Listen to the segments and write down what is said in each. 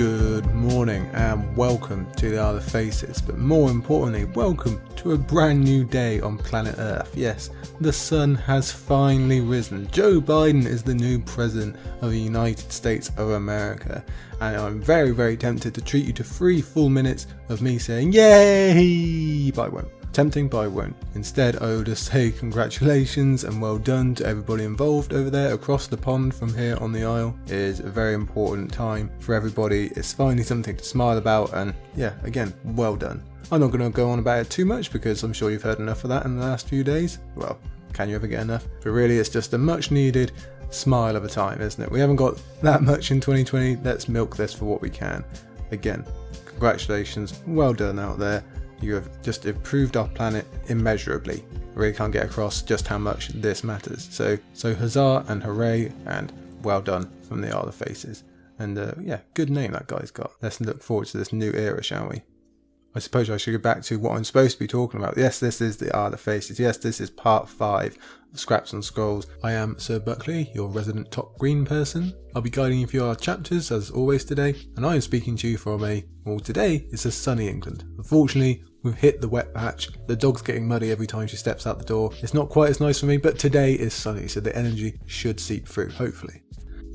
Good morning and welcome to the Isle of Faces, but more importantly, welcome to a brand new day on planet Earth. Yes, the sun has finally risen. Joe Biden is the new president of the United States of America, and I'm very tempted to treat you to 3 full minutes of me saying yay, but I won't. Tempting, but I won't. Instead, I will just say congratulations and well done to everybody involved over there across the pond from here on the Isle. It is a very important time for everybody. It's finally something to smile about, and yeah, again, well done. I'm not going to go on about it too much because I'm sure you've heard enough of that in the last few days. Well, can you ever get enough? But really, it's just a much needed smile of a time, isn't it? We haven't got that much in 2020. Let's milk this for what we can. Again, congratulations. Well done out there. You have just improved our planet immeasurably. I really can't get across just how much this matters. So huzzah and hooray and well done from the Isle of Faces. And yeah, good name that guy's got. Let's look forward to this new era, shall we? I suppose I should go back to what I'm supposed to be talking about. Yes, this is the Isle of Faces. Yes, this is part 5 of Scraps and Scrolls. I am Sir Buckley, your resident top green person. I'll be guiding you through our chapters as always today, and I am speaking to you from today it's a sunny England. Unfortunately, we've hit the wet patch. The dog's getting muddy every time she steps out the door. It's not quite as nice for me, but today is sunny, so the energy should seep through, hopefully.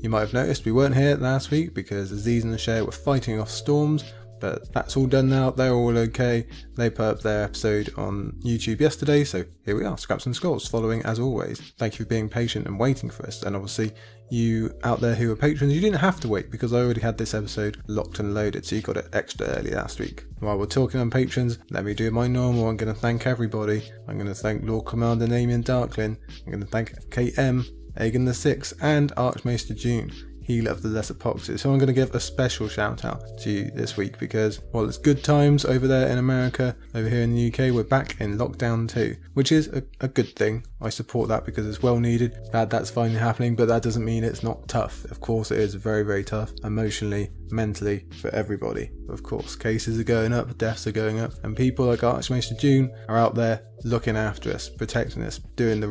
You might have noticed we weren't here last week because Aziz and Cher were fighting off storms, but that's all done now. They're all okay. They put up their episode on YouTube yesterday, so here we are, Scraps and Scrolls, following as always. Thank you for being patient and waiting for us, and obviously you out there who are patrons, you didn't have to wait because I already had this episode locked and loaded, so you got it extra early last week. While we're talking on patrons, let me do my normal. I'm going to thank everybody. I'm going to thank Lord Commander Namian Darklin. I'm going to thank KM, Aegon VI, and Archmaester June, Healer of the Lesser Poxes. So I'm going to give a special shout out to you this week because, well, it's good times over there in America. Over here in the UK, we're back in lockdown 2, which is a good thing. I support that because it's well needed. Glad that's finally happening, but that doesn't mean it's not tough. Of course, it is very tough, emotionally, mentally, for everybody. Of course, cases are going up, deaths are going up, and people like Archmaester June are out there looking after us, protecting us, doing the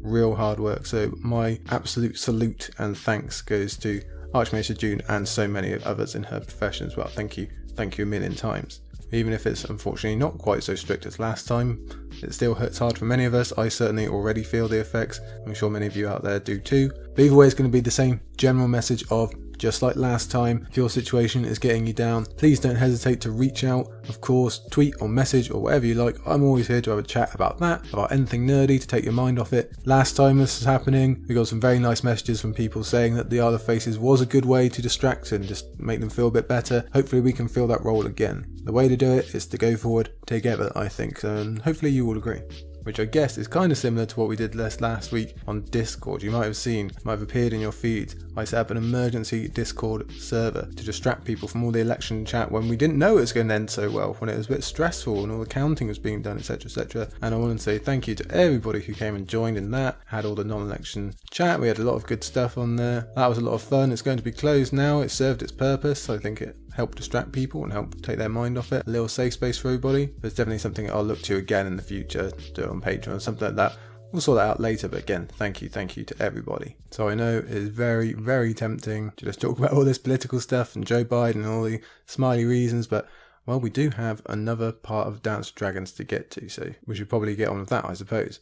real hard work. So my absolute salute and thanks goes to Archmaester June and so many others in her profession as well. Thank you a million times. Even if it's unfortunately not quite so strict as last time, it still hurts hard for many of us. I certainly already feel the effects. I'm sure many of you out there do too. But either way, it's going to be the same general message of, just like last time, if your situation is getting you down, please don't hesitate to reach out. Of course, tweet or message or whatever you like. I'm always here to have a chat about that, about anything nerdy to take your mind off it. Last time this was happening, we got some very nice messages from people saying that the Isle of Faces was a good way to distract and just make them feel a bit better. Hopefully we can fill that role again. The way to do it is to go forward together, I think, and hopefully you will agree. Which I guess is kind of similar to what we did last week on Discord. You might have seen, might have appeared in your feeds. I set up an emergency Discord server to distract people from all the election chat when we didn't know it was going to end so well, when it was a bit stressful and all the counting was being done, etc. And I want to say thank you to everybody who came and joined in that, had all the non-election chat. We had a lot of good stuff on there. That was a lot of fun. It's going to be closed now. It served its purpose. I think it help distract people and help take their mind off it. A little safe space for everybody. There's definitely something I'll look to again in the future, do it on Patreon or something like that. We'll sort that out later, but again, thank you to everybody. So I know it is very tempting to just talk about all this political stuff and Joe Biden and all the smiley reasons, but well, we do have another part of Dance of Dragons to get to, so we should probably get on with that, I suppose.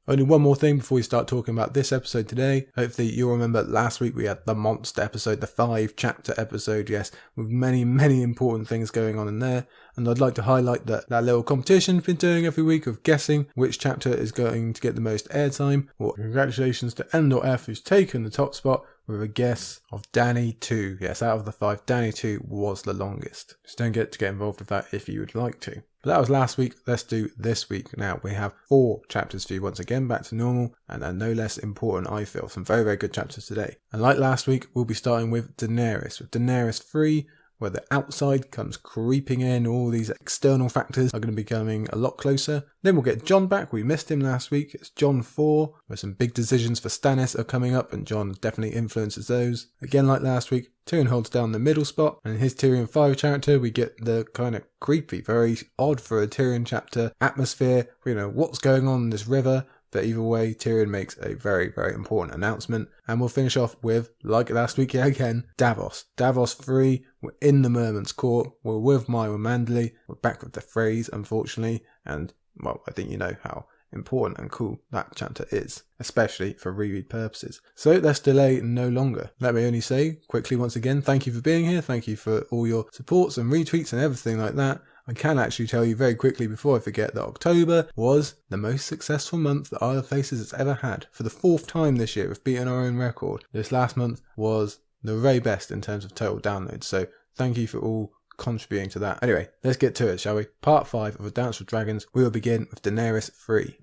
Only one more thing before we start talking about this episode today. Hopefully you'll remember last week we had the monster episode, the 5-chapter episode, yes, with many important things going on in there. And I'd like to highlight that little competition we've been doing every week of guessing which chapter is going to get the most airtime. Well, congratulations to N.F who's taken the top spot with a guess of Dany 2. Yes, out of the 5, Dany 2 was the longest. Just don't get involved with that if you would like to. But that was last week. Let's do this week. Now we have 4 chapters for you once again, back to normal, and no less important, I feel. Some very good chapters today. And like last week, we'll be starting with Daenerys III, where the outside comes creeping in. All these external factors are going to be coming a lot closer. Then we'll get Jon back. We missed him last week. It's Jon IV, where some big decisions for Stannis are coming up, and Jon definitely influences those. Again, like last week, Tyrion holds down the middle spot, and in his Tyrion V chapter, we get the kind of creepy, very odd for a Tyrion chapter atmosphere. You know, what's going on in this river? But either way, Tyrion makes a very, very important announcement. And we'll finish off with, like last week yet again, Davos. Davos III, we're in the Mermen's court, we're with Myra Manderley, we're back with the phrase, unfortunately, and, well, I think you know how important and cool that chapter is, especially for reread purposes. So let's delay no longer. Let me only say quickly once again, thank you for being here, thank you for all your supports and retweets and everything like that. I can actually tell you very quickly before I forget that October was the most successful month that Isle of Faces has ever had. For the 4th time this year, we've beaten our own record. This last month was the very best in terms of total downloads, so thank you for all contributing to that. Anyway, let's get to it, shall we? Part 5 of A Dance with Dragons. We will begin with Daenerys III.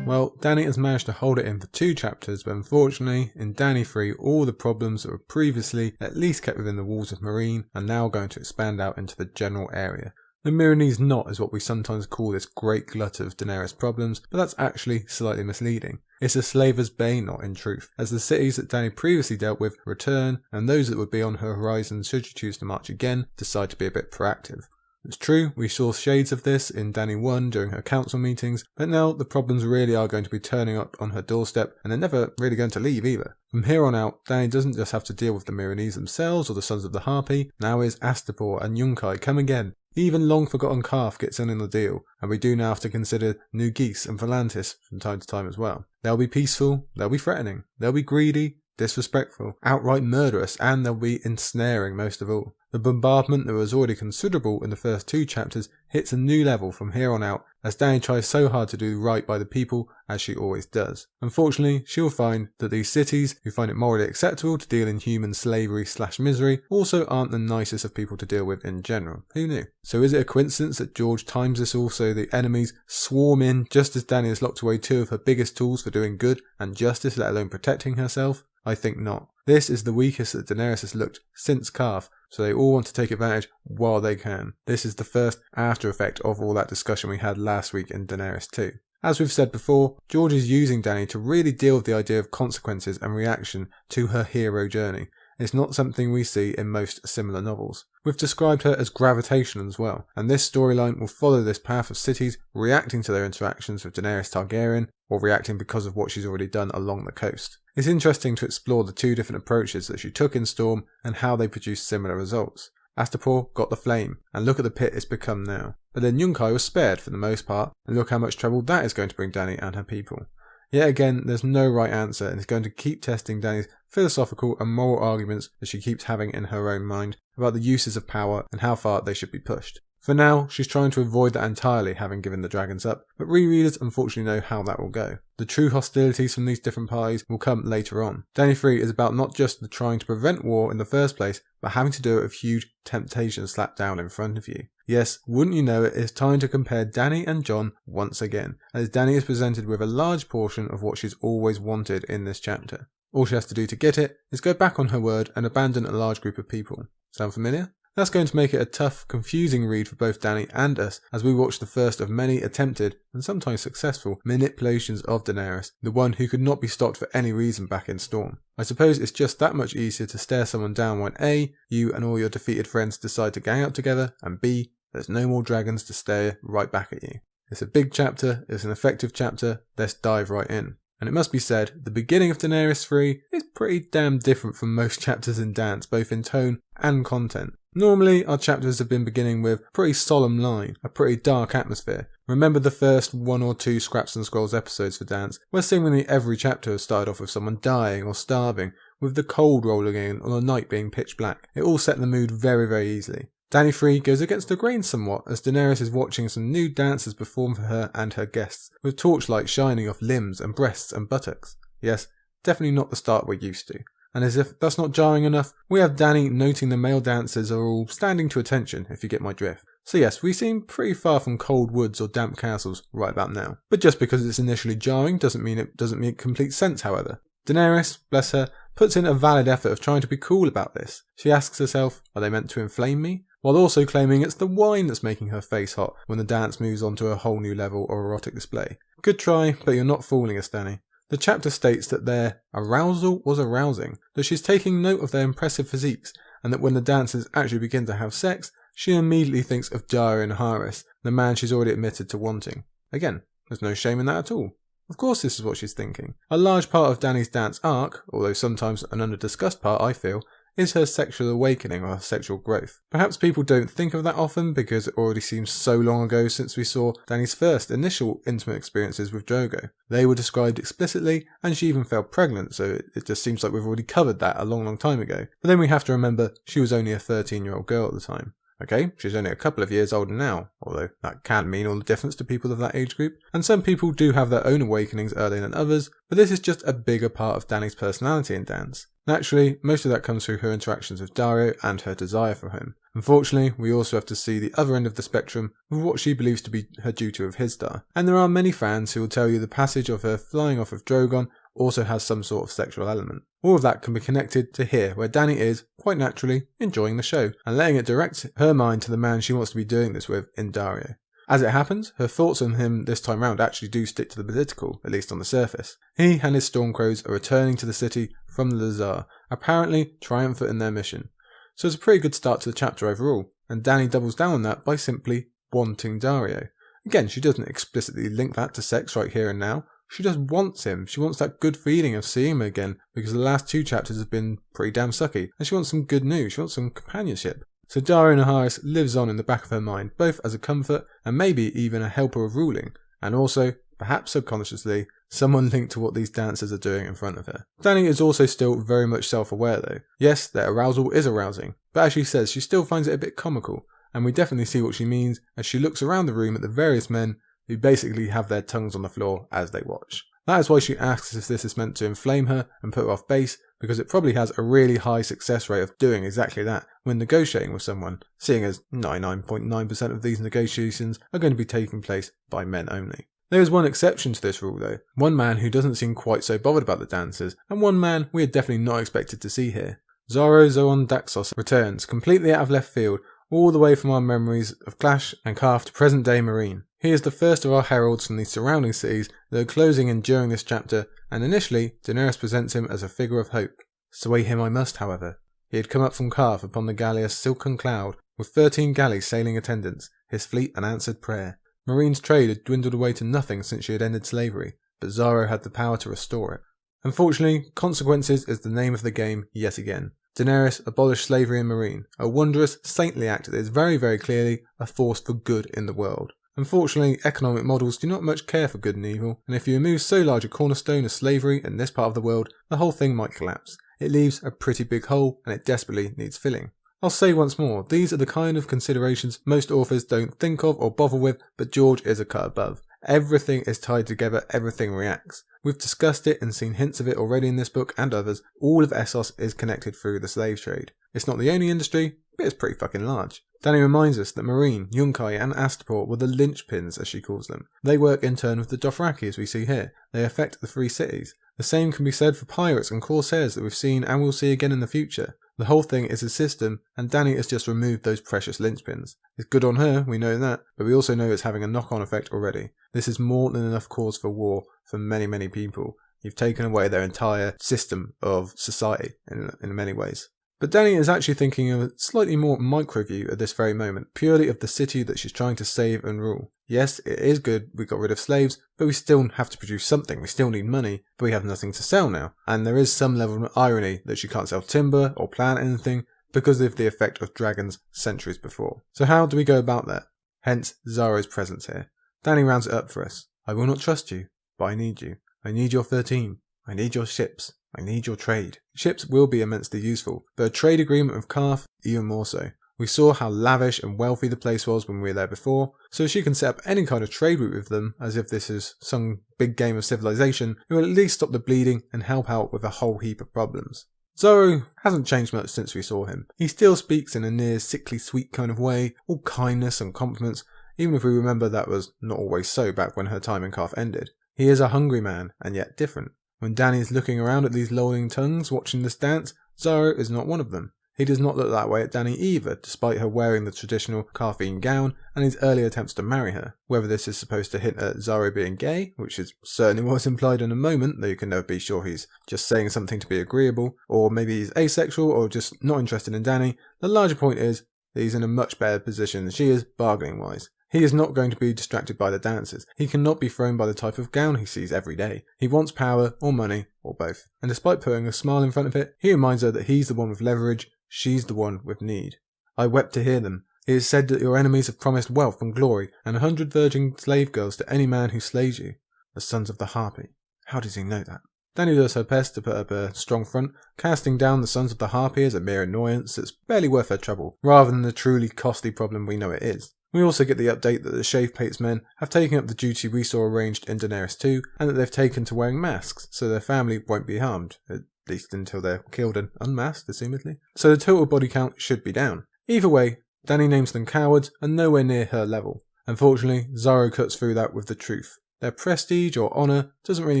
Well, Dany has managed to hold it in for 2 chapters, but unfortunately, in Dany 3, all the problems that were previously at least kept within the walls of Meereen are now going to expand out into the general area. The Meereenese knot is what we sometimes call this great glut of Daenerys problems, but that's actually slightly misleading. It's a slaver's bane knot in truth, as the cities that Dany previously dealt with return, and those that would be on her horizon should she choose to march again decide to be a bit proactive. It's true, we saw shades of this in Dany 1 during her council meetings, but now the problems really are going to be turning up on her doorstep, and they're never really going to leave either. From here on out, Dany doesn't just have to deal with the Meereenese themselves or the Sons of the Harpy, now is Astapor and Yunkai come again. Even long-forgotten Calf gets in the deal, and we do now have to consider New Geese and Volantis from time to time as well. They'll be peaceful, they'll be threatening, they'll be greedy, disrespectful, outright murderous, and they'll be ensnaring most of all. The bombardment that was already considerable in the first 2 chapters hits a new level from here on out, as Dany tries so hard to do right by the people, as she always does. Unfortunately, she'll find that these cities, who find it morally acceptable to deal in human slavery/misery, also aren't the nicest of people to deal with in general. Who knew? So is it a coincidence that George times this all so the enemies swarm in just as Dany has locked away 2 of her biggest tools for doing good and justice, let alone protecting herself? I think not. This is the weakest that Daenerys has looked since Calf, so they all want to take advantage while they can. This is the first after effect of all that discussion we had last week in Daenerys 2. As we've said before, George is using Dany to really deal with the idea of consequences and reaction to her hero journey. It's not something we see in most similar novels. We've described her as gravitational as well, and this storyline will follow this path of cities reacting to their interactions with Daenerys Targaryen, or reacting because of what she's already done along the coast. It's interesting to explore the 2 different approaches that she took in Storm and how they produced similar results. Astapor got the flame, and look at the pit it's become now. But then Yunkai was spared for the most part, and look how much trouble that is going to bring Dany and her people. Yet again, there's no right answer, and it's going to keep testing Dany's philosophical and moral arguments that she keeps having in her own mind about the uses of power and how far they should be pushed. For now, she's trying to avoid that entirely, having given the dragons up, but rereaders unfortunately know how that will go. The true hostilities from these different parties will come later on. Dany 3 is about not just the trying to prevent war in the first place, but having to do it with huge temptations slapped down in front of you. Yes, wouldn't you know it, it's time to compare Dany and Jon once again, as Dany is presented with a large portion of what she's always wanted in this chapter. All she has to do to get it is go back on her word and abandon a large group of people. Sound familiar? That's going to make it a tough, confusing read for both Dany and us as we watch the first of many attempted, and sometimes successful, manipulations of Daenerys, the one who could not be stopped for any reason back in Storm. I suppose it's just that much easier to stare someone down when A, you and all your defeated friends decide to gang up together, and B, there's no more dragons to stare right back at you. It's a big chapter, it's an effective chapter, let's dive right in. And it must be said, the beginning of Daenerys 3 is pretty damn different from most chapters in Dance, both in tone and content. Normally, our chapters have been beginning with a pretty solemn line, a pretty dark atmosphere. Remember the first 1 or 2 Scraps and Scrolls episodes for Dance, where seemingly every chapter has started off with someone dying or starving, with the cold rolling in or the night being pitch black. It all set the mood very, very easily. Dany 3 goes against the grain somewhat as Daenerys is watching some nude dancers perform for her and her guests, with torchlight shining off limbs and breasts and buttocks. Yes, definitely not the start we're used to. And as if that's not jarring enough, we have Dany noting the male dancers are all standing to attention, if you get my drift. So yes, we seem pretty far from cold woods or damp castles right about now. But just because it's initially jarring doesn't mean it doesn't make complete sense, however. Daenerys, bless her, puts in a valid effort of trying to be cool about this. She asks herself, are they meant to inflame me? While also claiming it's the wine that's making her face hot when the dance moves on to a whole new level of erotic display. Good try, but you're not fooling us, Dany. The chapter states that their arousal was arousing, that she's taking note of their impressive physiques, and that when the dancers actually begin to have sex, she immediately thinks of Jairin Harris, the man she's already admitted to wanting. Again, There's no shame in that at all. Of course this is what she's thinking. A large part of Dany's dance arc, although sometimes an under-discussed part I feel, is her sexual awakening or her sexual growth. Perhaps people don't think of that often because it already seems so long ago since we saw Dany's first initial intimate experiences with Drogo. They were described explicitly and she even fell pregnant, so it just seems like we've already covered that a long time ago. But then we have to remember she was only a 13-year-old girl at the time. Okay, she's only a couple of years older now, although that can't mean all the difference to people of that age group, and some people do have their own awakenings earlier than others, but this is just a bigger part of Dany's personality in dance. Naturally, most of that comes through her interactions with Daario and her desire for him. Unfortunately, we also have to see the other end of the spectrum with what she believes to be her duty with Hizdahr, and there are many fans who will tell you the passage of her flying off of Drogon also has some sort of sexual element. All of that can be connected to here, where Dany is, quite naturally, enjoying the show, and letting it direct her mind to the man she wants to be doing this with in Daario. As it happens, her thoughts on him this time round actually do stick to the political, at least on the surface. He and his Stormcrows are returning to the city from the Lazar, apparently triumphant in their mission. So it's a pretty good start to the chapter overall, and Dany doubles down on that by simply wanting Daario. Again, she doesn't explicitly link that to sex right here and now. She just wants him. She wants that good feeling of seeing him again because the last 2 chapters have been pretty damn sucky, and she wants some good news. She wants some companionship. So Daario Naharis lives on in the back of her mind, both as a comfort and maybe even a helper of ruling, and also, perhaps subconsciously, someone linked to what these dancers are doing in front of her. Dany is also still very much self-aware though. Yes, their arousal is arousing, but as she says, she still finds it a bit comical, and we definitely see what she means as she looks around the room at the various men who basically have their tongues on the floor as they watch. That is why she asks if this is meant to inflame her and put her off base, because it probably has a really high success rate of doing exactly that when negotiating with someone, seeing as 99.9% of these negotiations are going to be taking place by men only. There is one exception to this rule though, one man who doesn't seem quite so bothered about the dancers, and one man we are definitely not expected to see here. Xaro Xhoan Daxos returns, completely out of left field, all the way from our memories of Clash and Calf to present-day Meereen. He is the first of our heralds from the surrounding cities that are closing in during this chapter, and initially Daenerys presents him as a figure of hope. Sway him I must, however. He had come up from Calf upon the galleass Silken Cloud, with 13 galleys sailing attendants, his fleet an answered prayer. Meereen's trade had dwindled away to nothing since she had ended slavery, but Xaro had the power to restore it. Unfortunately, consequences is the name of the game yet again. Daenerys abolished slavery in Meereen, a wondrous, saintly act that is very, very clearly a force for good in the world. Unfortunately, economic models do not much care for good and evil, and if you remove so large a cornerstone as slavery in this part of the world, the whole thing might collapse. It leaves a pretty big hole, and it desperately needs filling. I'll say once more, these are the kind of considerations most authors don't think of or bother with, but George is a cut above. Everything is tied together, everything reacts. We've discussed it and seen hints of it already in this book and others. All of Essos is connected through the slave trade. It's not the only industry, but it's pretty fucking large. Dany reminds us that Meereen, Yunkai and Astapor were the linchpins, as she calls them. They work in turn with the Dothraki, as we see here. They affect the 3 cities. The same can be said for pirates and corsairs that we've seen and will see again in the future. The whole thing is a system, and Dany has just removed those precious linchpins. It's good on her, we know that, but we also know it's having a knock-on effect already. This is more than enough cause for war for many, many people. You've taken away their entire system of society in many ways. But Dany is actually thinking of a slightly more micro view at this very moment, purely of the city that she's trying to save and rule. Yes, it is good we got rid of slaves, but we still have to produce something. We still need money, but we have nothing to sell now. And there is some level of irony that she can't sell timber or plant anything because of the effect of dragons centuries before. So how do we go about that? Hence Xaro's presence here. Dany rounds it up for us. I will not trust you, but I need you. I need your 13. I need your ships. I need your trade. Ships will be immensely useful, but a trade agreement with Calf even more so. We saw how lavish and wealthy the place was when we were there before, so she can set up any kind of trade route with them as if this is some big game of civilization. It will at least stop the bleeding and help out with a whole heap of problems. Xaro hasn't changed much since we saw him. He still speaks in a near sickly sweet kind of way, all kindness and compliments, even if we remember that was not always so back when her time in Calf ended. He is a hungry man, and yet different. When Dany is looking around at these lolling tongues watching this dance, Xaro is not one of them. He does not look that way at Dany either, despite her wearing the traditional Calfine gown and his early attempts to marry her. Whether this is supposed to hint at Xaro being gay, which is certainly what's implied in a moment, though you can never be sure he's just saying something to be agreeable, or maybe he's asexual or just not interested in Dany, the larger point is that he's in a much better position than she is, bargaining-wise. He is not going to be distracted by the dances. He cannot be thrown by the type of gown he sees every day. He wants power or money or both. And despite putting a smile in front of it, he reminds her that he's the one with leverage, she's the one with need. I wept to hear them. It is said that your enemies have promised wealth and glory and 100 virgin slave girls to any man who slays you. The sons of the Harpy. How does he know that? Dany does her best to put up a strong front, casting down the Sons of the Harpy as a mere annoyance that's barely worth her trouble, rather than the truly costly problem we know it is. We also get the update that the Shavepate's men have taken up the duty we saw arranged in Daenerys II, and that they've taken to wearing masks, so their family won't be harmed, at least until they're killed and unmasked, assumedly. So the total body count should be down. Either way, Dany names them cowards and nowhere near her level. Unfortunately, Xaro cuts through that with the truth. Their prestige or honour doesn't really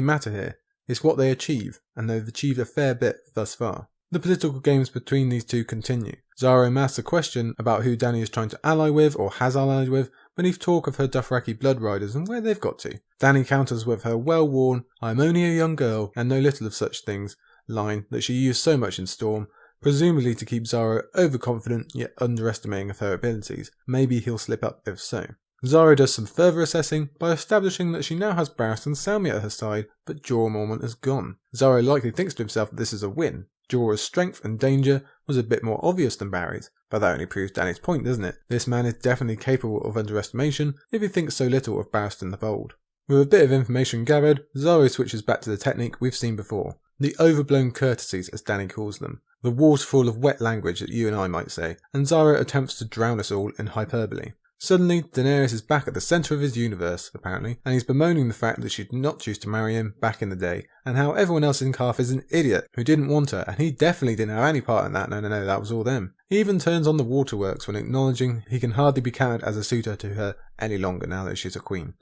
matter here. It's what they achieve, and they've achieved a fair bit thus far. The political games between these two continue. Xaro asks a question about who Dany is trying to ally with or has allied with beneath talk of her Dothraki blood riders and where they've got to. Dany counters with her well-worn, "I am only a young girl and know little of such things" line that she used so much in Storm, presumably to keep Xaro overconfident yet underestimating of her abilities. Maybe he'll slip up if so. Xaro does some further assessing by establishing that she now has Barristan and Salmy at her side, but Jorah Mormont is gone. Xaro likely thinks to himself that this is a win. Jorah's strength and danger was a bit more obvious than Barry's, but that only proves Dany's point, doesn't it? This man is definitely capable of underestimation if he thinks so little of Barristan the Bold. With a bit of information gathered, Xaro switches back to the technique we've seen before. The overblown courtesies, as Dany calls them. The waterfall of wet language that you and I might say, and Xaro attempts to drown us all in hyperbole. Suddenly, Daenerys is back at the centre of his universe, apparently, and he's bemoaning the fact that she did not choose to marry him back in the day, and how everyone else in Karth is an idiot who didn't want her, and he definitely didn't have any part in that. No, that was all them. He even turns on the waterworks when acknowledging he can hardly be counted as a suitor to her any longer now that she's a queen.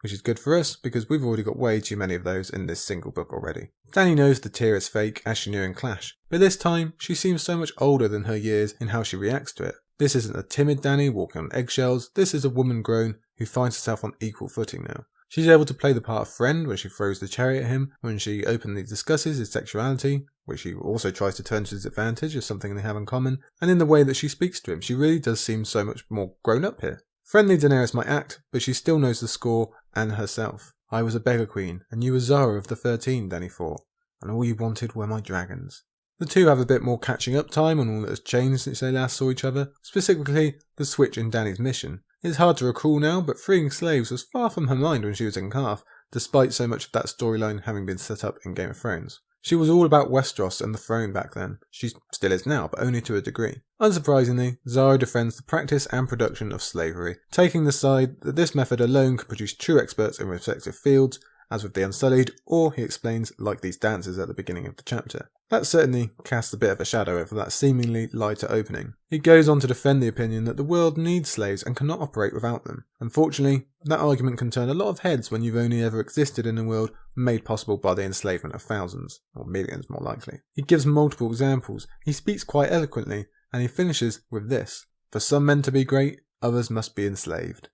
Which is good for us, because we've already got way too many of those in this single book already. Dany knows the tear is fake, as she knew in Clash, but this time she seems so much older than her years in how she reacts to it. This isn't a timid Dany walking on eggshells, this is a woman grown who finds herself on equal footing now. She's able to play the part of friend when she throws the chariot at him, when she openly discusses his sexuality, which she also tries to turn to his advantage as something they have in common, and in the way that she speaks to him. She really does seem so much more grown up here. Friendly Daenerys might act, but she still knows the score and herself. I was a beggar queen, and you were Xaro of the 13, Dany thought, and all you wanted were my dragons. The two have a bit more catching up time on all that has changed since they last saw each other, specifically the switch in Dany's mission. It's hard to recall now, but freeing slaves was far from her mind when she was in Karth, despite so much of that storyline having been set up in Game of Thrones. She was all about Westeros and the throne back then. She still is now, but only to a degree. Unsurprisingly, Xaro defends the practice and production of slavery, taking the side that this method alone could produce true experts in respective fields, as with the Unsullied, or, he explains, like these dancers at the beginning of the chapter. That certainly casts a bit of a shadow over that seemingly lighter opening. He goes on to defend the opinion that the world needs slaves and cannot operate without them. Unfortunately, that argument can turn a lot of heads when you've only ever existed in a world made possible by the enslavement of thousands, or millions more likely. He gives multiple examples, he speaks quite eloquently, and he finishes with this: for some men to be great, others must be enslaved.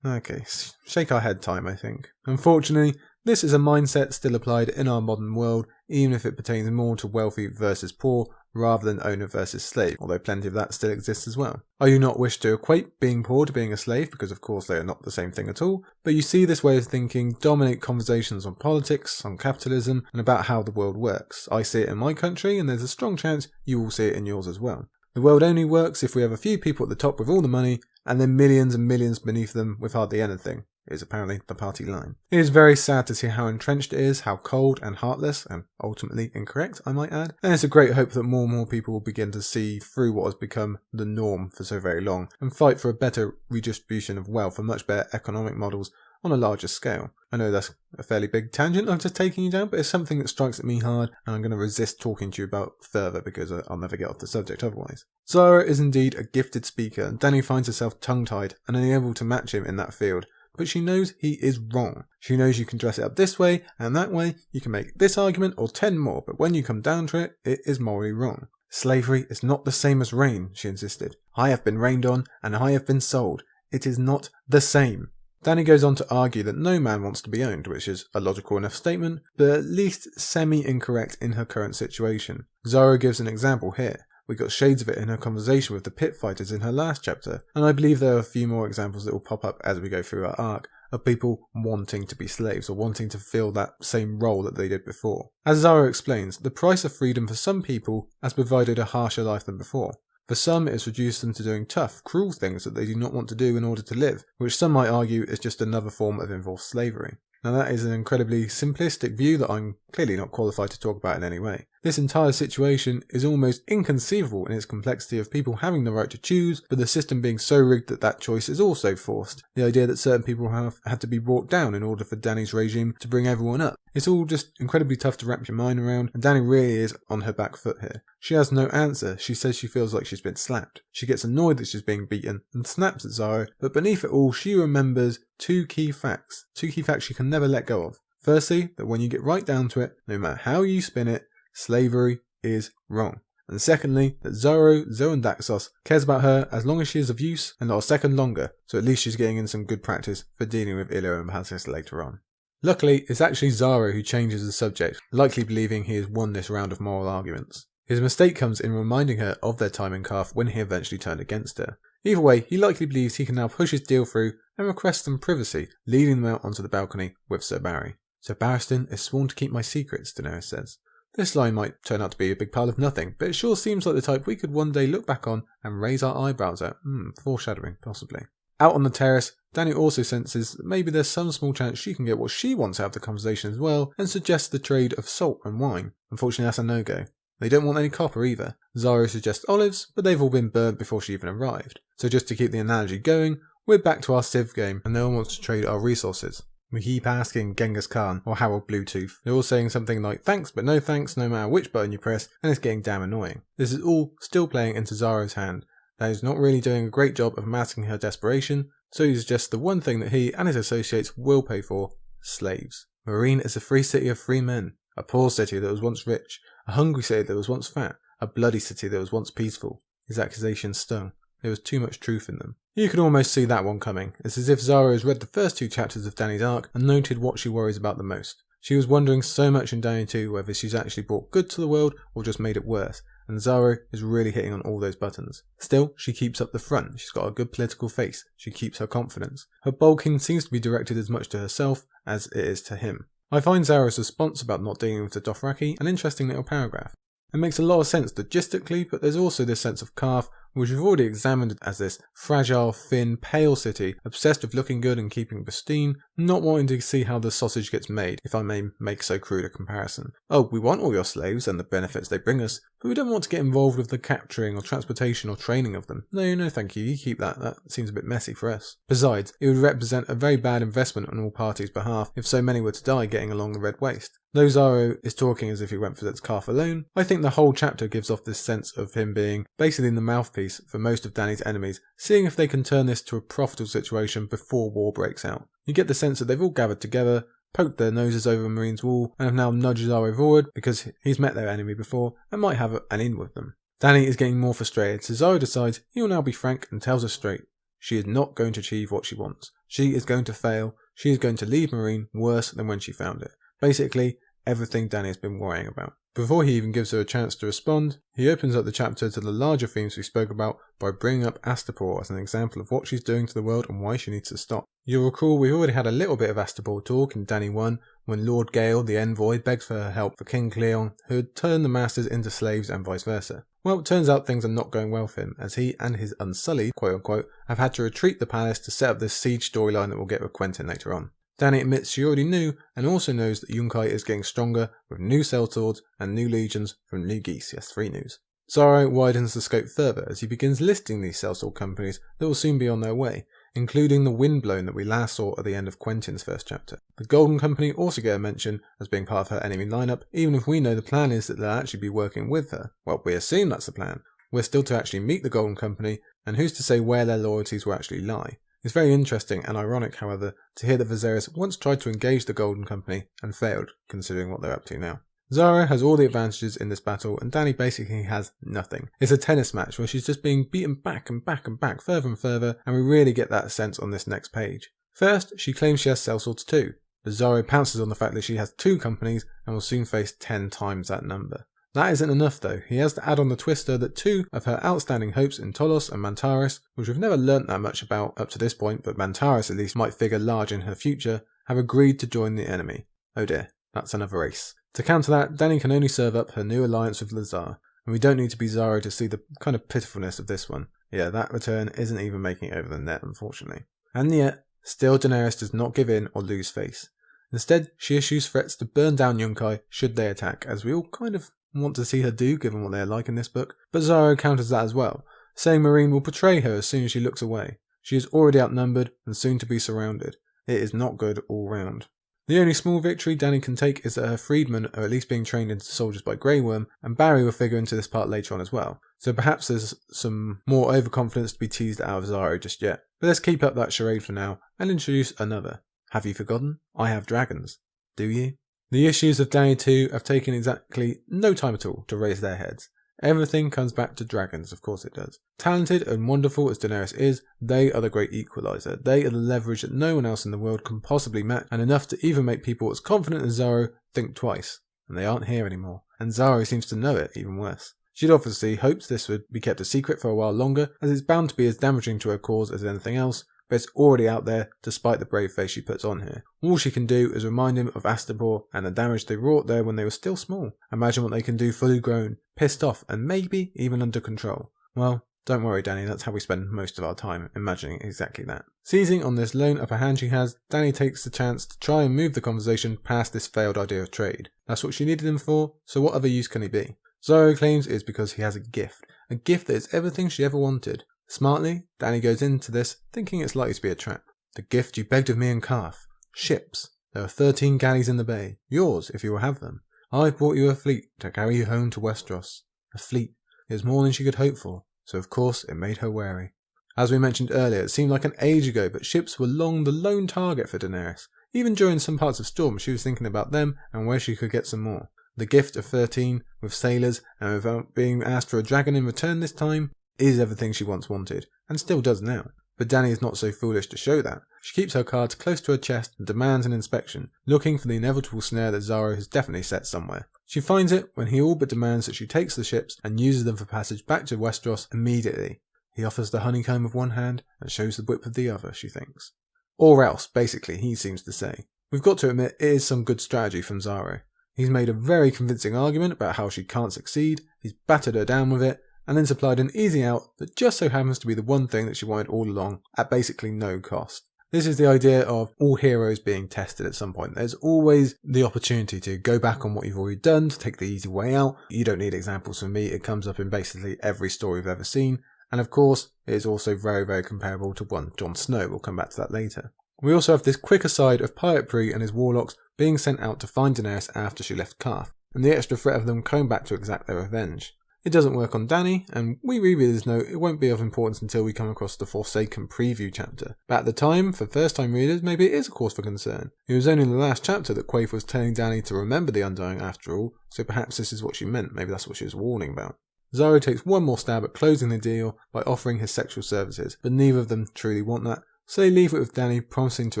Okay, shake our head time, I think. Unfortunately, this is a mindset still applied in our modern world, even if it pertains more to wealthy versus poor, rather than owner versus slave, although plenty of that still exists as well. I do not wish to equate being poor to being a slave, because of course they are not the same thing at all, but you see this way of thinking dominate conversations on politics, on capitalism, and about how the world works. I see it in my country, and there's a strong chance you will see it in yours as well. The world only works if we have a few people at the top with all the money, and then millions and millions beneath them with hardly anything, is apparently the party line. It is very sad to see how entrenched it is, how cold and heartless, and ultimately incorrect, I might add, and it's a great hope that more and more people will begin to see through what has become the norm for so very long, and fight for a better redistribution of wealth and much better economic models on a larger scale. I know that's a fairly big tangent I'm just taking you down, but it's something that strikes at me hard, and I'm going to resist talking to you about further because I'll never get off the subject otherwise. Xaro is indeed a gifted speaker, and Dany finds herself tongue-tied and unable to match him in that field. But she knows he is wrong. She knows you can dress it up this way and that way, you can make this argument or 10 more, but when you come down to it, it is morally wrong. Slavery is not the same as reign, she insisted. I have been reigned on, and I have been sold. It is not the same. Dany goes on to argue that no man wants to be owned, which is a logical enough statement, but at least semi-incorrect in her current situation. Xaro gives an example here. We got shades of it in her conversation with the pit fighters in her last chapter, and I believe there are a few more examples that will pop up as we go through our arc of people wanting to be slaves or wanting to fill that same role that they did before. As Zara explains, the price of freedom for some people has provided a harsher life than before. For some, it has reduced them to doing tough, cruel things that they do not want to do in order to live, which some might argue is just another form of enforced slavery. Now that is an incredibly simplistic view that I'm clearly not qualified to talk about in any way. This entire situation is almost inconceivable in its complexity of people having the right to choose, but the system being so rigged that that choice is also forced. The idea that certain people have had to be brought down in order for Dany's regime to bring everyone up. It's all just incredibly tough to wrap your mind around, and Dany really is on her back foot here. She has no answer. She says she feels like she's been slapped. She gets annoyed that she's being beaten and snaps at Zara, but beneath it all she remembers two key facts she can never let go of. Firstly, that when you get right down to it, no matter how you spin it, slavery is wrong. And secondly, that Zoe Daxos cares about her as long as she is of use and not a second longer, so at least she's getting in some good practice for dealing with Illyrio and Passis later on. Luckily, it's actually Zara who changes the subject, likely believing he has won this round of moral arguments. His mistake comes in reminding her of their time in Calf when he eventually turned against her. Either way, he likely believes he can now push his deal through and request some privacy, leading them out onto the balcony with Sir Barry. Sir Barristan is sworn to keep my secrets, Daenerys says. This line might turn out to be a big pile of nothing, but it sure seems like the type we could one day look back on and raise our eyebrows at. Foreshadowing, possibly. Out on the terrace, Dany also senses that maybe there's some small chance she can get what she wants out of the conversation as well, and suggests the trade of salt and wine. Unfortunately, that's a no-go. They don't want any copper either. Zara suggests olives, but they've all been burnt before she even arrived. So just to keep the analogy going, we're back to our Civ game, and no one wants to trade our resources. We keep asking Genghis Khan or Harold Bluetooth. They're all saying something like thanks but no thanks no matter which button you press, and it's getting damn annoying. This is all still playing into Zara's hand. That is not really doing a great job of masking her desperation, so he suggests the one thing that he and his associates will pay for: slaves. Meereen is a free city of free men, a poor city that was once rich, a hungry city that was once fat, a bloody city that was once peaceful. His accusations stung. There was too much truth in them. You could almost see that one coming. It's as if Zara has read the first two chapters of Dany's arc and noted what she worries about the most. She was wondering so much in Dany 2 whether she's actually brought good to the world or just made it worse, and Zara is really hitting on all those buttons. Still, she keeps up the front. She's got a good political face. She keeps her confidence. Her bulking seems to be directed as much to herself as it is to him. I find Zara's response about not dealing with the Dothraki an interesting little paragraph. It makes a lot of sense logistically, but there's also this sense of Calf, which we've already examined as this fragile, thin, pale city, obsessed with looking good and keeping pristine, not wanting to see how the sausage gets made, if I may make so crude a comparison. Oh, we want all your slaves and the benefits they bring us, but we don't want to get involved with the capturing or transportation or training of them. No thank you keep that seems a bit messy for us. Besides, it would represent a very bad investment on all parties' behalf if so many were to die getting along the Red Waste. Though Zara is talking as if he went for that Calf alone, I think the whole chapter gives off this sense of him being basically the mouthpiece for most of Dany's enemies, seeing if they can turn this to a profitable situation before war breaks out. You get the sense that they've all gathered together, poked their noses over Meereen's wall, and have now nudged Zara forward because he's met their enemy before and might have an in with them. Dany is getting more frustrated, so Zara decides he will now be frank and tells her straight. She is not going to achieve what she wants. She is going to fail. She is going to leave Meereen worse than when she found it. Basically, everything Dany has been worrying about. Before he even gives her a chance to respond, he opens up the chapter to the larger themes we spoke about by bringing up Astapor as an example of what she's doing to the world and why she needs to stop. You'll recall we already had a little bit of Astapor talk in Dany 1 when Lord Gale, the envoy, begged for her help for King Cleon, who had turned the masters into slaves and vice versa. Well, it turns out things are not going well for him, as he and his unsullied, quote-unquote, have had to retreat the palace to set up this siege storyline that we'll get with Quentyn later on. Dany admits she already knew, and also knows that Yunkai is getting stronger with new sellswords and new legions from new geese. Yes, 3 news. Zara widens the scope further as he begins listing these sellsword companies that will soon be on their way, including the Windblown that we last saw at the end of Quentyn's first chapter. The Golden Company also get a mention as being part of her enemy lineup, even if we know the plan is that they'll actually be working with her. Well, we assume that's the plan. We're still to actually meet the Golden Company, and who's to say where their loyalties will actually lie. It's very interesting and ironic, however, to hear that Viserys once tried to engage the Golden Company and failed, considering what they're up to now. Zara has all the advantages in this battle, and Dany basically has nothing. It's a tennis match where she's just being beaten back and back and back, further and further, and we really get that sense on this next page. First, she claims she has sellswords too, but Zara pounces on the fact that she has 2 companies and will soon face 10 times that number. That isn't enough though. He has to add on the twister that 2 of her outstanding hopes in Tolos and Mantaris, which we've never learnt that much about up to this point, but Mantaris at least might figure large in her future, have agreed to join the enemy. Oh dear, that's another race. To counter that, Dany can only serve up her new alliance with Lazar, and we don't need to be Zaro to see the kind of pitifulness of this one. Yeah, that return isn't even making it over the net, unfortunately. And yet, still Daenerys does not give in or lose face. Instead, she issues threats to burn down Yunkai should they attack, as we all kind of want to see her do, given what they're like in this book. But Zaro counters that as well, saying Meereen will betray her as soon as she looks away. She is already outnumbered and soon to be surrounded. It is not good all round. The only small victory Dany can take is that her freedmen are at least being trained into soldiers by Grey Worm, and Barry will figure into this part later on as well. So perhaps there's some more overconfidence to be teased out of Zaro just yet. But let's keep up that charade for now and introduce another. Have you forgotten? I have dragons. Do you? The issues of Dany 2 have taken exactly no time at all to raise their heads. Everything comes back to dragons, of course it does. Talented and wonderful as Daenerys is, they are the great equaliser. They are the leverage that no one else in the world can possibly match, and enough to even make people as confident as Zaro think twice. And they aren't here anymore. And Zaro seems to know it even worse. She'd obviously hoped this would be kept a secret for a while longer, as it's bound to be as damaging to her cause as anything else, but it's already out there despite the brave face she puts on here. All she can do is remind him of Astapor and the damage they wrought there when they were still small. Imagine what they can do fully grown, pissed off, and maybe even under control. Well, don't worry Dany, that's how we spend most of our time, imagining exactly that. Seizing on this lone upper hand she has, Dany takes the chance to try and move the conversation past this failed idea of trade. That's what she needed him for, so what other use can he be? Zaro claims it's because he has a gift that is everything she ever wanted. Smartly, Dany goes into this thinking it's likely to be a trap. The gift you begged of me and Calf. Ships. There are 13 galleys in the bay. Yours, if you will have them. I've brought you a fleet to carry you home to Westeros. A fleet. It was more than she could hope for, so of course it made her wary. As we mentioned earlier, it seemed like an age ago, but ships were long the lone target for Daenerys. Even during some parts of Storm, she was thinking about them and where she could get some more. The gift of 13, with sailors, and without being asked for a dragon in return this time, is everything she once wanted, and still does now. But Dany is not so foolish to show that. She keeps her cards close to her chest and demands an inspection, looking for the inevitable snare that Zaro has definitely set somewhere. She finds it when he all but demands that she takes the ships and uses them for passage back to Westeros immediately. He offers the honeycomb with one hand and shows the whip with the other, she thinks. Or else, basically, he seems to say. We've got to admit it is some good strategy from Zaro. He's made a very convincing argument about how she can't succeed, he's battered her down with it, and then supplied an easy out that just so happens to be the one thing that she wanted all along, at basically no cost. This is the idea of all heroes being tested at some point. There's always the opportunity to go back on what you've already done, to take the easy way out. You don't need examples from me, it comes up in basically every story we've ever seen, and of course, it is also very, very comparable to one Jon Snow. We'll come back to that later. We also have this quick aside of Pirate Pri and his warlocks being sent out to find Daenerys after she left Karth, and the extra threat of them coming back to exact their revenge. It doesn't work on Dany, and we rereaders know it won't be of importance until we come across the Forsaken preview chapter. But at the time, for first-time readers, maybe it is a cause for concern. It was only in the last chapter that Quaithe was telling Dany to remember the Undying after all, so perhaps this is what she meant, maybe that's what she was warning about. Zaro takes one more stab at closing the deal by offering his sexual services, but neither of them truly want that, so they leave it with Dany promising to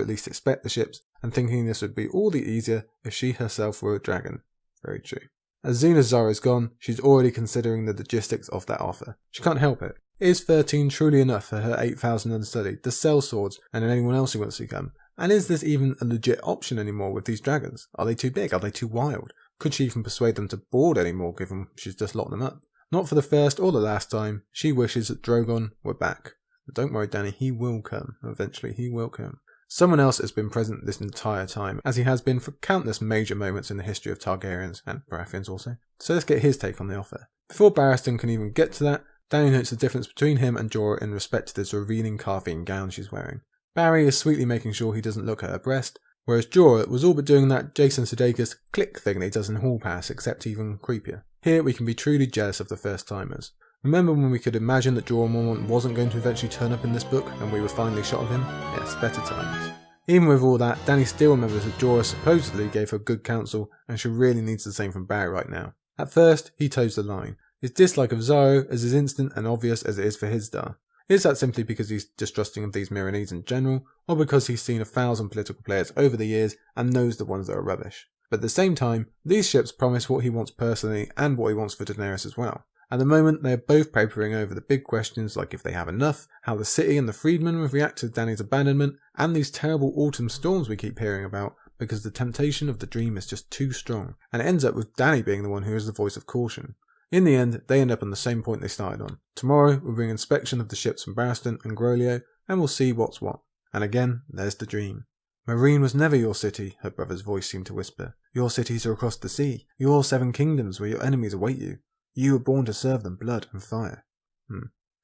at least expect the ships, and thinking this would be all the easier if she herself were a dragon. Very true. As soon as Zara's gone, she's already considering the logistics of that offer. She can't help it. Is 13 truly enough for her 8,000 understudy, the sellswords, and anyone else who wants to come? And is this even a legit option anymore with these dragons? Are they too big? Are they too wild? Could she even persuade them to board anymore given she's just locked them up? Not for the first or the last time, she wishes that Drogon were back. But don't worry Dany, he will come. Eventually he will come. Someone else has been present this entire time, as he has been for countless major moments in the history of Targaryens, and Baratheons also. So let's get his take on the offer. Before Barristan can even get to that, Dany notes the difference between him and Jorah in respect to this revealing Carthene gown she's wearing. Barry is sweetly making sure he doesn't look at her breast, whereas Jorah was all but doing that Jason Sudeikis click thing that he does in Hall Pass, except even creepier. Here we can be truly jealous of the first timers. Remember when we could imagine that Jorah Mormont wasn't going to eventually turn up in this book and we were finally shot of him? Yes, better times. Even with all that, Dany still remembers that Jorah supposedly gave her good counsel and she really needs the same from Barry right now. At first, he toes the line. His dislike of Zaro is as instant and obvious as it is for Hizdahr. Is that simply because he's distrusting of these Meereenese in general, or because he's seen 1,000 political players over the years and knows the ones that are rubbish? But at the same time, these ships promise what he wants personally and what he wants for Daenerys as well. At the moment, they are both papering over the big questions like if they have enough, how the city and the freedmen will react to Dany's abandonment, and these terrible autumn storms we keep hearing about, because the temptation of the dream is just too strong, and it ends up with Dany being the one who is the voice of caution. In the end, they end up on the same point they started on. Tomorrow, we'll bring inspection of the ships from Barristan and Groleo, and we'll see what's what. And again, there's the dream. Meereen was never your city, her brother's voice seemed to whisper. Your cities are across the sea, your 7 kingdoms where your enemies await you. You were born to serve them blood and fire.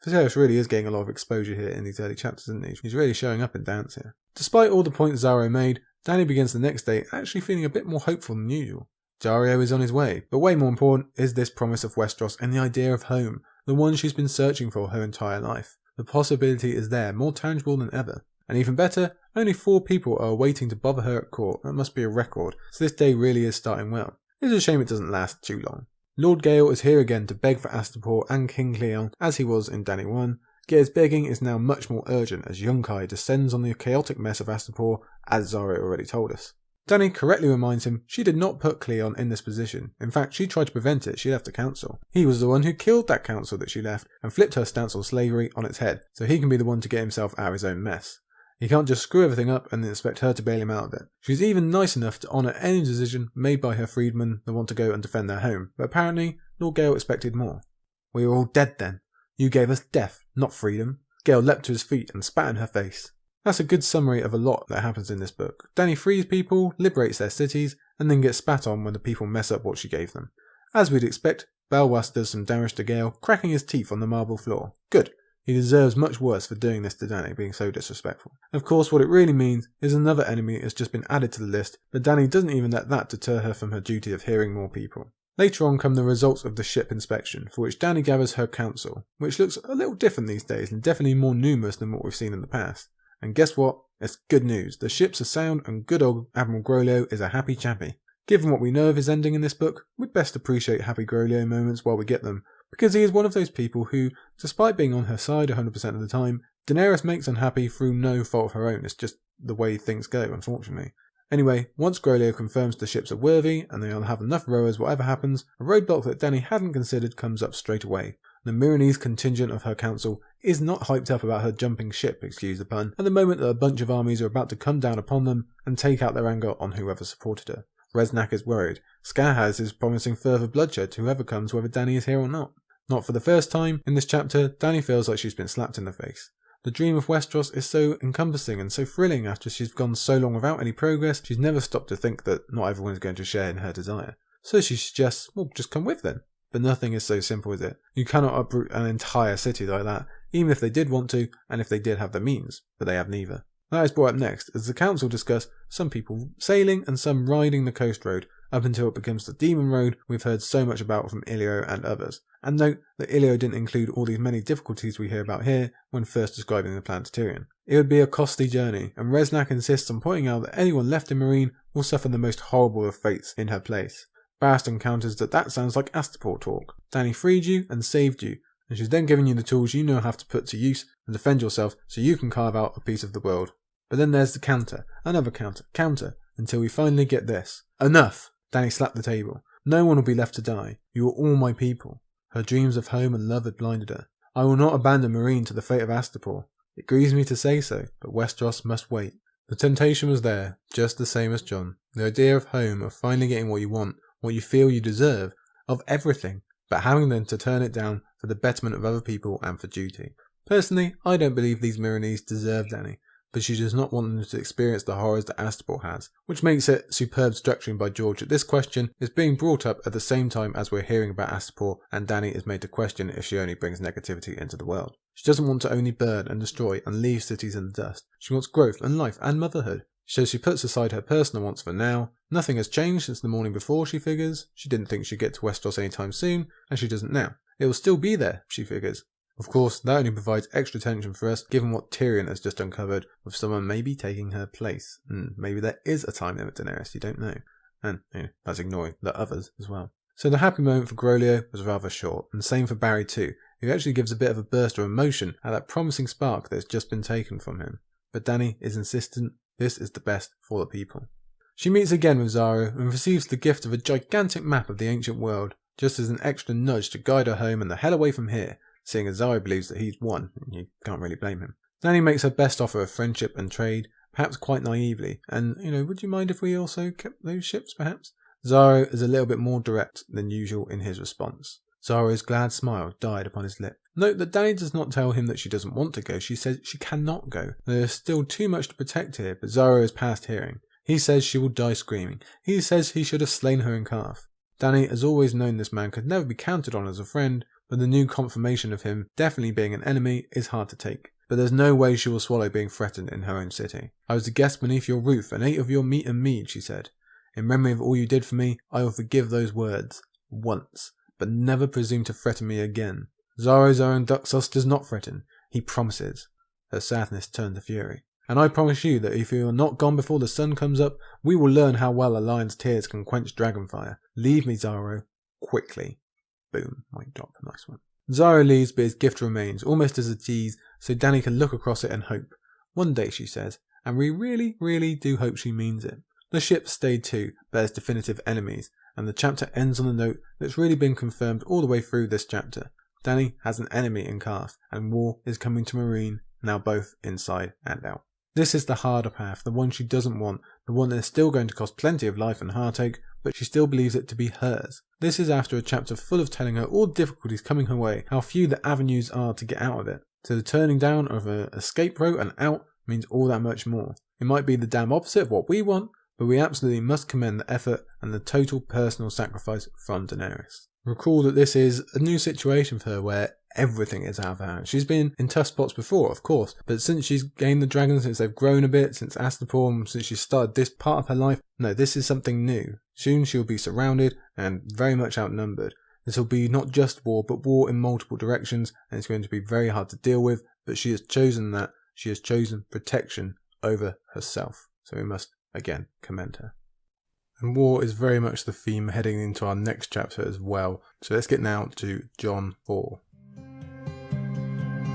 Viserys really is getting a lot of exposure here in these early chapters, isn't he? He's really showing up in dance here. Despite all the points Xaro made, Dany begins the next day actually feeling a bit more hopeful than usual. Daario is on his way, but way more important is this promise of Westeros and the idea of home, the one she's been searching for her entire life. The possibility is there, more tangible than ever. And even better, only 4 people are waiting to bother her at court. That must be a record, so this day really is starting well. It's a shame it doesn't last too long. Lord Gale is here again to beg for Astapor and King Cleon, as he was in Dany 1, yet his begging is now much more urgent as Yunkai descends on the chaotic mess of Astapor, as Xaro already told us. Dany correctly reminds him she did not put Cleon in this position. In fact, she tried to prevent it. She left the council. He was the one who killed that council that she left and flipped her stance on slavery on its head, so he can be the one to get himself out of his own mess. He can't just screw everything up and then expect her to bail him out of it. She's even nice enough to honour any decision made by her freedmen that want to go and defend their home, but apparently Lord Gale expected more. We are all dead then. You gave us death, not freedom. Gale leapt to his feet and spat in her face. That's a good summary of a lot that happens in this book. Dany frees people, liberates their cities, and then gets spat on when the people mess up what she gave them. As we'd expect, Belwas does some damage to Gale, cracking his teeth on the marble floor. Good. He deserves much worse for doing this to Dany, being so disrespectful. Of course, what it really means is another enemy has just been added to the list, but Dany doesn't even let that deter her from her duty of hearing more people. Later on come the results of the ship inspection, for which Dany gathers her council, which looks a little different these days and definitely more numerous than what we've seen in the past. And guess what? It's good news. The ships are sound and good old Admiral Groleo is a happy chappy. Given what we know of his ending in this book, we'd best appreciate happy Groleo moments while we get them, because he is one of those people who, despite being on her side 100% of the time, Daenerys makes unhappy through no fault of her own. It's just the way things go, unfortunately. Anyway, once Groleo confirms the ships are worthy and they'll have enough rowers whatever happens, a roadblock that Dany hadn't considered comes up straight away. The Meereenese contingent of her council is not hyped up about her jumping ship, excuse the pun, at the moment that a bunch of armies are about to come down upon them and take out their anger on whoever supported her. Reznak is worried. Skahaz is promising further bloodshed to whoever comes, whether Dany is here or not. Not for the first time in this chapter, Dany feels like she's been slapped in the face. The dream of Westeros is so encompassing and so thrilling after she's gone so long without any progress, she's never stopped to think that not everyone is going to share in her desire. So she suggests, well, just come with then. But nothing is so simple as it. You cannot uproot an entire city like that, even if they did want to, and if they did have the means, but they have neither. That is brought up next, as the council discuss some people sailing and some riding the coast road, up until it becomes the Demon Road we've heard so much about from Ilio and others. And note that Ilio didn't include all these many difficulties we hear about here when first describing the plan to Tyrion. It would be a costly journey, and Reznak insists on pointing out that anyone left in Meereen will suffer the most horrible of fates in her place. Barristan counters that sounds like Astapor talk. Dany freed you and saved you, and she's then given you the tools you now have to put to use and defend yourself so you can carve out a piece of the world. But then there's the counter, another counter, until we finally get this. Enough! Dany slapped the table. No one will be left to die. You are all my people. Her dreams of home and love had blinded her. I will not abandon Meereen to the fate of Astapor. It grieves me to say so, but Westeros must wait. The temptation was there, just the same as Jon. The idea of home, of finally getting what you want, what you feel you deserve, of everything, but having them to turn it down for the betterment of other people and for duty. Personally, I don't believe these Meereenese deserve Dany, but she does not want them to experience the horrors that Astapor has, which makes it superb structuring by George that this question is being brought up at the same time as we're hearing about Astapor, and Dany is made to question if she only brings negativity into the world. She doesn't want to only burn and destroy and leave cities in the dust. She wants growth and life and motherhood. So she puts aside her personal wants for now. Nothing has changed since the morning before, she figures. She didn't think she'd get to Westeros anytime soon, and she doesn't now. It will still be there, she figures. Of course, that only provides extra tension for us, given what Tyrion has just uncovered, with someone maybe taking her place. Maybe there is a time limit to Daenerys, you don't know. And, that's ignoring the others as well. So the happy moment for Groleo was rather short, and same for Barry too, who actually gives a bit of a burst of emotion at that promising spark that's just been taken from him. But Dany is insistent, this is the best for the people. She meets again with Xaro and receives the gift of a gigantic map of the ancient world, just as an extra nudge to guide her home and the hell away from here, seeing as Xaro believes that he's won, and you can't really blame him. Dany makes her best offer of friendship and trade, perhaps quite naively, and, would you mind if we also kept those ships, perhaps? Xaro is a little bit more direct than usual in his response. Xaro's glad smile died upon his lip. Note that Dany does not tell him that she doesn't want to go, she says she cannot go. There is still too much to protect here, but Xaro is past hearing. He says she will die screaming. He says he should have slain her in Calf. Dany has always known this man could never be counted on as a friend, but the new confirmation of him definitely being an enemy is hard to take. But there's no way she will swallow being threatened in her own city. I was a guest beneath your roof and ate of your meat and mead, she said. In memory of all you did for me, I will forgive those words. Once. But never presume to threaten me again. Xaro's own Duxos does not threaten. He promises. Her sadness turned to fury. And I promise you that if you are not gone before the sun comes up, we will learn how well a lion's tears can quench dragonfire. Leave me, Xaro. Quickly. Boom. Mic drop. Nice one. Xaro leaves, but his gift remains, almost as a tease, so Dany can look across it and hope. One day, she says, and we really, really do hope she means it. The ship stayed too, but as definitive enemies, and the chapter ends on a note that's really been confirmed all the way through this chapter. Dany has an enemy in Calf, and war is coming to Meereen, now both inside and out. This is the harder path, the one she doesn't want, the one that is still going to cost plenty of life and heartache, but she still believes it to be hers. This is after a chapter full of telling her all the difficulties coming her way, how few the avenues are to get out of it. So the turning down of an escape route and out means all that much more. It might be the damn opposite of what we want, but we absolutely must commend the effort and the total personal sacrifice from Daenerys. Recall that this is a new situation for her where everything is out of her hands. She's been in tough spots before, of course, but since she's gained the dragons, since they've grown a bit, since Astapor, since she started this part of her life, no, this is something new. Soon she'll be surrounded and very much outnumbered. This will be not just war, but war in multiple directions, and it's going to be very hard to deal with, but she has chosen that. She has chosen protection over herself. So we must, again, commend her. And war is very much the theme heading into our next chapter as well. So let's get now to Jon IV.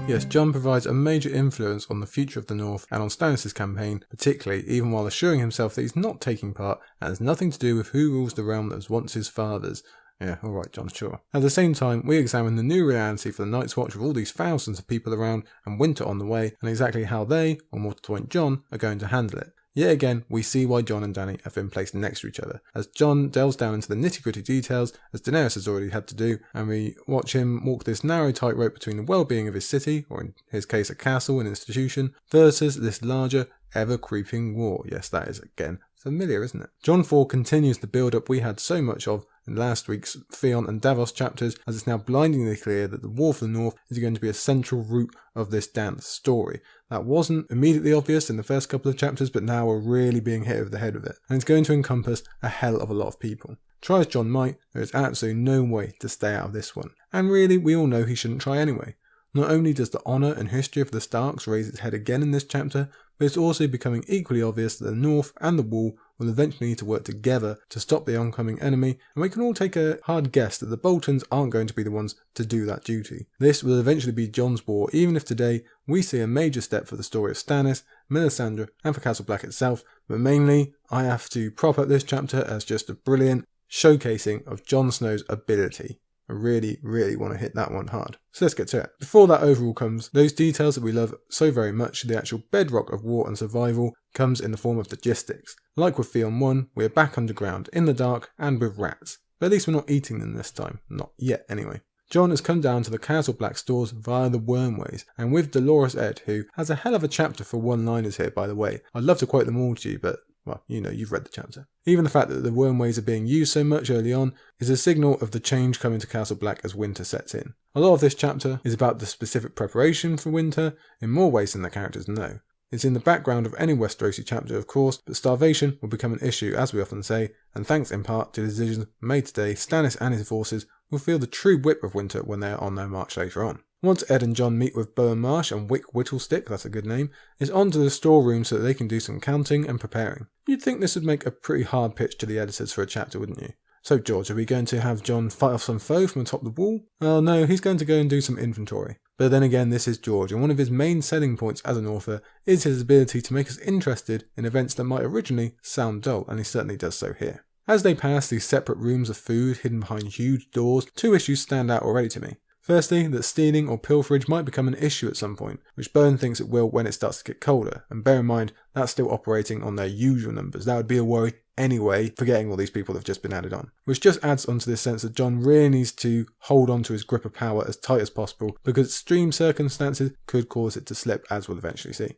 Yes, Jon provides a major influence on the future of the North and on Stannis' campaign, particularly even while assuring himself that he's not taking part and has nothing to do with who rules the realm that was once his father's. Yeah, alright Jon, sure. At the same time, we examine the new reality for the Night's Watch with all these thousands of people around and winter on the way, and exactly how they, or more to the point Jon, are going to handle it. Yet again, we see why Jon and Dany have been placed next to each other, as Jon delves down into the nitty-gritty details, as Daenerys has already had to do, and we watch him walk this narrow tightrope between the well-being of his city, or in his case a castle and institution, versus this larger, ever-creeping war. Yes, that is, again, familiar, isn't it? Jon IV continues the build-up we had so much of in last week's Theon and Davos chapters, as it's now blindingly clear that the War for the North is going to be a central root of this dance story. That wasn't immediately obvious in the first couple of chapters, but now we're really being hit over the head with it. And it's going to encompass a hell of a lot of people. Try as Jon might, there is absolutely no way to stay out of this one. And really, we all know he shouldn't try anyway. Not only does the honour and history of the Starks raise its head again in this chapter, but it's also becoming equally obvious that the North and the Wall will eventually need to work together to stop the oncoming enemy, and we can all take a hard guess that the Boltons aren't going to be the ones to do that duty. This will eventually be Jon's war, even if today we see a major step for the story of Stannis, Melisandre, and for Castle Black itself, but mainly I have to prop up this chapter as just a brilliant showcasing of Jon Snow's ability. I really, really want to hit that one hard. So let's get to it. Before that overall comes, those details that we love so very much, the actual bedrock of war and survival, comes in the form of logistics. Like with Theon 1, we're back underground, in the dark, and with rats. But at least we're not eating them this time. Not yet, anyway. Jon has come down to the Castle Black stores via the Wormways, and with Dolorous Edd, who has a hell of a chapter for one-liners here, by the way. I'd love to quote them all to you, but well, you've read the chapter. Even the fact that the Wormways are being used so much early on is a signal of the change coming to Castle Black as winter sets in. A lot of this chapter is about the specific preparation for winter, in more ways than the characters know. It's in the background of any Westerosi chapter, of course, but starvation will become an issue, as we often say, and thanks in part to decisions made today, Stannis and his forces will feel the true whip of winter when they are on their march later on. Once Edd and Jon meet with Bowen Marsh and Wick Whittlestick, that's a good name, it's on to the storeroom so that they can do some counting and preparing. You'd think this would make a pretty hard pitch to the editors for a chapter, wouldn't you? So George, are we going to have Jon fight off some foe from atop the wall? Well no, he's going to go and do some inventory. But then again, this is George, and one of his main selling points as an author is his ability to make us interested in events that might originally sound dull, and he certainly does so here. As they pass these separate rooms of food hidden behind huge doors, two issues stand out already to me. Firstly, that stealing or pilferage might become an issue at some point, which Byrne thinks it will when it starts to get colder, and bear in mind, that's still operating on their usual numbers. That would be a worry anyway, forgetting all these people have just been added on. Which just adds onto this sense that Jon really needs to hold on to his grip of power as tight as possible, because extreme circumstances could cause it to slip, as we'll eventually see.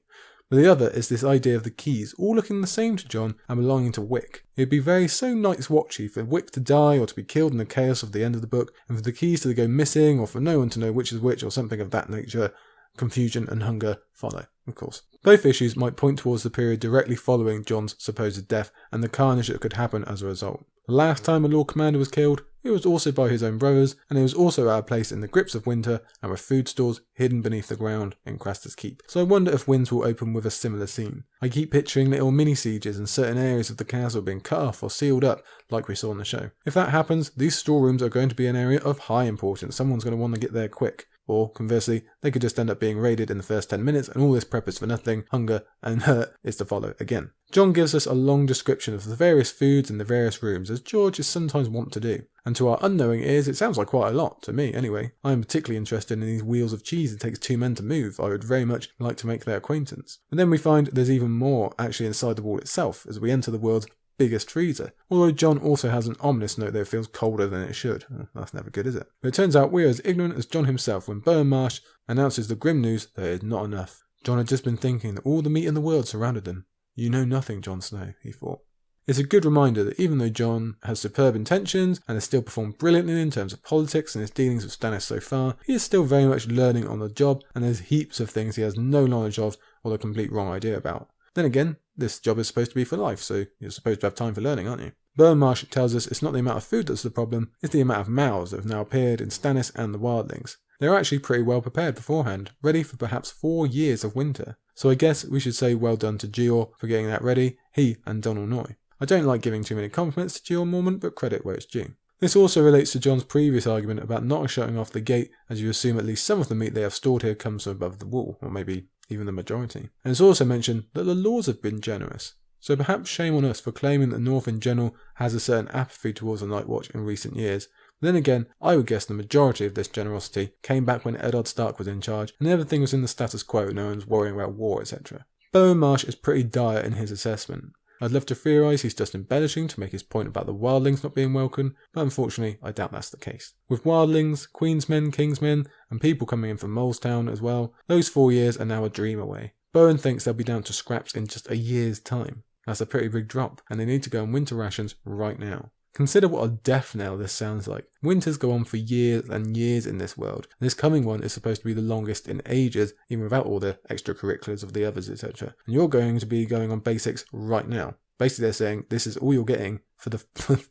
But the other is this idea of the keys, all looking the same to Jon and belonging to Wick. It would be very so Night's Watchy for Wick to die or to be killed in the chaos of the end of the book, and for the keys to go missing, or for no one to know which is which, or something of that nature. Confusion and hunger follow, of course. Both issues might point towards the period directly following Jon's supposed death, and the carnage that could happen as a result. The last time a Lord Commander was killed, it was also by his own brothers, and it was also out of place in the grips of winter and with food stores hidden beneath the ground in Craster's Keep. So I wonder if Winds will open with a similar scene. I keep picturing little mini-sieges in certain areas of the castle being cut off or sealed up, like we saw in the show. If that happens, these storerooms are going to be an area of high importance. Someone's going to want to get there quick. Or, conversely, they could just end up being raided in the first 10 minutes and all this prep is for nothing, hunger and hurt is to follow again. Jon gives us a long description of the various foods in the various rooms, as George is sometimes wont to do. And to our unknowing ears, it sounds like quite a lot, to me anyway. I am particularly interested in these wheels of cheese it takes 2 men to move. I would very much like to make their acquaintance. But then we find there's even more actually inside the wall itself, as we enter the world's biggest freezer. Although Jon also has an ominous note that it feels colder than it should. Well, that's never good, is it? But it turns out we're as ignorant as Jon himself when Byrne Marsh announces the grim news that it is not enough. Jon had just been thinking that all the meat in the world surrounded them. You know nothing, Jon Snow, he thought. It's a good reminder that even though Jon has superb intentions and has still performed brilliantly in terms of politics and his dealings with Stannis so far, he is still very much learning on the job, and there's heaps of things he has no knowledge of or the complete wrong idea about. Then again, this job is supposed to be for life, so you're supposed to have time for learning, aren't you? Byrne Marsh tells us it's not the amount of food that's the problem, it's the amount of mouths that have now appeared in Stannis and the wildlings. They're actually pretty well prepared beforehand, ready for perhaps 4 years of winter. So I guess we should say well done to Gior for getting that ready, he and Donal Noy. I don't like giving too many compliments to Gior Mormont, but credit where it's due. This also relates to Jon's previous argument about not shutting off the gate, as you assume at least some of the meat they have stored here comes from above the wall, or maybe even the majority. And it's also mentioned that the laws have been generous. So perhaps shame on us for claiming that North in general has a certain apathy towards the Night Watch in recent years. But then again, I would guess the majority of this generosity came back when Eddard Stark was in charge and everything was in the status quo, no one's worrying about war, etc. Byrne Marsh is pretty dire in his assessment. I'd love to theorise he's just embellishing to make his point about the wildlings not being welcome, but unfortunately I doubt that's the case. With wildlings, queensmen, kingsmen, and people coming in from Molestown as well, those 4 years are now a dream away. Byrne thinks they'll be down to scraps in just a year's time. That's a pretty big drop, and they need to go on winter rations right now. Consider what a death knell this sounds like. Winters go on for years and years in this world, and this coming one is supposed to be the longest in ages, even without all the extracurriculars of the others, etc. And you're going to be going on basics right now. Basically they're saying this is all you're getting for the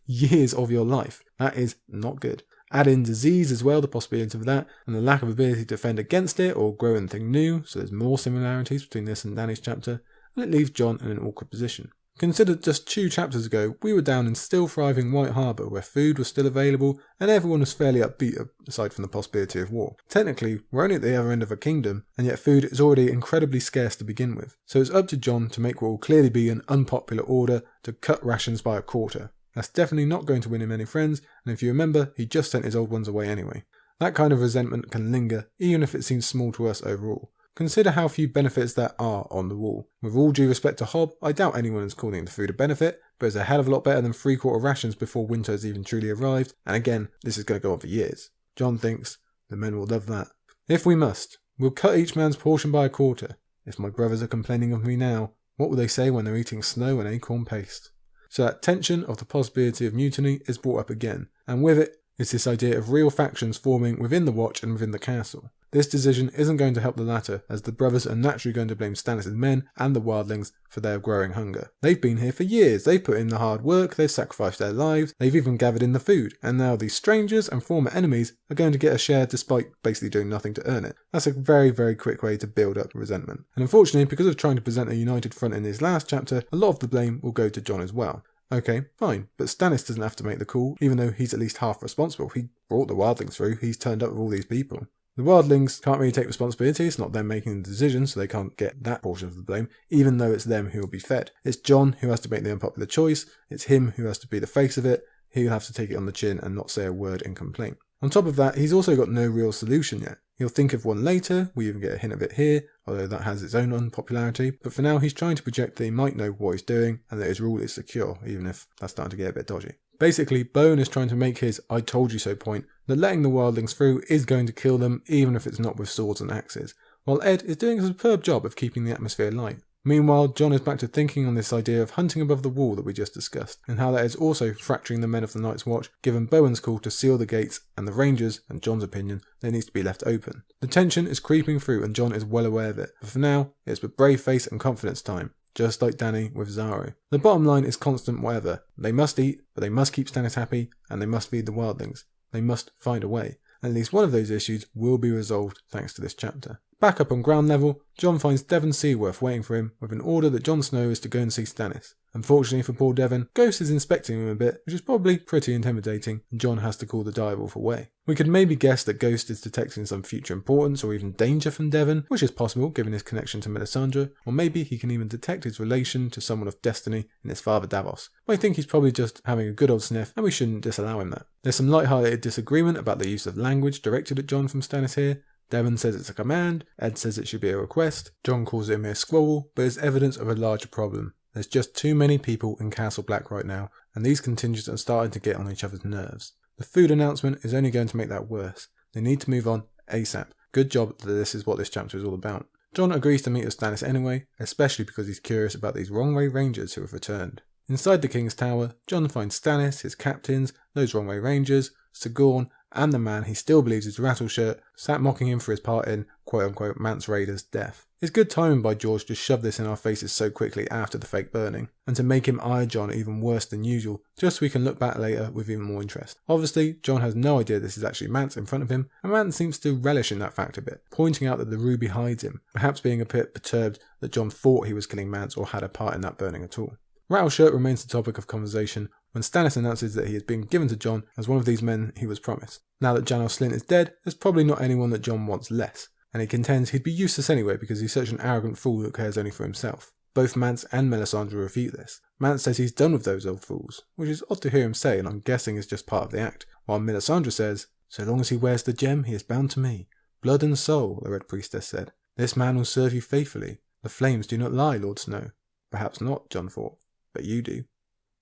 years of your life. That is not good. Add in disease as well, the possibility of that, and the lack of ability to defend against it or grow anything new, so there's more similarities between this and Dany's chapter, and it leaves Jon in an awkward position. Consider just 2 chapters ago, we were down in still thriving White Harbour where food was still available and everyone was fairly upbeat aside from the possibility of war. Technically, we're only at the other end of a kingdom, and yet food is already incredibly scarce to begin with. So it's up to Jon to make what will clearly be an unpopular order to cut rations by a quarter. That's definitely not going to win him any friends, and if you remember, he just sent his old ones away anyway. That kind of resentment can linger, even if it seems small to us overall. Consider how few benefits there are on the wall. With all due respect to Hob, I doubt anyone is calling the food a benefit, but it's a hell of a lot better than 3/4 rations before winter has even truly arrived, and again, this is going to go on for years. Jon thinks the men will love that. If we must, we'll cut each man's portion by a quarter. If my brothers are complaining of me now, what will they say when they're eating snow and acorn paste? So that tension of the possibility of mutiny is brought up again, and with it, it's this idea of real factions forming within the Watch and within the castle. This decision isn't going to help the latter, as the brothers are naturally going to blame Stannis' men and the wildlings for their growing hunger. They've been here for years, they've put in the hard work, they've sacrificed their lives, they've even gathered in the food, and now these strangers and former enemies are going to get a share despite basically doing nothing to earn it. That's a very, very quick way to build up resentment. And unfortunately, because of trying to present a united front in his last chapter, a lot of the blame will go to Jon as well. Okay, fine, but Stannis doesn't have to make the call, even though he's at least half responsible. He brought the wildlings through, he's turned up with all these people. The wildlings can't really take responsibility, it's not them making the decision, so they can't get that portion of the blame, even though it's them who will be fed. It's Jon who has to make the unpopular choice, it's him who has to be the face of it, he'll have to take it on the chin and not say a word in complaint. On top of that, he's also got no real solution yet. He'll think of one later, we even get a hint of it here, although that has its own unpopularity, but for now he's trying to project that he might know what he's doing and that his rule is secure, even if that's starting to get a bit dodgy. Basically, Bowen is trying to make his I told you so point that letting the wildlings through is going to kill them even if it's not with swords and axes, while Ed is doing a superb job of keeping the atmosphere light. Meanwhile, Jon is back to thinking on this idea of hunting above the wall that we just discussed, and how that is also fracturing the men of the Night's Watch, given Bowen's call to seal the gates and the Rangers, and Jon's opinion, that it needs to be left open. The tension is creeping through and Jon is well aware of it, but for now, it's with brave face and confidence time, just like Dany with Xaro. The bottom line is constant whatever. They must eat, but they must keep Stannis happy, and they must feed the wildlings. They must find a way. At least one of those issues will be resolved thanks to this chapter. Back up on ground level, Jon finds Davos Seaworth waiting for him with an order that Jon Snow is to go and see Stannis. Unfortunately for poor Devon, Ghost is inspecting him a bit, which is probably pretty intimidating, and Jon has to call the direwolf away. We could maybe guess that Ghost is detecting some future importance or even danger from Devon, which is possible given his connection to Melisandre, or maybe he can even detect his relation to someone of destiny in his father Davos. But I think he's probably just having a good old sniff, and we shouldn't disallow him that. There's some light-hearted disagreement about the use of language directed at Jon from Stannis here. Devon says it's a command, Ed says it should be a request, Jon calls it a mere squabble, but it's evidence of a larger problem. There's just too many people in Castle Black right now, and these contingents are starting to get on each other's nerves. The food announcement is only going to make that worse. They need to move on ASAP. Good job that this is what this chapter is all about. Jon agrees to meet with Stannis anyway, especially because he's curious about these Wrong Way Rangers who have returned. Inside the King's Tower, Jon finds Stannis, his captains, those Wrong Way Rangers, Sigorn, and the man he still believes is Rattleshirt, sat mocking him for his part in quote-unquote Mance Rayder's death. It's good timing by George to shove this in our faces so quickly after the fake burning, and to make him eye Jon even worse than usual, just so we can look back later with even more interest. Obviously, Jon has no idea this is actually Mance in front of him, and Mance seems to relish in that fact a bit, pointing out that the ruby hides him, perhaps being a bit perturbed that Jon thought he was killing Mance or had a part in that burning at all. Rattleshirt remains the topic of conversation when Stannis announces that he has been given to Jon as one of these men he was promised. Now that Janos Slynt is dead, there's probably not anyone that Jon wants less, and he contends he'd be useless anyway because he's such an arrogant fool that cares only for himself. Both Mance and Melisandre refute this. Mance says he's done with those old fools, which is odd to hear him say and I'm guessing is just part of the act, while Melisandre says, "So long as he wears the gem, he is bound to me. Blood and soul," the Red Priestess said. "This man will serve you faithfully. The flames do not lie, Lord Snow." Perhaps not, Jon thought. But you do.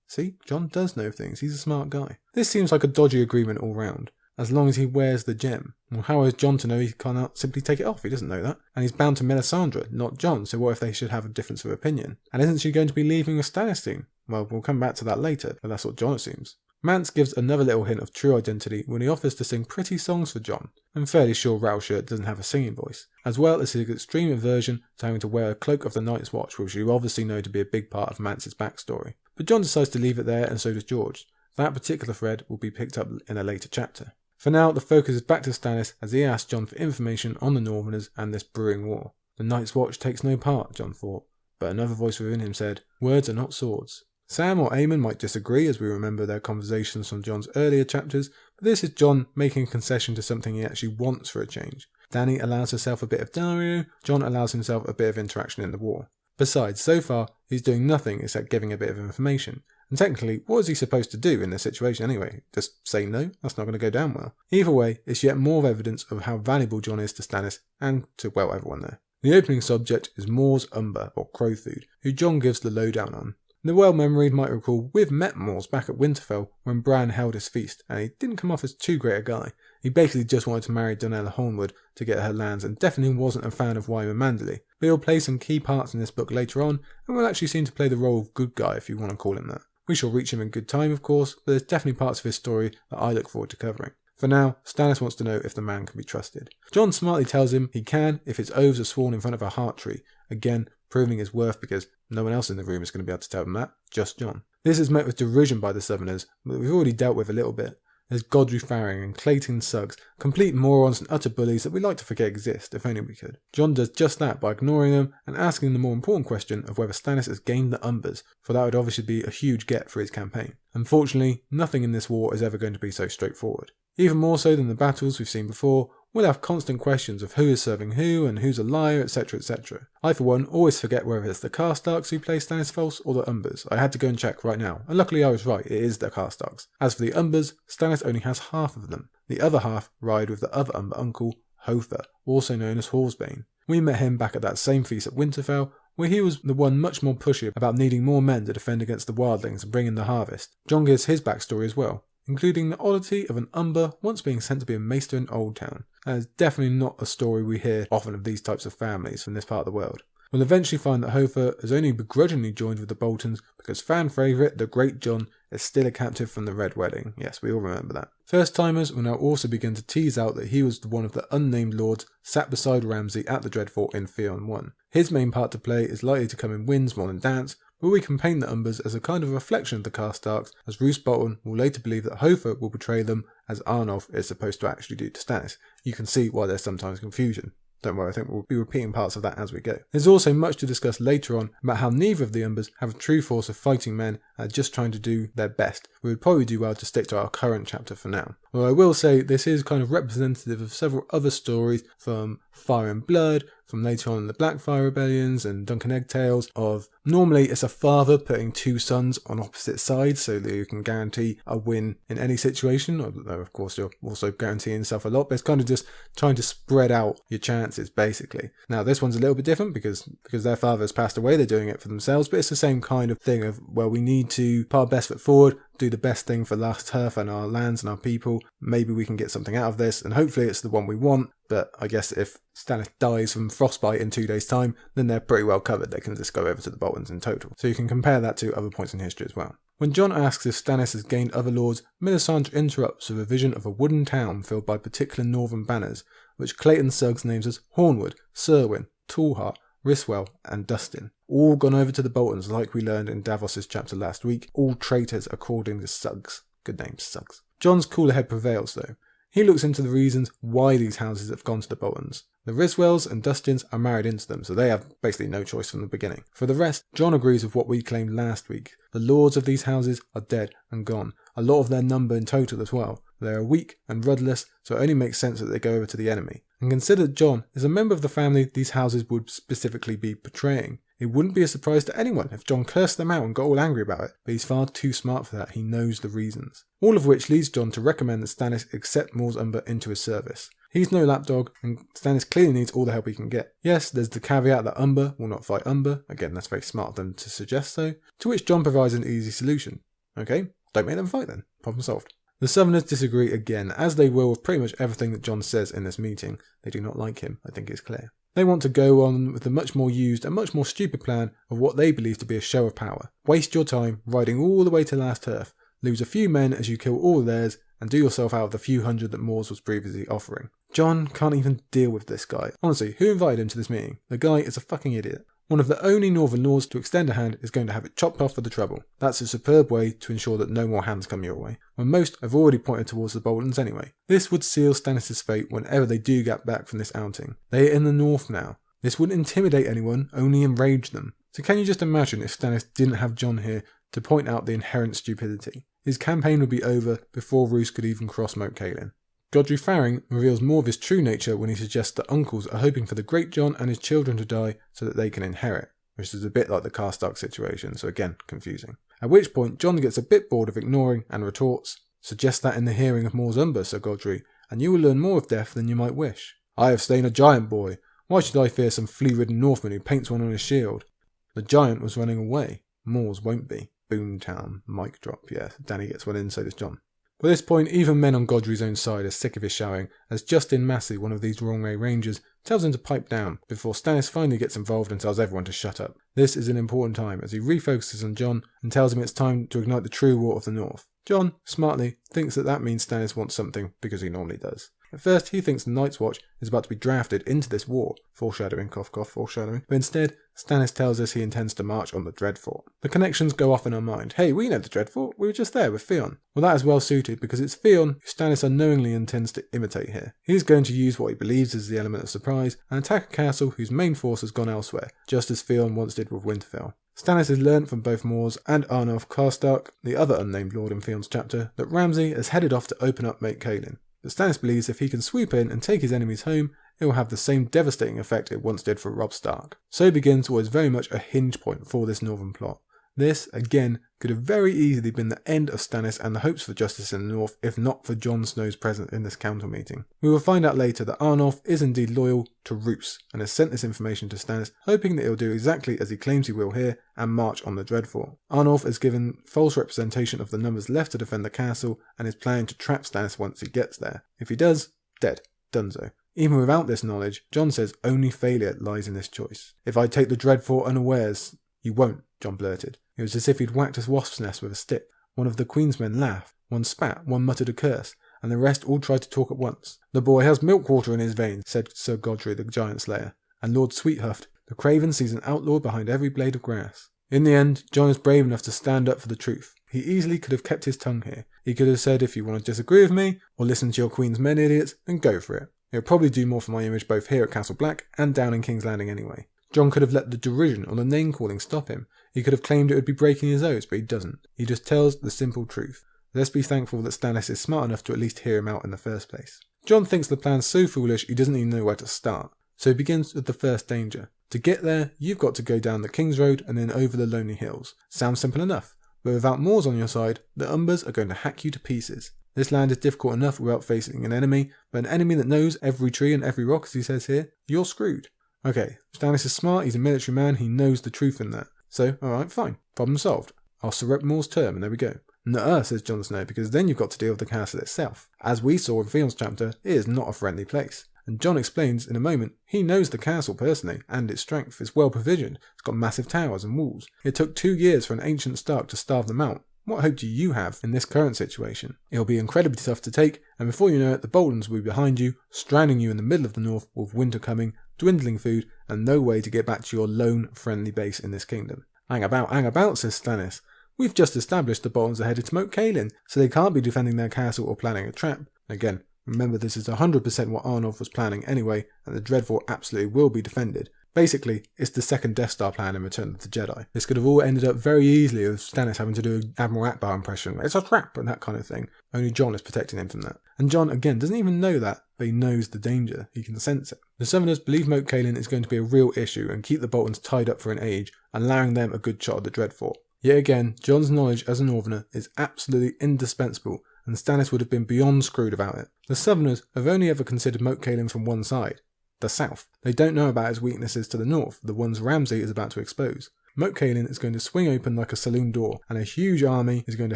See, Jon does know things, he's a smart guy. This seems like a dodgy agreement all round, as long as he wears the gem. Well, how is Jon to know he cannot simply take it off? He doesn't know that. And he's bound to Melisandre, not Jon, so what if they should have a difference of opinion? And isn't she going to be leaving with Stannis soon? Well, we'll come back to that later, but that's what Jon assumes. Mance gives another little hint of true identity when he offers to sing pretty songs for Jon. I'm fairly sure Rattleshirt doesn't have a singing voice, as well as his extreme aversion to having to wear a cloak of the Night's Watch, which you obviously know to be a big part of Mance's backstory. But Jon decides to leave it there, and so does George. That particular thread will be picked up in a later chapter. For now, the focus is back to Stannis as he asks Jon for information on the Northerners and this brewing war. The Night's Watch takes no part, Jon thought, but another voice within him said, "Words are not swords." Sam or Aemon might disagree as we remember their conversations from Jon's earlier chapters, but this is Jon making a concession to something he actually wants for a change. Dany allows herself a bit of Dario, Jon allows himself a bit of interaction in the war. Besides, so far, he's doing nothing except giving a bit of information. And technically, what is he supposed to do in this situation anyway? Just say no? That's not going to go down well. Either way, it's yet more evidence of how valuable Jon is to Stannis and to, well, everyone there. The opening subject is Mors Umber, or Crow Food, who Jon gives the lowdown on. The well-memoried might recall we've met Mors back at Winterfell when Bran held his feast, and he didn't come off as too great a guy. He basically just wanted to marry Donnella Hornwood to get her lands and definitely wasn't a fan of Wyman Manderley. But he'll play some key parts in this book later on, and will actually seem to play the role of good guy if you want to call him that. We shall reach him in good time, of course, but there's definitely parts of his story that I look forward to covering. For now, Stannis wants to know if the man can be trusted. Jon smartly tells him he can if his oaths are sworn in front of a heart tree, again proving his worth because no one else in the room is going to be able to tell him that, just Jon. This is met with derision by the Southerners, but we've already dealt with a little bit. There's Godry Farring and Clayton Suggs, complete morons and utter bullies that we like to forget exist, if only we could. Jon does just that by ignoring them and asking the more important question of whether Stannis has gained the Umbers, for that would obviously be a huge get for his campaign. Unfortunately, nothing in this war is ever going to be so straightforward. Even more so than the battles we've seen before, we'll have constant questions of who is serving who and who's a liar, etc, etc. I for one always forget whether it's the Karstarks who play Stannis false or the Umbers. I had to go and check right now, and luckily I was right, it is the Karstarks. As for the Umbers, Stannis only has half of them. The other half ride with the other Umber uncle, Hofer, also known as Horsebane. We met him back at that same feast at Winterfell, where he was the one much more pushy about needing more men to defend against the wildlings and bring in the harvest. Jon gives his backstory as well, including the oddity of an Umber once being sent to be a maester in Old Town. That is definitely not a story we hear often of these types of families from this part of the world. We'll eventually find that Hofer has only begrudgingly joined with the Boltons because fan favourite, the Great Jon, is still a captive from the Red Wedding. Yes, we all remember that. First timers will now also begin to tease out that he was one of the unnamed lords sat beside Ramsay at the Dreadfort in Theon 1. His main part to play is likely to come in wins more than dance, but we can paint the Umbers as a kind of reflection of the Karstarks, as Roose Bolton will later believe that Hofer will betray them as Arnulf is supposed to actually do to Stannis. You can see why there's sometimes confusion. Don't worry, I think we'll be repeating parts of that as we go. There's also much to discuss later on about how neither of the Umbers have a true force of fighting men and are just trying to do their best. We would probably do well to stick to our current chapter for now. Well, I will say this is kind of representative of several other stories from Fire and Blood, from later on in the Blackfire Rebellions and Duncan Egg Tales, of normally it's a father putting two sons on opposite sides so that you can guarantee a win in any situation, although of course you're also guaranteeing yourself a lot, but it's kind of just trying to spread out your chances basically. Now this one's a little bit different because their father has passed away, they're doing it for themselves, but it's the same kind of thing of, well, we need to put our best foot forward, do the best thing for Last Turf and our lands and our people. Maybe we can get something out of this, and hopefully it's the one we want. But I guess if Stannis dies from frostbite in 2 days' time, then they're pretty well covered. They can just go over to the Boltons in total. So you can compare that to other points in history as well. When Jon asks if Stannis has gained other lords, Melisandre interrupts with a vision of a wooden town filled by particular northern banners, which Clayton Suggs names as Hornwood, Serwyn, Tallheart, Ryswell and Dustin. All gone over to the Boltons like we learned in Davos' chapter last week, all traitors according to Suggs. Good name, Suggs. Jon's cooler head prevails though. He looks into the reasons why these houses have gone to the Boltons. The Ryswells and Dustins are married into them, so they have basically no choice from the beginning. For the rest, Jon agrees with what we claimed last week. The lords of these houses are dead and gone. A lot of their number in total as well. They are weak and rudderless, so it only makes sense that they go over to the enemy. And consider that Jon is a member of the family these houses would specifically be betraying. It wouldn't be a surprise to anyone if Jon cursed them out and got all angry about it, but he's far too smart for that, he knows the reasons. All of which leads Jon to recommend that Stannis accept Mors Umber into his service. He's no lapdog, and Stannis clearly needs all the help he can get. Yes, there's the caveat that Umber will not fight Umber, again that's very smart of them to suggest so, to which Jon provides an easy solution. Okay, don't make them fight then, problem solved. The Southerners disagree again, as they will with pretty much everything that Jon says in this meeting. They do not like him, I think it's clear. They want to go on with the much more used and much more stupid plan of what they believe to be a show of power. Waste your time riding all the way to Last Turf, lose a few men as you kill all theirs, and do yourself out of the few hundred that Mors was previously offering. Jon can't even deal with this guy. Honestly, who invited him to this meeting? The guy is a fucking idiot. One of the only Northern lords to extend a hand is going to have it chopped off for the trouble. That's a superb way to ensure that no more hands come your way, when most have already pointed towards the Boltons anyway. This would seal Stannis' fate whenever they do get back from this outing. They are in the north now. This wouldn't intimidate anyone, only enrage them. So can you just imagine if Stannis didn't have Jon here to point out the inherent stupidity? His campaign would be over before Roose could even cross Moat Cailin. Godry Farring reveals more of his true nature when he suggests that uncles are hoping for the Great Jon and his children to die so that they can inherit, which is a bit like the Karstark situation, so again, confusing. At which point Jon gets a bit bored of ignoring and retorts, "Suggest that in the hearing of Mors Umber, Sir Godry, and you will learn more of death than you might wish. I have slain a giant boy. Why should I fear some flea-ridden Northman who paints one on his shield? The giant was running away. Mors won't be." Boomtown, mic drop, yeah, Dany gets one in, so does Jon. By this point, even men on Godry's own side are sick of his shouting, as Justin Massey, one of these Wrongway Rangers, tells him to pipe down, before Stannis finally gets involved and tells everyone to shut up. This is an important time, as he refocuses on Jon and tells him it's time to ignite the true war of the North. Jon, smartly, thinks that means Stannis wants something, because he normally does. At first, he thinks the Night's Watch is about to be drafted into this war, foreshadowing, cough cough, foreshadowing, but instead, Stannis tells us he intends to march on the Dreadfort. The connections go off in our mind. Hey, we know the Dreadfort, we were just there with Theon. Well, that is well suited, because it's Theon who Stannis unknowingly intends to imitate here. He's going to use what he believes is the element of surprise, and attack a castle whose main force has gone elsewhere, just as Theon once did with Winterfell. Stannis has learnt from both Mors and Arnulf Karstark, the other unnamed lord in Theon's chapter, that Ramsay has headed off to open up Moat Cailin. but Stannis believes if he can swoop in and take his enemies home, it will have the same devastating effect it once did for Robb Stark. So begins what is very much a hinge point for this northern plot. This, again, could have very easily been the end of Stannis and the hopes for justice in the north if not for Jon Snow's presence in this council meeting. We will find out later that Arnulf is indeed loyal to Roose and has sent this information to Stannis, hoping that he'll do exactly as he claims he will here and march on the Dreadfort. Arnulf has given false representation of the numbers left to defend the castle and is planning to trap Stannis once he gets there. If he does, dead. Dunzo. Even without this knowledge, Jon says only failure lies in this choice. If I take the Dreadfort unawares, you won't, Jon blurted. It was as if he'd whacked a wasp's nest with a stick. One of the Queen's men laughed, one spat, one muttered a curse, and the rest all tried to talk at once. The boy has milk water in his veins, said Sir Godfrey the Giant Slayer, and Lord Sweethuft, the Craven sees an outlaw behind every blade of grass. In the end, Jon is brave enough to stand up for the truth. He easily could have kept his tongue here. He could have said, if you want to disagree with me, or listen to your Queen's men idiots, then go for it. It would probably do more for my image both here at Castle Black and down in King's Landing anyway. Jon could have let the derision or the name-calling stop him. He could have claimed it would be breaking his oaths, but he doesn't. He just tells the simple truth. Let's be thankful that Stannis is smart enough to at least hear him out in the first place. Jon thinks the plan's so foolish he doesn't even know where to start. So he begins with the first danger. To get there, you've got to go down the King's Road and then over the Lonely Hills. Sounds simple enough. But without Moors on your side, the Umbers are going to hack you to pieces. This land is difficult enough without facing an enemy, but an enemy that knows every tree and every rock, as he says here, you're screwed. Okay, Stannis is smart, he's a military man, he knows the truth in that. So, alright, fine. Problem solved. I'll surrep Moore's term, and there we go. Nuh-uh, says Jon Snow, because then you've got to deal with the castle itself. As we saw in Theon's chapter, it is not a friendly place. And Jon explains in a moment, he knows the castle personally, and its strength. It's well provisioned, it's got massive towers and walls. It took 2 years for an ancient Stark to starve them out. What hope do you have in this current situation? It'll be incredibly tough to take, and before you know it, the Boltons will be behind you, stranding you in the middle of the north with winter coming, dwindling food, and no way to get back to your lone friendly base in this kingdom. Hang about, says Stannis. We've just established the Boltons are headed to Moat Cailin, so they can't be defending their castle or planning a trap. Again, remember this is 100% what Arnulf was planning anyway, and the Dreadfort absolutely will be defended. Basically, it's the second Death Star plan in Return of the Jedi. This could have all ended up very easily with Stannis having to do an Admiral Akbar impression, it's a trap, and that kind of thing. Only Jon is protecting him from that. And Jon, again, doesn't even know that, but he knows the danger. He can sense it. The Southerners believe Moat Cailin is going to be a real issue and keep the Boltons tied up for an age, allowing them a good shot at the Dreadfort. Yet again, Jon's knowledge as a Northerner is absolutely indispensable, and Stannis would have been beyond screwed about it. The Southerners have only ever considered Moat Cailin from one side, the south. They don't know about his weaknesses to the north, the ones Ramsay is about to expose. Moat Cailin is going to swing open like a saloon door, and a huge army is going to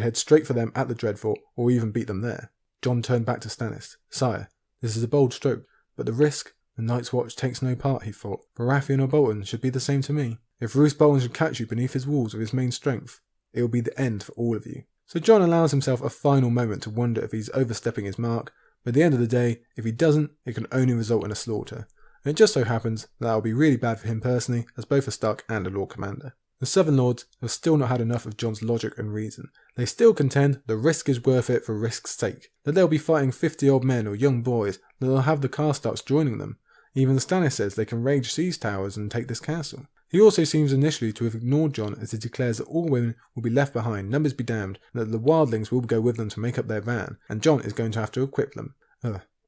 head straight for them at the Dreadfort, or even beat them there. Jon turned back to Stannis. Sire, this is a bold stroke, but the risk, the Night's Watch takes no part, he thought. Baratheon or Bolton should be the same to me. If Roose Bolton should catch you beneath his walls with his main strength, it will be the end for all of you. So Jon allows himself a final moment to wonder if he's overstepping his mark, but at the end of the day, if he doesn't, it can only result in a slaughter. And it just so happens that will be really bad for him personally, as both a Stark and a Lord Commander. The Southern Lords have still not had enough of Jon's logic and reason. They still contend the risk is worth it for risk's sake, that they'll be fighting 50-old men or young boys, that they'll have the Karstarks joining them. Even Stannis says they can raid siege towers and take this castle. He also seems initially to have ignored Jon as he declares that all women will be left behind, numbers be damned, and that the wildlings will go with them to make up their van, and Jon is going to have to equip them.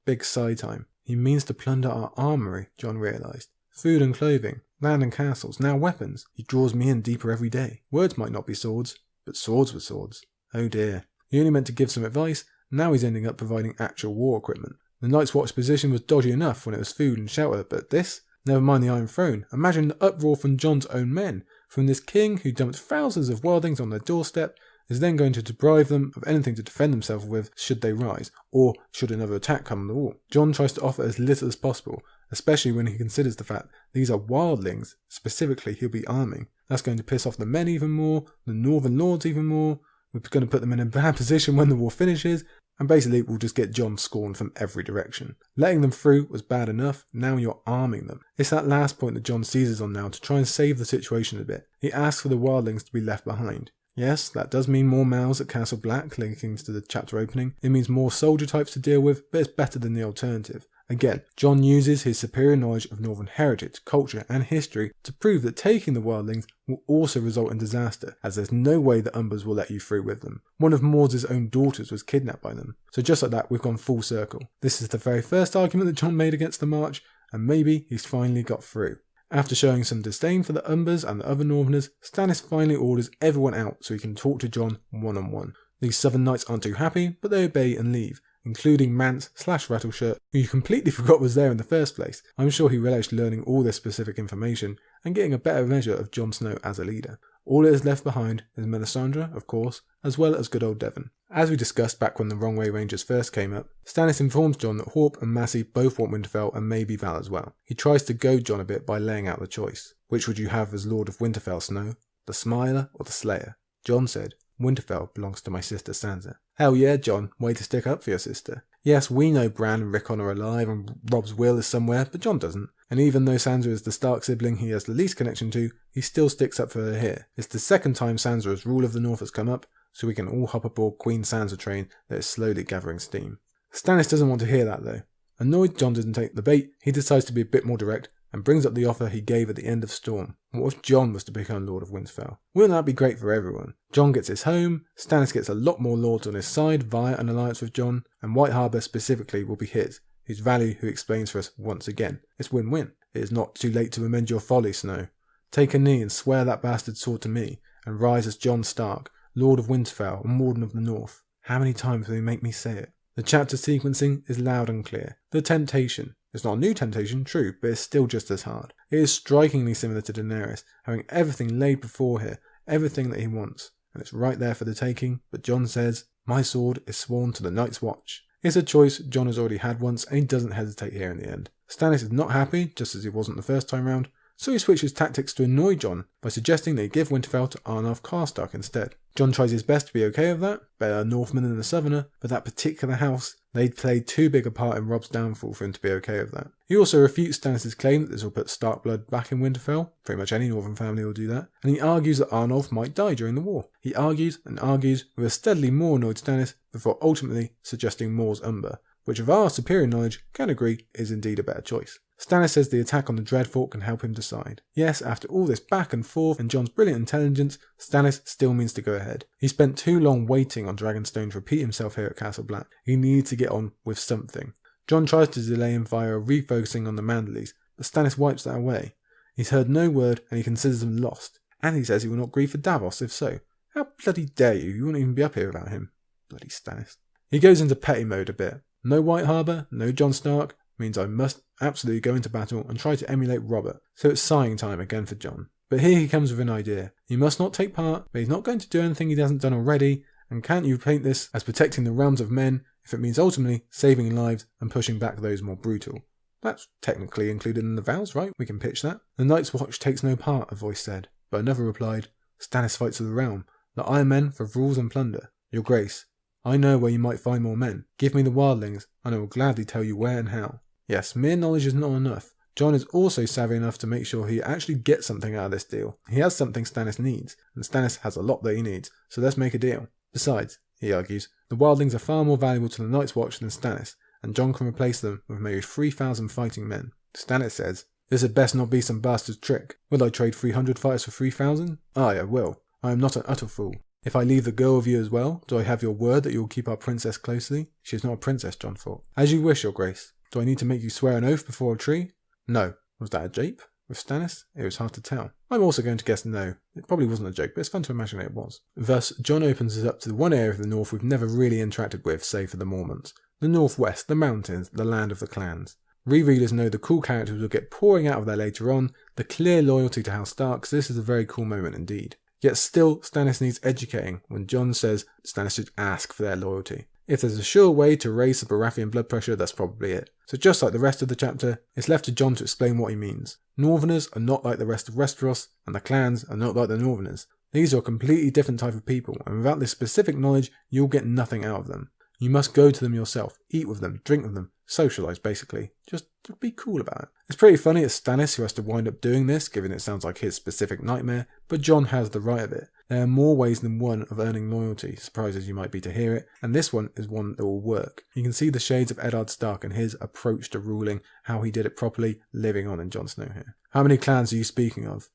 Big sigh time. He means to plunder our armoury, Jon realised. Food and clothing, land and castles, now weapons. He draws me in deeper every day. Words might not be swords, but swords were swords. Oh dear. He only meant to give some advice, now he's ending up providing actual war equipment. The Night's Watch position was dodgy enough when it was food and shelter, but this? Never mind the Iron Throne. Imagine the uproar from Jon's own men, from this king who dumped thousands of wildlings on their doorstep, is then going to deprive them of anything to defend themselves with should they rise, or should another attack come on the wall. Jon tries to offer as little as possible, especially when he considers the fact these are wildlings, specifically he'll be arming. That's going to piss off the men even more, the Northern Lords even more, we're going to put them in a bad position when the war finishes, and basically we'll just get Jon scorned from every direction. Letting them through was bad enough, now you're arming them. It's that last point that Jon seizes on now to try and save the situation a bit. He asks for the wildlings to be left behind. Yes, that does mean more mouths at Castle Black, linking to the chapter opening. It means more soldier types to deal with, but it's better than the alternative. Again, Jon uses his superior knowledge of Northern heritage, culture and history to prove that taking the wildlings will also result in disaster, as there's no way the Umbers will let you through with them. One of Mors' own daughters was kidnapped by them. So just like that, we've gone full circle. This is the very first argument that Jon made against the march, and maybe he's finally got through. After showing some disdain for the Umbers and the other Northerners, Stannis finally orders everyone out so he can talk to Jon one-on-one. These Southern Knights aren't too happy, but they obey and leave, including Mance/Rattleshirt, who you completely forgot was there in the first place. I'm sure he relished learning all this specific information and getting a better measure of Jon Snow as a leader. All that is left behind is Melisandre, of course, as well as good old Devon. As we discussed back when the Wrong Way Rangers first came up, Stannis informs Jon that Horp and Massey both want Winterfell and maybe Val as well. He tries to goad Jon a bit by laying out the choice. Which would you have as Lord of Winterfell, Snow? The Smiler or the Slayer? Jon said, Winterfell belongs to my sister Sansa. Hell yeah, Jon, way to stick up for your sister. Yes, we know Bran and Rickon are alive and Robb's will is somewhere, but Jon doesn't. And even though Sansa is the Stark sibling he has the least connection to, he still sticks up for her here. It's the second time Sansa's rule of the North has come up, so we can all hop aboard Queen Sansa train that is slowly gathering steam. Stannis doesn't want to hear that though. Annoyed Jon didn't take the bait, he decides to be a bit more direct and brings up the offer he gave at the end of Storm. What if Jon was to become Lord of Winterfell? Wouldn't that be great for everyone? Jon gets his home, Stannis gets a lot more lords on his side via an alliance with Jon, and White Harbour specifically will be his, whose value he explains for us once again. It's win-win. It is not too late to amend your folly, Snow. Take a knee and swear that bastard sword to me, and rise as Jon Stark, Lord of Winterfell and Warden of the North. How many times will you make me say it? The chapter sequencing is loud and clear. The temptation. It's not a new temptation, true, but it's still just as hard. It is strikingly similar to Daenerys, having everything laid before her, everything that he wants, and it's right there for the taking, but Jon says, my sword is sworn to the Night's Watch. It's a choice Jon has already had once, and he doesn't hesitate here in the end. Stannis is not happy, just as he wasn't the first time round, so he switches tactics to annoy Jon by suggesting that he give Winterfell to Arnulf Karstark instead. Jon tries his best to be okay with that, better a Northman than a Southerner, but that particular house, they'd played too big a part in Robb's downfall for him to be okay with that. He also refutes Stannis' claim that this will put Stark blood back in Winterfell, pretty much any Northern family will do that, and he argues that Arnulf might die during the war. He argues and argues with a steadily more annoyed Stannis before ultimately suggesting Mor's Umber, which with our superior knowledge can agree is indeed a better choice. Stannis says the attack on the Dreadfort can help him decide. Yes, after all this back and forth and Jon's brilliant intelligence, Stannis still means to go ahead. He spent too long waiting on Dragonstone to repeat himself here at Castle Black. He needs to get on with something. Jon tries to delay him via refocusing on the Manderleys, but Stannis wipes that away. He's heard no word and he considers them lost. And he says he will not grieve for Davos if so. How bloody dare you? You wouldn't even be up here without him. Bloody Stannis. He goes into petty mode a bit. No White Harbour, no Jon Stark, means I must absolutely go into battle and try to emulate Robert. So it's sighing time again for Jon. But here he comes with an idea. He must not take part, but he's not going to do anything he hasn't done already, and can't you paint this as protecting the realms of men if it means ultimately saving lives and pushing back those more brutal? That's technically included in the vows, right? We can pitch that. The Night's Watch takes no part, a voice said, but another replied, Stannis fights for the realm, the Iron Men for rules and plunder. Your Grace, I know where you might find more men. Give me the wildlings, and I will gladly tell you where and how. Yes, mere knowledge is not enough. Jon is also savvy enough to make sure he actually gets something out of this deal. He has something Stannis needs, and Stannis has a lot that he needs, so let's make a deal. Besides, he argues, the wildlings are far more valuable to the Night's Watch than Stannis, and Jon can replace them with maybe 3,000 fighting men. Stannis says, this had best not be some bastard's trick. Will I trade 300 fighters for 3,000? Aye, I will. I am not an utter fool. If I leave the girl with you as well, do I have your word that you will keep our princess closely? She is not a princess, Jon thought. As you wish, your Grace. Do I need to make you swear an oath before a tree? No. Was that a jape? With Stannis? It was hard to tell. I'm also going to guess no. It probably wasn't a joke, but it's fun to imagine it was. Thus, Jon opens us up to the one area of the north we've never really interacted with, save for the Mormonts. The northwest, the mountains, the land of the clans. Rereaders know the cool characters will get pouring out of there later on, the clear loyalty to House Stark, so this is a very cool moment indeed. Yet still, Stannis needs educating when Jon says Stannis should ask for their loyalty. If there's a sure way to raise the Baratheon blood pressure, that's probably it. So just like the rest of the chapter, it's left to Jon to explain what he means. Northerners are not like the rest of Westeros, and the clans are not like the Northerners. These are a completely different type of people, and without this specific knowledge, you'll get nothing out of them. You must go to them yourself, eat with them, drink with them, socialise basically. Just be cool about it. It's pretty funny it's Stannis who has to wind up doing this, given it sounds like his specific nightmare, but Jon has the right of it. There are more ways than one of earning loyalty, surprised as you might be to hear it, and this one is one that will work. You can see the shades of Eddard Stark and his approach to ruling, how he did it properly, living on in Jon Snow here. How many clans are you speaking of?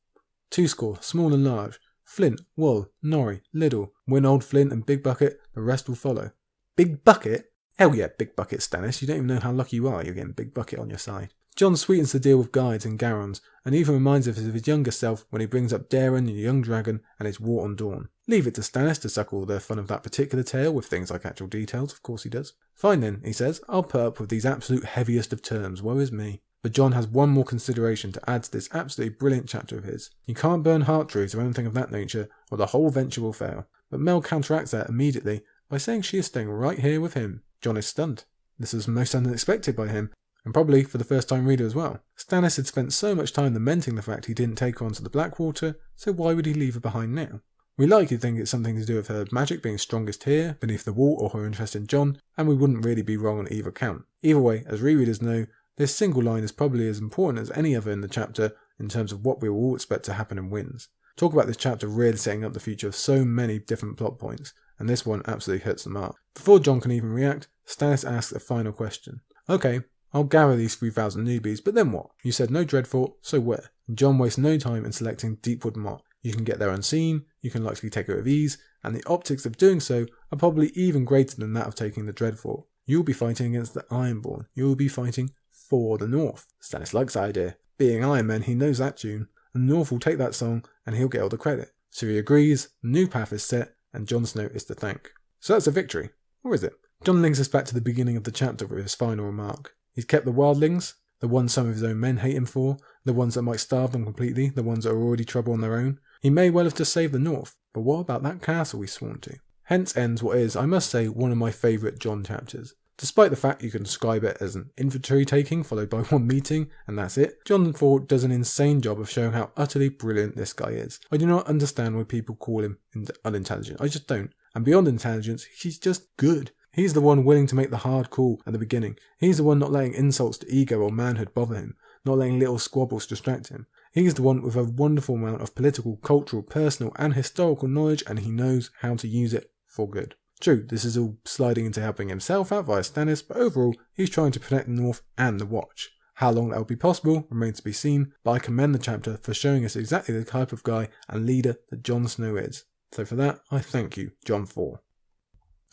2 small and large. Flint, Wall, Norrie, Liddell. Win Old Flint and Big Bucket, the rest will follow. Big Bucket? Hell yeah, Big Bucket, Stannis. You don't even know how lucky you are, you're getting Big Bucket on your side. Jon sweetens the deal with guides and Garons, and even reminds us of his younger self when he brings up Daeron, the young dragon, and his war on Dawn. Leave it to Stannis to suck all the fun of that particular tale with things like actual details, of course he does. Fine then, he says, I'll put up with these absolute heaviest of terms, woe is me. But Jon has one more consideration to add to this absolutely brilliant chapter of his. You can't burn heart truths or anything of that nature, or the whole venture will fail. But Mel counteracts that immediately by saying she is staying right here with him. Jon is stunned. This is most unexpected by him, and probably for the first time reader as well. Stannis had spent so much time lamenting the fact he didn't take her onto the Blackwater, so why would he leave her behind now? We likely think it's something to do with her magic being strongest here, beneath the wall, or her interest in Jon, and we wouldn't really be wrong on either count. Either way, as rereaders know, this single line is probably as important as any other in the chapter in terms of what we will all expect to happen in Winds. Talk about this chapter really setting up the future of so many different plot points, and this one absolutely hits the mark. Before Jon can even react, Stannis asks a final question. Okay, I'll gather these 3,000 newbies, but then what? You said no Dreadfort, so where? Jon wastes no time in selecting Deepwood Motte. You can get there unseen, you can likely take it with ease, and the optics of doing so are probably even greater than that of taking the Dreadfort. You'll be fighting against the Ironborn. You'll be fighting for the North. Stannis likes that idea. Being Iron Man, he knows that tune, and the North will take that song, and he'll get all the credit. So he agrees, the new path is set, and Jon Snow is to thank. So that's a victory. Or is it? Jon links us back to the beginning of the chapter with his final remark. He's kept the wildlings, the ones some of his own men hate him for, the ones that might starve them completely, the ones that are already trouble on their own. He may well have just saved the North, but what about that castle he's sworn to? Hence ends what is, I must say, one of my favourite Jon chapters. Despite the fact you can describe it as an infantry taking followed by one meeting, and that's it, Jon IV does an insane job of showing how utterly brilliant this guy is. I do not understand why people call him unintelligent, I just don't. And beyond intelligence, he's just good. He's the one willing to make the hard call at the beginning. He's the one not letting insults to ego or manhood bother him, not letting little squabbles distract him. He's the one with a wonderful amount of political, cultural, personal and historical knowledge, and he knows how to use it for good. True, this is all sliding into helping himself out via Stannis, but overall, he's trying to protect the North and the Watch. How long that will be possible remains to be seen, but I commend the chapter for showing us exactly the type of guy and leader that Jon Snow is. So for that, I thank you, Jon IV.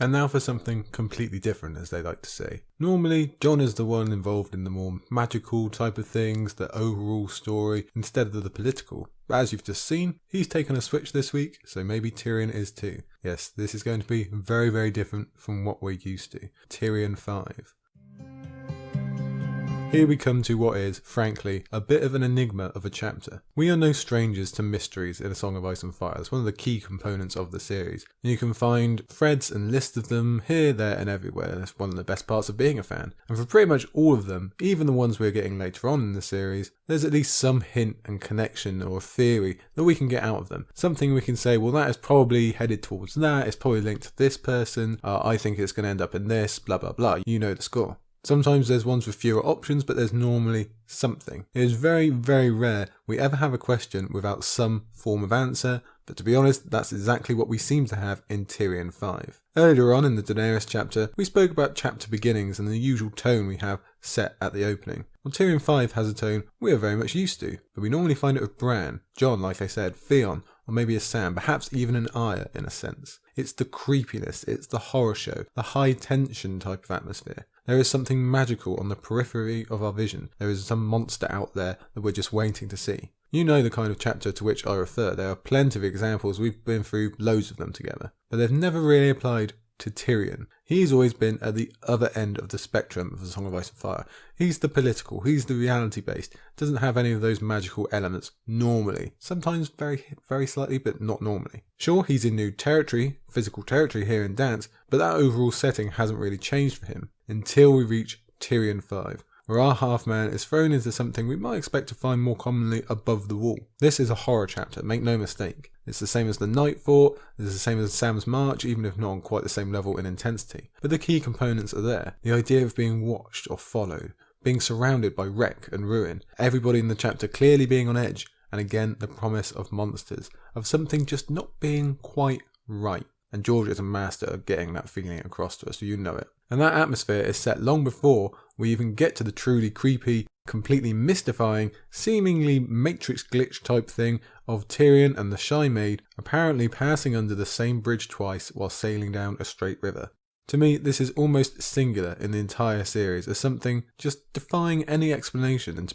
And now for something completely different, as they like to say. Normally, Jon is the one involved in the more magical type of things, the overall story, instead of the political. But as you've just seen, he's taken a switch this week, so maybe Tyrion is too. Yes, this is going to be very, very different from what we're used to. Tyrion V. Here we come to what is, frankly, a bit of an enigma of a chapter. We are no strangers to mysteries in A Song of Ice and Fire. It's one of the key components of the series. You can find threads and lists of them here, there and everywhere. That's one of the best parts of being a fan. And for pretty much all of them, even the ones we're getting later on in the series, there's at least some hint and connection or theory that we can get out of them. Something we can say, well, that is probably headed towards that, it's probably linked to this person, I think it's going to end up in this, blah blah blah. You know the score. Sometimes there's ones with fewer options, but there's normally something. It is very, very rare we ever have a question without some form of answer, but to be honest, that's exactly what we seem to have in Tyrion V. Earlier on in the Daenerys chapter, we spoke about chapter beginnings and the usual tone we have set at the opening. Well, Tyrion V has a tone we are very much used to, but we normally find it with Bran, Jon, like I said, Theon, or maybe a Sam, perhaps even an Arya in a sense. It's the creepiness, it's the horror show, the high tension type of atmosphere. There is something magical on the periphery of our vision. There is some monster out there that we're just waiting to see. You know the kind of chapter to which I refer. There are plenty of examples, we've been through loads of them together. But they've never really applied to Tyrion. He's always been at the other end of the spectrum of The Song of Ice and Fire. He's the political, he's the reality based, doesn't have any of those magical elements normally. Sometimes very, very slightly, but not normally. Sure, he's in new territory, physical territory here in Dance, but that overall setting hasn't really changed for him until we reach Tyrion V, where our half-man is thrown into something we might expect to find more commonly above the wall. This is a horror chapter, make no mistake. It's the same as the Night Fort, it's the same as Sam's March, even if not on quite the same level in intensity. But the key components are there. The idea of being watched or followed, being surrounded by wreck and ruin, everybody in the chapter clearly being on edge, and again the promise of monsters, of something just not being quite right. And George is a master of getting that feeling across to us, so you know it. And that atmosphere is set long before we even get to the truly creepy, completely mystifying, seemingly Matrix glitch type thing of Tyrion and the Shy Maid apparently passing under the same bridge twice while sailing down a straight river. To me, this is almost singular in the entire series as something just defying any explanation, and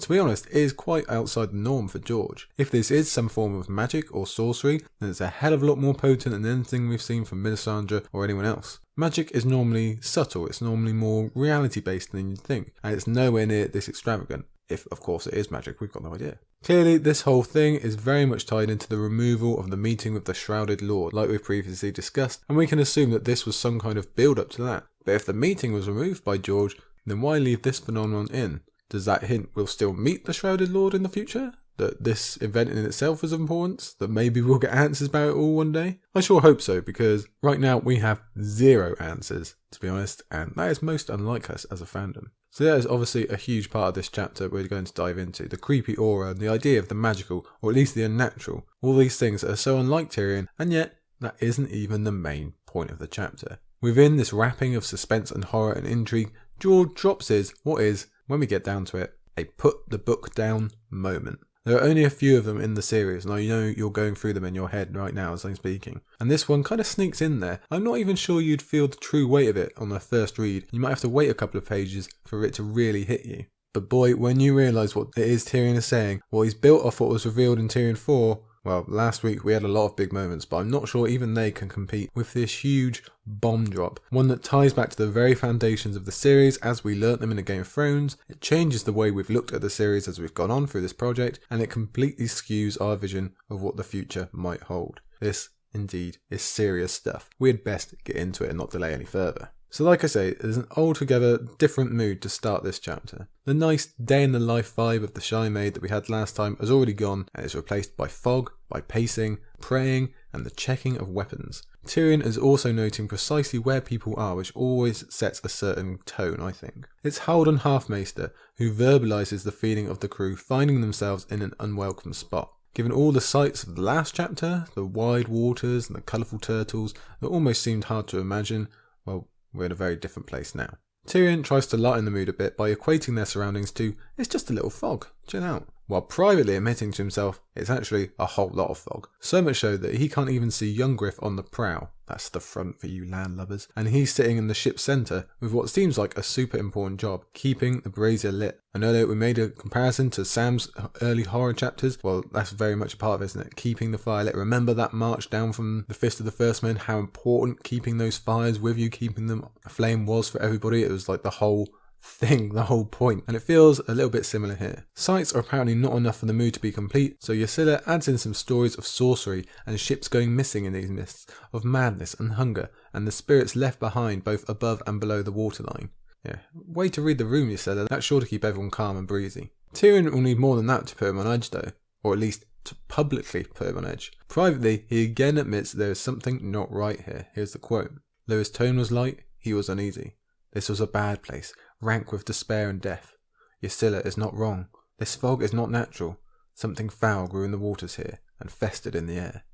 to be honest, is quite outside the norm for George. If this is some form of magic or sorcery, then it's a hell of a lot more potent than anything we've seen from Melisandre or anyone else. Magic is normally subtle, it's normally more reality based than you'd think, and it's nowhere near this extravagant. If, of course, it is magic, we've got no idea. Clearly, this whole thing is very much tied into the removal of the meeting with the Shrouded Lord, like we've previously discussed, and we can assume that this was some kind of build-up to that. But if the meeting was removed by George, then why leave this phenomenon in? Does that hint we'll still meet the Shrouded Lord in the future? That this event in itself is of importance? That maybe we'll get answers about it all one day? I sure hope so, because right now we have zero answers, to be honest, and that is most unlike us as a fandom. So that is obviously a huge part of this chapter we're going to dive into, the creepy aura and the idea of the magical, or at least the unnatural. All these things that are so unlike Tyrion, and yet that isn't even the main point of the chapter. Within this wrapping of suspense and horror and intrigue, George drops what is, when we get down to it, a put the book down moment. There are only a few of them in the series, and I know you're going through them in your head right now as I'm speaking. And this one kind of sneaks in there. I'm not even sure you'd feel the true weight of it on the first read. You might have to wait a couple of pages for it to really hit you. But boy, when you realise what it is Tyrion is saying, what he's built off what was revealed in Tyrion IV, well, last week we had a lot of big moments, but I'm not sure even they can compete with this huge bomb drop. One that ties back to the very foundations of the series as we learnt them in the Game of Thrones. It changes the way we've looked at the series as we've gone on through this project, and it completely skews our vision of what the future might hold. This, indeed, is serious stuff. We'd best get into it and not delay any further. So like I say, there's an altogether different mood to start this chapter. The nice day-in-the-life vibe of the Shy Maid that we had last time has already gone and is replaced by fog, by pacing, praying, and the checking of weapons. Tyrion is also noting precisely where people are, which always sets a certain tone, I think. It's Haldon Halfmaester who verbalises the feeling of the crew finding themselves in an unwelcome spot. Given all the sights of the last chapter, the wide waters and the colourful turtles that almost seemed hard to imagine, well, we're in a very different place now. Tyrion tries to lighten the mood a bit by equating their surroundings to, it's just a little fog, chill out, while privately admitting to himself it's actually a whole lot of fog. So much so that he can't even see young Griff on the prow, that's the front for you landlubbers, and he's sitting in the ship's centre with what seems like a super important job, keeping the brazier lit. I know that we made a comparison to Sam's early horror chapters, well that's very much a part of it, isn't it? Keeping the fire lit. Remember that march down from the Fist of the First Men, how important keeping those fires with you, keeping them aflame was for everybody. It was like the whole thing, the whole point, and it feels a little bit similar here. Sights are apparently not enough for the mood to be complete, so Ysilla adds in some stories of sorcery and ships going missing in these mists, of madness and hunger, and the spirits left behind both above and below the waterline. Yeah, way to read the room, Ysilla. That's sure to keep everyone calm and breezy. Tyrion will need more than that to put him on edge though, or at least to publicly put him on edge. Privately, he again admits there is something not right here. Here's the quote. Though his tone was light, he was uneasy. This was a bad place, rank with despair and death. Ysilla is not wrong. This fog is not natural. Something foul grew in the waters here, and festered in the air.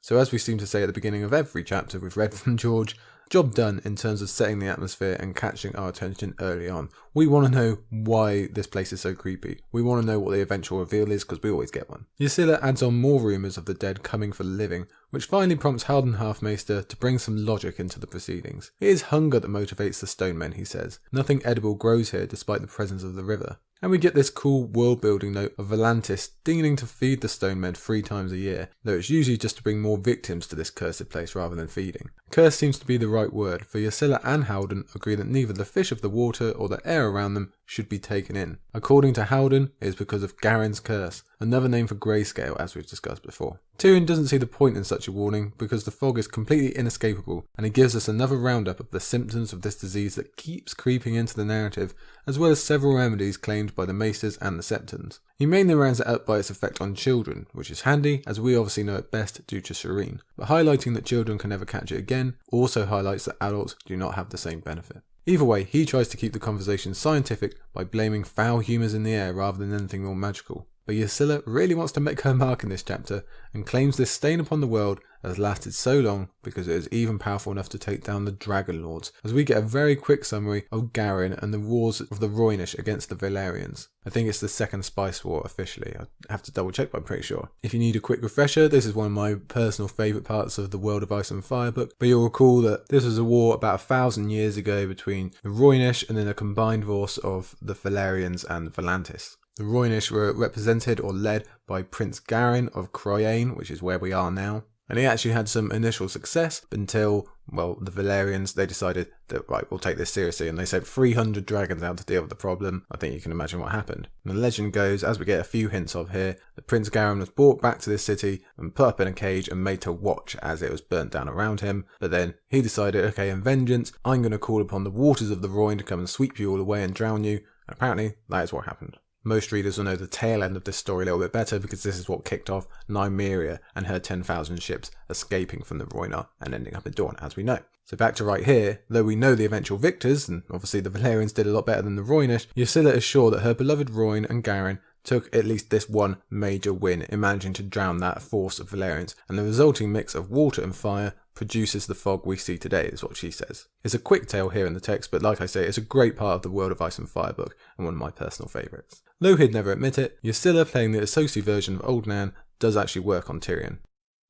So as we seem to say at the beginning of every chapter we've read from George, job done in terms of setting the atmosphere and catching our attention early on. We want to know why this place is so creepy. We want to know what the eventual reveal is, because we always get one. Ysilla adds on more rumours of the dead coming for the living, which finally prompts Haldon Halfmaester to bring some logic into the proceedings. It is hunger that motivates the stone men, he says. Nothing edible grows here despite the presence of the river. And we get this cool world-building note of Volantis deigning to feed the stone men 3 times a year, though it's usually just to bring more victims to this cursed place rather than feeding. Curse seems to be the right word, for Ysilla and Haldon agree that neither the fish of the water or the air around them should be taken in. According to Haldon, it is because of Garen's curse, another name for grayscale as we've discussed before. Tyrion doesn't see the point in such a warning because the fog is completely inescapable, and he gives us another roundup of the symptoms of this disease that keeps creeping into the narrative, as well as several remedies claimed by the Maesters and the Septons. He mainly rounds it up by its effect on children, which is handy as we obviously know it best due to Shireen, but highlighting that children can never catch it again also highlights that adults do not have the same benefit. Either way, he tries to keep the conversation scientific by blaming foul humours in the air rather than anything more magical. But Ysilla really wants to make her mark in this chapter and claims this stain upon the world has lasted so long because it is even powerful enough to take down the Dragon Lords, as we get a very quick summary of Garren and the wars of the Rhoynish against the Valyrians. I think it's the second Spice War officially. I have to double check, but I'm pretty sure. If you need a quick refresher, this is one of my personal favourite parts of the World of Ice and Fire book, but you'll recall that this was a war about 1,000 years ago between the Rhoynish and then a combined force of the Valyrians and Volantis. The Rhoynish were represented or led by Prince Garren of Rhoyne, which is where we are now. And he actually had some initial success until, well, the Valyrians, they decided that, right, we'll take this seriously. And they sent 300 dragons out to deal with the problem. I think you can imagine what happened. And the legend goes, as we get a few hints of here, that Prince Garren was brought back to this city and put up in a cage and made to watch as it was burnt down around him. But then he decided, okay, in vengeance, I'm going to call upon the waters of the Rhoyne to come and sweep you all away and drown you. And apparently, that is what happened. Most readers will know the tail end of this story a little bit better because this is what kicked off Nymeria and her 10,000 ships escaping from the Rhoyne and ending up in Dorne, as we know. So back to right here, though we know the eventual victors, and obviously the Valyrians did a lot better than the Rhoynish, Ysilla is sure that her beloved Rhoyne and Garren took at least this one major win in managing to drown that force of Valyrians, and the resulting mix of water and fire produces the fog we see today, is what she says. It's a quick tale here in the text, but like I say, it's a great part of the World of Ice and Fire book, and one of my personal favourites. Though he'd never admit it, Ysilla playing the Associ version of Old Nan does actually work on Tyrion.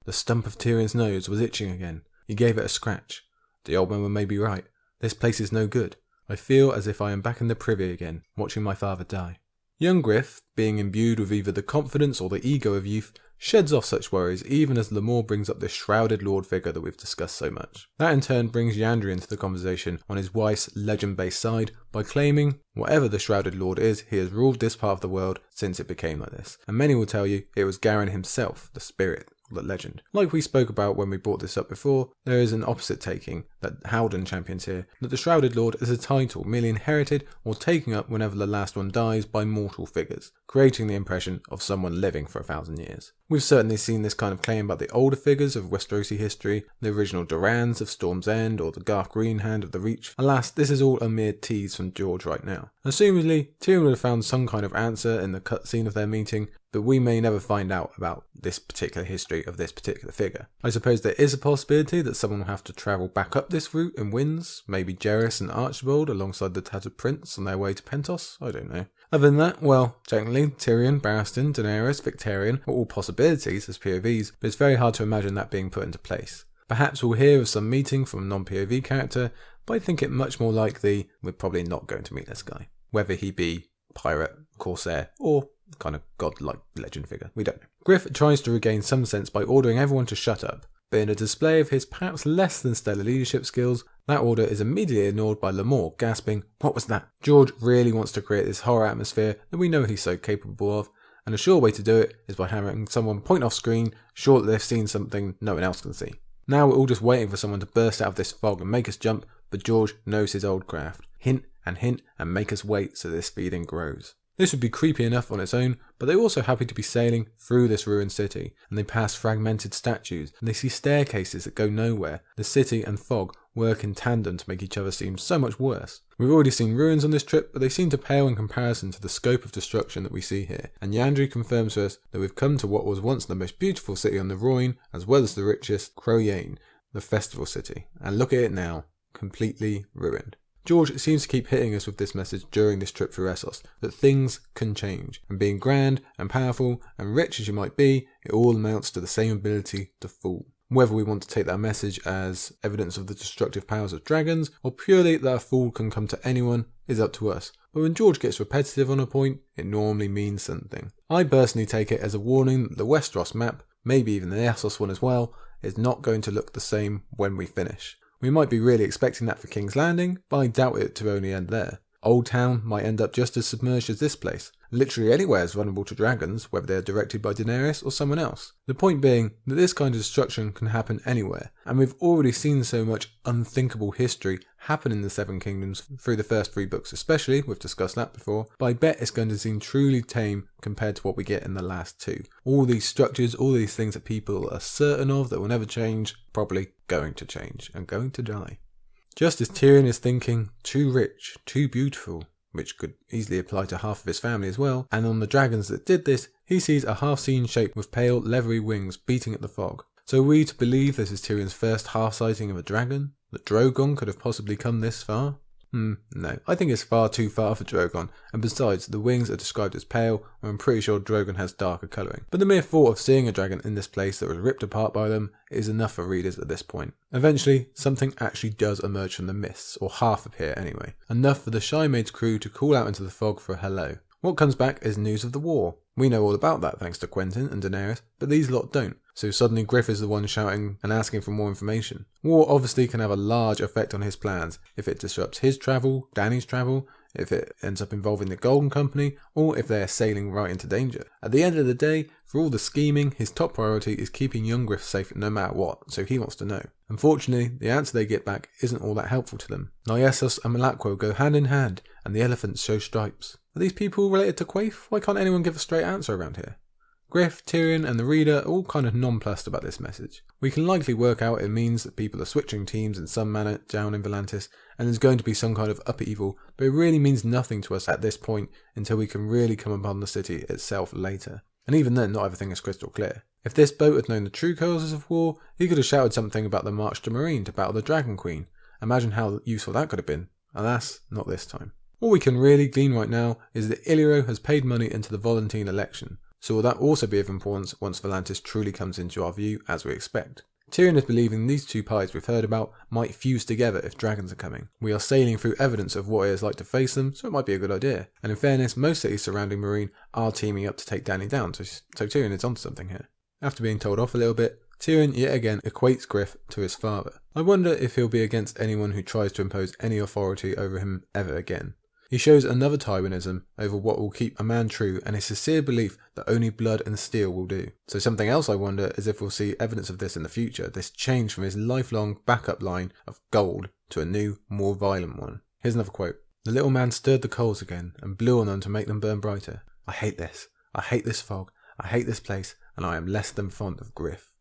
The stump of Tyrion's nose was itching again. He gave it a scratch. The old man may be right. This place is no good. I feel as if I am back in the privy again, watching my father die. Young Griff, being imbued with either the confidence or the ego of youth, sheds off such worries even as Lemore brings up this shrouded lord figure that we've discussed so much. That in turn brings Yandri into the conversation on his wife's legend-based side by claiming whatever the shrouded lord is, he has ruled this part of the world since it became like this. And many will tell you it was Garren himself, the spirit, the legend. Like we spoke about when we brought this up before, there is an opposite taking that Howden champions here, that the Shrouded Lord is a title merely inherited or taken up whenever the last one dies by mortal figures, creating the impression of someone living for 1,000 years. We've certainly seen this kind of claim about the older figures of Westerosi history, the original Durans of Storm's End or the Garth Greenhand of the Reach. Alas, this is all a mere tease from George right now. Assumedly, Tyrion would have found some kind of answer in the cutscene of their meeting, but we may never find out about this particular history of this particular figure. I suppose there is a possibility that someone will have to travel back up this route in Winds, maybe Jaehaerys and Archibald alongside the Tattered Prince on their way to Pentos, I don't know. Other than that, well, technically, Tyrion, Barristan, Daenerys, Victarion are all possibilities as POVs, but it's very hard to imagine that being put into place. Perhaps we'll hear of some meeting from a non-POV character, but I think it much more likely we're probably not going to meet this guy. Whether he be pirate, corsair, or kind of godlike legend figure, we don't know. Griff tries to regain some sense by ordering everyone to shut up, but in a display of his perhaps less than stellar leadership skills, that order is immediately ignored by Lemore, gasping, "What was that?" George really wants to create this horror atmosphere that we know he's so capable of, and a sure way to do it is by having someone point off screen, sure that they've seen something no one else can see. Now we're all just waiting for someone to burst out of this fog and make us jump, but George knows his old craft. Hint and make us wait so this feeling grows. This would be creepy enough on its own, but they're also happy to be sailing through this ruined city, and they pass fragmented statues, and they see staircases that go nowhere. The city and fog work in tandem to make each other seem so much worse. We've already seen ruins on this trip, but they seem to pale in comparison to the scope of destruction that we see here, and Yandri confirms to us that we've come to what was once the most beautiful city on the Rhoyne, as well as the richest, Rhoyne, the festival city, and look at it now, completely ruined. George seems to keep hitting us with this message during this trip through Essos, that things can change, and being grand and powerful and rich as you might be, it all amounts to the same ability to fool. Whether we want to take that message as evidence of the destructive powers of dragons, or purely that a fool can come to anyone, is up to us. But when George gets repetitive on a point, it normally means something. I personally take it as a warning that the Westeros map, maybe even the Essos one as well, is not going to look the same when we finish. We might be really expecting that for King's Landing, but I doubt it to only end there. Old Town might end up just as submerged as this place. Literally anywhere is vulnerable to dragons, whether they are directed by Daenerys or someone else. The point being that this kind of destruction can happen anywhere, and we've already seen so much unthinkable history happen in the Seven Kingdoms through the first 3 books especially, we've discussed that before, but I bet it's going to seem truly tame compared to what we get in the last 2. All these structures, all these things that people are certain of that will never change, probably going to change, and going to die. Just as Tyrion is thinking, too rich, too beautiful, which could easily apply to half of his family as well, and on the dragons that did this, he sees a half-seen shape with pale, leathery wings beating at the fog. So are we to believe this is Tyrion's first half-sighting of a dragon? That Drogon could have possibly come this far? No, I think it's far too far for Drogon, and besides, the wings are described as pale, and I'm pretty sure Drogon has darker colouring. But the mere thought of seeing a dragon in this place that was ripped apart by them is enough for readers at this point. Eventually, something actually does emerge from the mists, or half appear anyway, enough for the Shy Maid's crew to call out into the fog for a hello. What comes back is news of the war. We know all about that thanks to Quentyn and Daenerys, but these lot don't. So suddenly Griff is the one shouting and asking for more information. War obviously can have a large effect on his plans if it disrupts his travel, Dany's travel, if it ends up involving the Golden Company, or if they are sailing right into danger. At the end of the day, for all the scheming, his top priority is keeping young Griff safe no matter what, so he wants to know. Unfortunately, the answer they get back isn't all that helpful to them. Nyessos and Malakwo go hand in hand, and the elephants show stripes. Are these people related to Quaithe? Why can't anyone give a straight answer around here? Griff, Tyrion and the reader are all kind of nonplussed about this message. We can likely work out it means that people are switching teams in some manner down in Volantis, and there's going to be some kind of upper evil, but it really means nothing to us at this point until we can really come upon the city itself later. And even then, not everything is crystal clear. If this boat had known the true causes of war, he could have shouted something about the march to Meereen to battle the Dragon Queen. Imagine how useful that could have been. Alas, not this time. All we can really glean right now is that Illyrio has paid money into the Volantene election. So will that also be of importance once Volantis truly comes into our view, as we expect? Tyrion is believing these two parties we've heard about might fuse together if dragons are coming. We are sailing through evidence of what it is like to face them, so it might be a good idea. And in fairness, most cities surrounding Meereen are teaming up to take Dany down, so Tyrion is onto something here. After being told off a little bit, Tyrion yet again equates Griff to his father. I wonder if he'll be against anyone who tries to impose any authority over him ever again. He shows another Tywinnism over what will keep a man true and his sincere belief that only blood and steel will do. So something else I wonder is if we'll see evidence of this in the future, this change from his lifelong backup line of gold to a new, more violent one. Here's another quote. The little man stirred the coals again and blew on them to make them burn brighter. I hate this. I hate this fog. I hate this place, and I am less than fond of Griff.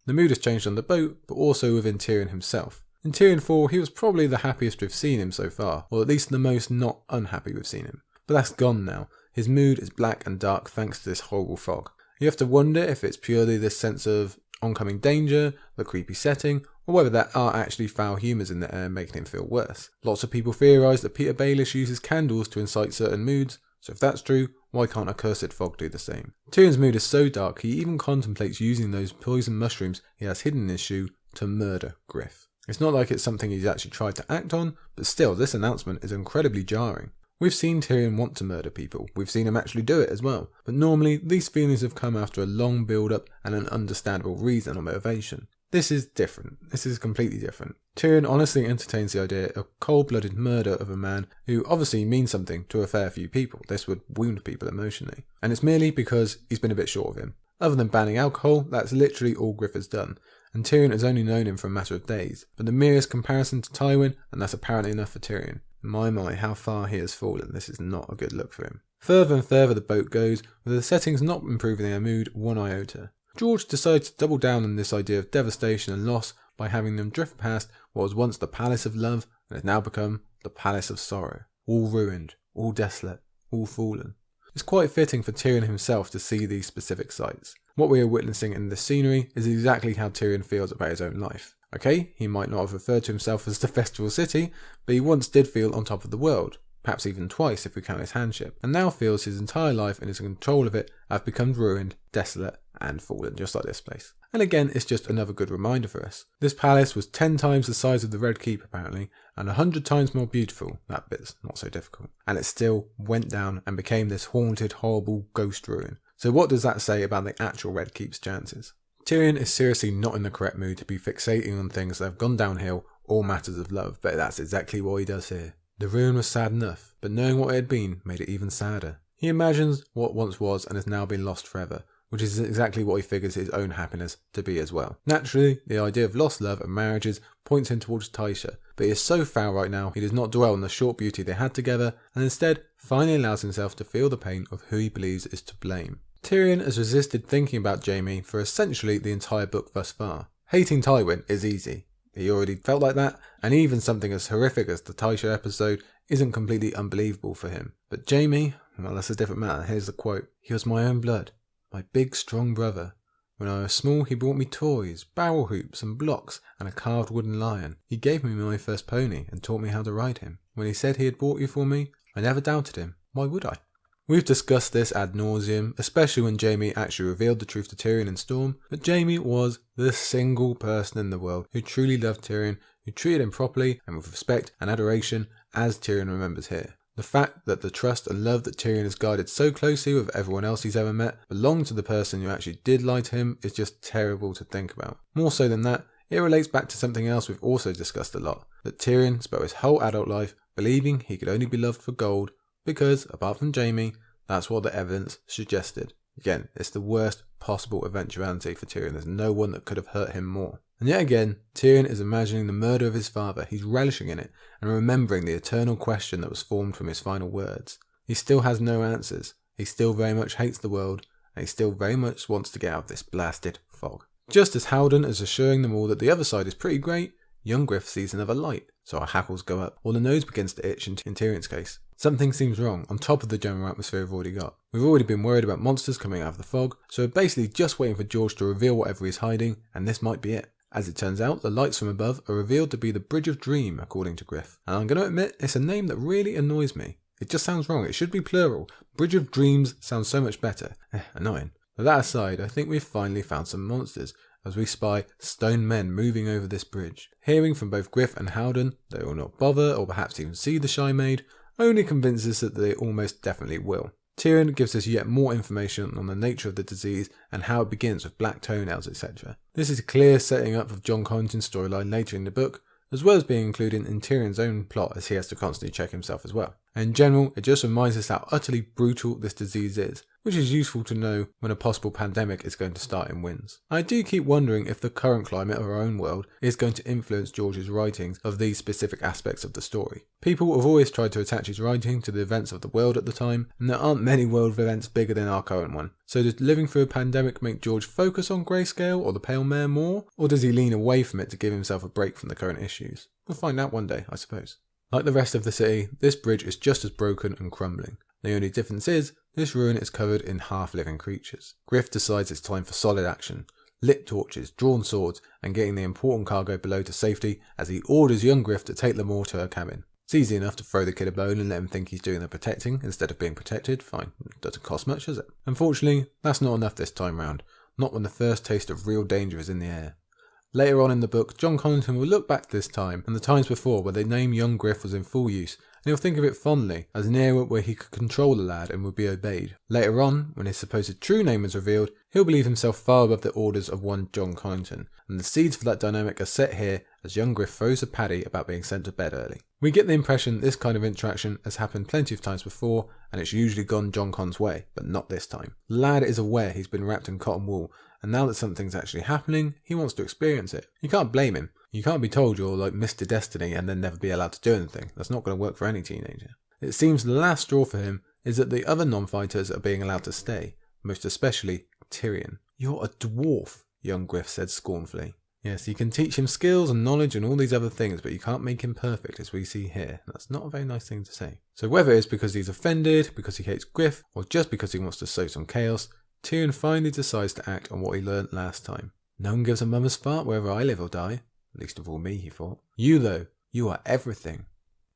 The mood has changed on the boat, but also within Tyrion himself. In Tyrion IV, he was probably the happiest we've seen him so far, or at least the most not unhappy we've seen him. But that's gone now. His mood is black and dark thanks to this horrible fog. You have to wonder if it's purely this sense of oncoming danger, the creepy setting, or whether there are actually foul humours in the air making him feel worse. Lots of people theorise that Peter Baelish uses candles to incite certain moods, so if that's true, why can't a cursed fog do the same? Tyrion's mood is so dark he even contemplates using those poison mushrooms he has hidden in his shoe to murder Griff. It's not like it's something he's actually tried to act on, but still, this announcement is incredibly jarring. We've seen Tyrion want to murder people, we've seen him actually do it as well, but normally these feelings have come after a long build-up and an understandable reason or motivation. This is different. This is completely different. Tyrion honestly entertains the idea of cold-blooded murder of a man who obviously means something to a fair few people. This would wound people emotionally. And it's merely because he's been a bit short of him. Other than banning alcohol, that's literally all Griff has done. And Tyrion has only known him for a matter of days. But the merest comparison to Tywin, and that's apparently enough for Tyrion. My, how far he has fallen. This is not a good look for him. Further and further the boat goes, with the settings not improving their mood one iota. George decides to double down on this idea of devastation and loss by having them drift past what was once the Palace of Love and has now become the Palace of Sorrow. All ruined, all desolate, all fallen. It's quite fitting for Tyrion himself to see these specific sights. What we are witnessing in this scenery is exactly how Tyrion feels about his own life. Okay, he might not have referred to himself as the Festival City, but he once did feel on top of the world, perhaps even twice if we count his handship, and now feels his entire life and his control of it have become ruined, desolate, and fallen, just like this place. And again, it's just another good reminder for us. This palace was 10 times the size of the Red Keep apparently, and 100 times more beautiful. That bit's not so difficult. And it still went down and became this haunted, horrible ghost ruin. So what does that say about the actual Red Keep's chances? Tyrion is seriously not in the correct mood to be fixating on things that have gone downhill or matters of love, but that's exactly what he does here. The ruin was sad enough, but knowing what it had been made it even sadder. He imagines what once was and has now been lost forever, which is exactly what he figures his own happiness to be as well. Naturally, the idea of lost love and marriages points him towards Tysha, but he is so foul right now he does not dwell on the short beauty they had together, and instead finally allows himself to feel the pain of who he believes is to blame. Tyrion has resisted thinking about Jaime for essentially the entire book thus far. Hating Tywin is easy. he already felt like that, and even something as horrific as the Tysha episode isn't completely unbelievable for him. But Jaime, well, that's a different matter. Here's the quote. "He was my own blood, my big strong brother. When I was small he brought me toys, barrel hoops and blocks and a carved wooden lion. He gave me my first pony and taught me how to ride him. When he said he had bought you for me, I never doubted him. Why would I?" We've discussed this ad nauseum, especially when Jaime actually revealed the truth to Tyrion and Storm, but Jaime was the single person in the world who truly loved Tyrion, who treated him properly and with respect and adoration, as Tyrion remembers here. The fact that the trust and love that Tyrion has guarded so closely with everyone else he's ever met belonged to the person who actually did lie to him is just terrible to think about. More so than that, it relates back to something else we've also discussed a lot, that Tyrion spent his whole adult life believing he could only be loved for gold, because, apart from Jaime, that's what the evidence suggested. Again, it's the worst possible eventuality for Tyrion. There's no one that could have hurt him more. And yet again, Tyrion is imagining the murder of his father. He's relishing in it and remembering the eternal question that was formed from his final words. He still has no answers. He still very much hates the world, and he still very much wants to get out of this blasted fog. Just as Haldon is assuring them all that the other side is pretty great, young Griff sees another light, so our hackles go up, or the nose begins to itch in Tyrion's case. Something seems wrong, on top of the general atmosphere we've already got. We've already been worried about monsters coming out of the fog, so we're basically just waiting for George to reveal whatever he's hiding, and this might be it. As it turns out, the lights from above are revealed to be the Bridge of Dream, according to Griff. And I'm going to admit, it's a name that really annoys me. It just sounds wrong, it should be plural. Bridge of Dreams sounds so much better. Annoying. But that aside, I think we've finally found some monsters, as we spy stone men moving over this bridge. Hearing from both Griff and Haldon, they will not bother, or perhaps even see the Shy Maid, only convinces us that they almost definitely will. Tyrion gives us yet more information on the nature of the disease and how it begins with black toenails, etc. This is a clear setting up of Jon Connington's storyline later in the book, as well as being included in Tyrion's own plot as he has to constantly check himself as well. And in general, it just reminds us how utterly brutal this disease is, which is useful to know when a possible pandemic is going to start in winds. I do keep wondering if the current climate of our own world is going to influence George's writings of these specific aspects of the story. People have always tried to attach his writing to the events of the world at the time, and there aren't many world events bigger than our current one. So does living through a pandemic make George focus on Greyscale or the Pale Mare more, or does he lean away from it to give himself a break from the current issues? We'll find out one day, I suppose. Like the rest of the city, this bridge is just as broken and crumbling. The only difference is, this ruin is covered in half-living creatures. Griff decides it's time for solid action. Lit torches, drawn swords, and getting the important cargo below to safety as he orders young Griff to take Lamore to her cabin. It's easy enough to throw the kid a bone and let him think he's doing the protecting instead of being protected. Fine, it doesn't cost much, does it? Unfortunately, that's not enough this time round. Not when the first taste of real danger is in the air. Later on in the book, Jon Connington will look back to this time and the times before where the name young Griff was in full use, and he'll think of it fondly as an era where he could control the lad and would be obeyed. Later on, when his supposed true name is revealed, he'll believe himself far above the orders of one Jon Connington, and the seeds for that dynamic are set here as young Griff throws a Paddy about being sent to bed early. We get the impression this kind of interaction has happened plenty of times before, and it's usually gone Jon Conn's way, but not this time. The lad is aware he's been wrapped in cotton wool, and now that something's actually happening, he wants to experience it. You can't blame him. You can't be told you're like Mr. Destiny and then never be allowed to do anything. That's not going to work for any teenager. It seems the last straw for him is that the other non-fighters are being allowed to stay, most especially Tyrion. "You're a dwarf," young Griff said scornfully. Yes, you can teach him skills and knowledge and all these other things, but you can't make him perfect, as we see here. That's not a very nice thing to say. So whether it's because he's offended, because he hates Griff, or just because he wants to sow some chaos, Tyrion finally decides to act on what he learnt last time. No one gives a mummer's fart wherever I live or die. Least of all me, he thought. You though, you are everything.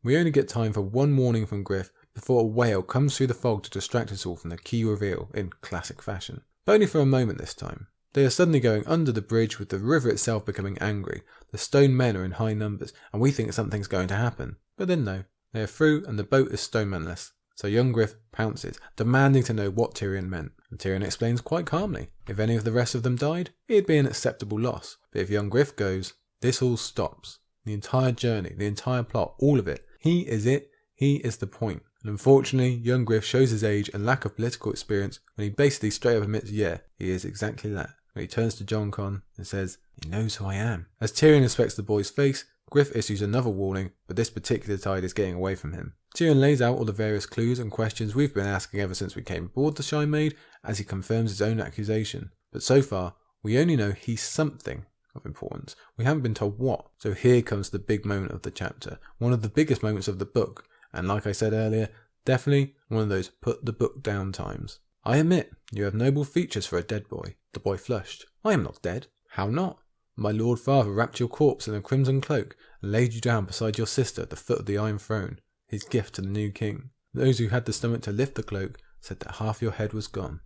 We only get time for one warning from Griff before a whale comes through the fog to distract us all from the key reveal in classic fashion. But only for a moment this time. They are suddenly going under the bridge with the river itself becoming angry. The stone men are in high numbers and we think something's going to happen. But then no, they are through and the boat is stone manless. So young Griff pounces, demanding to know what Tyrion meant. And Tyrion explains quite calmly. If any of the rest of them died, it'd be an acceptable loss. But if young Griff goes, this all stops. The entire journey, the entire plot, all of it. He is it. He is the point. And unfortunately, young Griff shows his age and lack of political experience when he basically straight up admits, yeah, he is exactly that. When he turns to Jon Con and says, he knows who I am. As Tyrion inspects the boy's face, Griff issues another warning, but this particular tide is getting away from him. Tyrion lays out all the various clues and questions we've been asking ever since we came aboard the Shy Maid as he confirms his own accusation. But so far, we only know he's something. of importance. We haven't been told what. So here comes the big moment of the chapter. One of the biggest moments of the book. And like I said earlier, definitely one of those put the book down times. I admit, you have noble features for a dead boy. The boy flushed. I am not dead. How not? My lord father wrapped your corpse in a crimson cloak and laid you down beside your sister at the foot of the Iron Throne, his gift to the new king. Those who had the stomach to lift the cloak said that half your head was gone.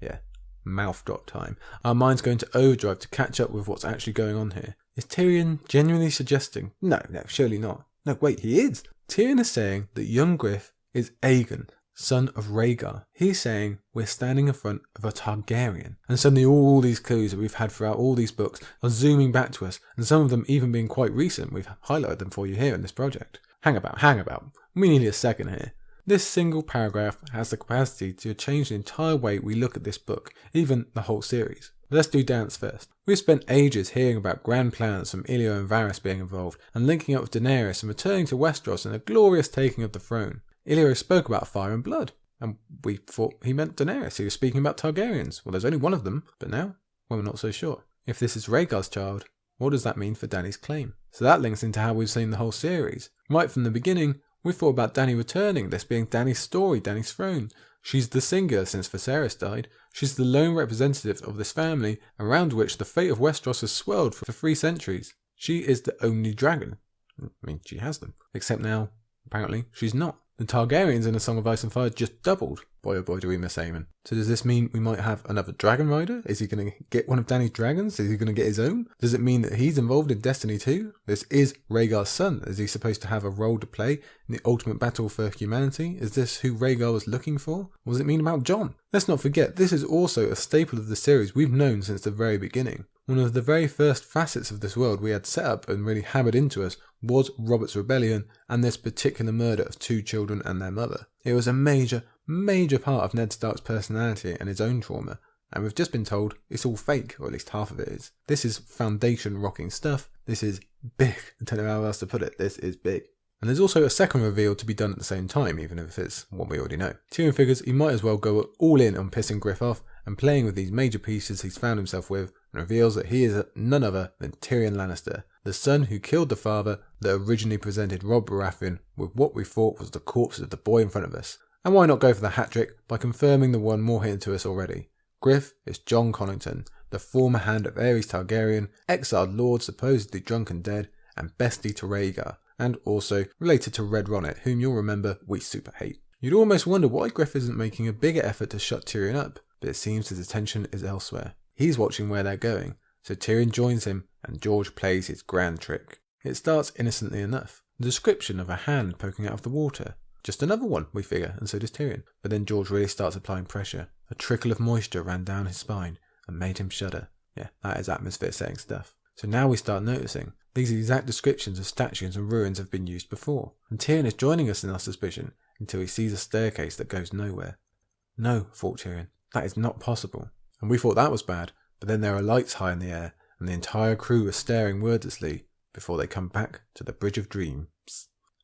Yeah, mouth drop time. Our mind's going to overdrive to catch up with what's actually going on here. Is Tyrion genuinely suggesting? No, surely not. No, wait, he is. Tyrion is saying that young Griff is Aegon, son of Rhaegar. He's saying we're standing in front of a Targaryen. And suddenly all these clues that we've had throughout all these books are zooming back to us, and some of them even being quite recent. We've highlighted them for you here in this project. Hang about. We need a second here. This single paragraph has the capacity to change the entire way we look at this book, even the whole series. But let's do dance first. We've spent ages hearing about grand plans from Illyrio and Varys being involved, and linking up with Daenerys and returning to Westeros and a glorious taking of the throne. Illyrio spoke about fire and blood, and we thought he meant Daenerys. He was speaking about Targaryens. Well, there's only one of them, but now, well, we're not so sure. If this is Rhaegar's child, what does that mean for Dany's claim? So that links into how we've seen the whole series. Right from the beginning, we thought about Dany returning, this being Dany's story, Dany's throne. She's the singular since Viserys died. She's the lone representative of this family around which the fate of Westeros has swirled for 3 centuries. She is the only dragon. I mean, she has them. Except now, apparently, she's not. The Targaryens in A Song of Ice and Fire just doubled. Boy oh boy do we miss Aemon. So does this mean we might have another dragon rider? Is he going to get one of Dany's dragons? Is he going to get his own? Does it mean that he's involved in Destiny too? This is Rhaegar's son. Is he supposed to have a role to play in the ultimate battle for humanity? Is this who Rhaegar was looking for? What does it mean about Jon? Let's not forget, this is also a staple of the series we've known since the very beginning. One of the very first facets of this world we had set up and really hammered into us was Robert's rebellion and this particular murder of 2 children and their mother. It was a major part of Ned Stark's personality and his own trauma, and we've just been told it's all fake, or at least half of it is. This is foundation rocking stuff. This is big. I don't know how else to put it. This is big. And there's also a second reveal to be done at the same time, even if it's what we already know. Tyrion figures he might as well go all in on pissing Griff off and playing with these major pieces he's found himself with, and reveals that he is none other than Tyrion Lannister, the son who killed the father that originally presented Robb Baratheon with what we thought was the corpse of the boy in front of us. And why not go for the hat-trick by confirming the one more hidden to us already? Griff is Jon Connington, the former hand of Aerys Targaryen, exiled lord supposedly drunk and dead, and bestie to Rhaegar, and also related to Red Ronnet, whom you'll remember we super hate. You'd almost wonder why Griff isn't making a bigger effort to shut Tyrion up, but it seems his attention is elsewhere. He's watching where they're going, so Tyrion joins him and George plays his grand trick. It starts innocently enough. The description of a hand poking out of the water. Just another one, we figure, and so does Tyrion. But then George really starts applying pressure. A trickle of moisture ran down his spine and made him shudder. Yeah, that is atmosphere setting stuff. So now we start noticing these exact descriptions of statues and ruins have been used before. And Tyrion is joining us in our suspicion until he sees a staircase that goes nowhere. No, thought Tyrion, that is not possible. And we thought that was bad, but then there are lights high in the air, and the entire crew are staring wordlessly before they come back to the Bridge of Dreams.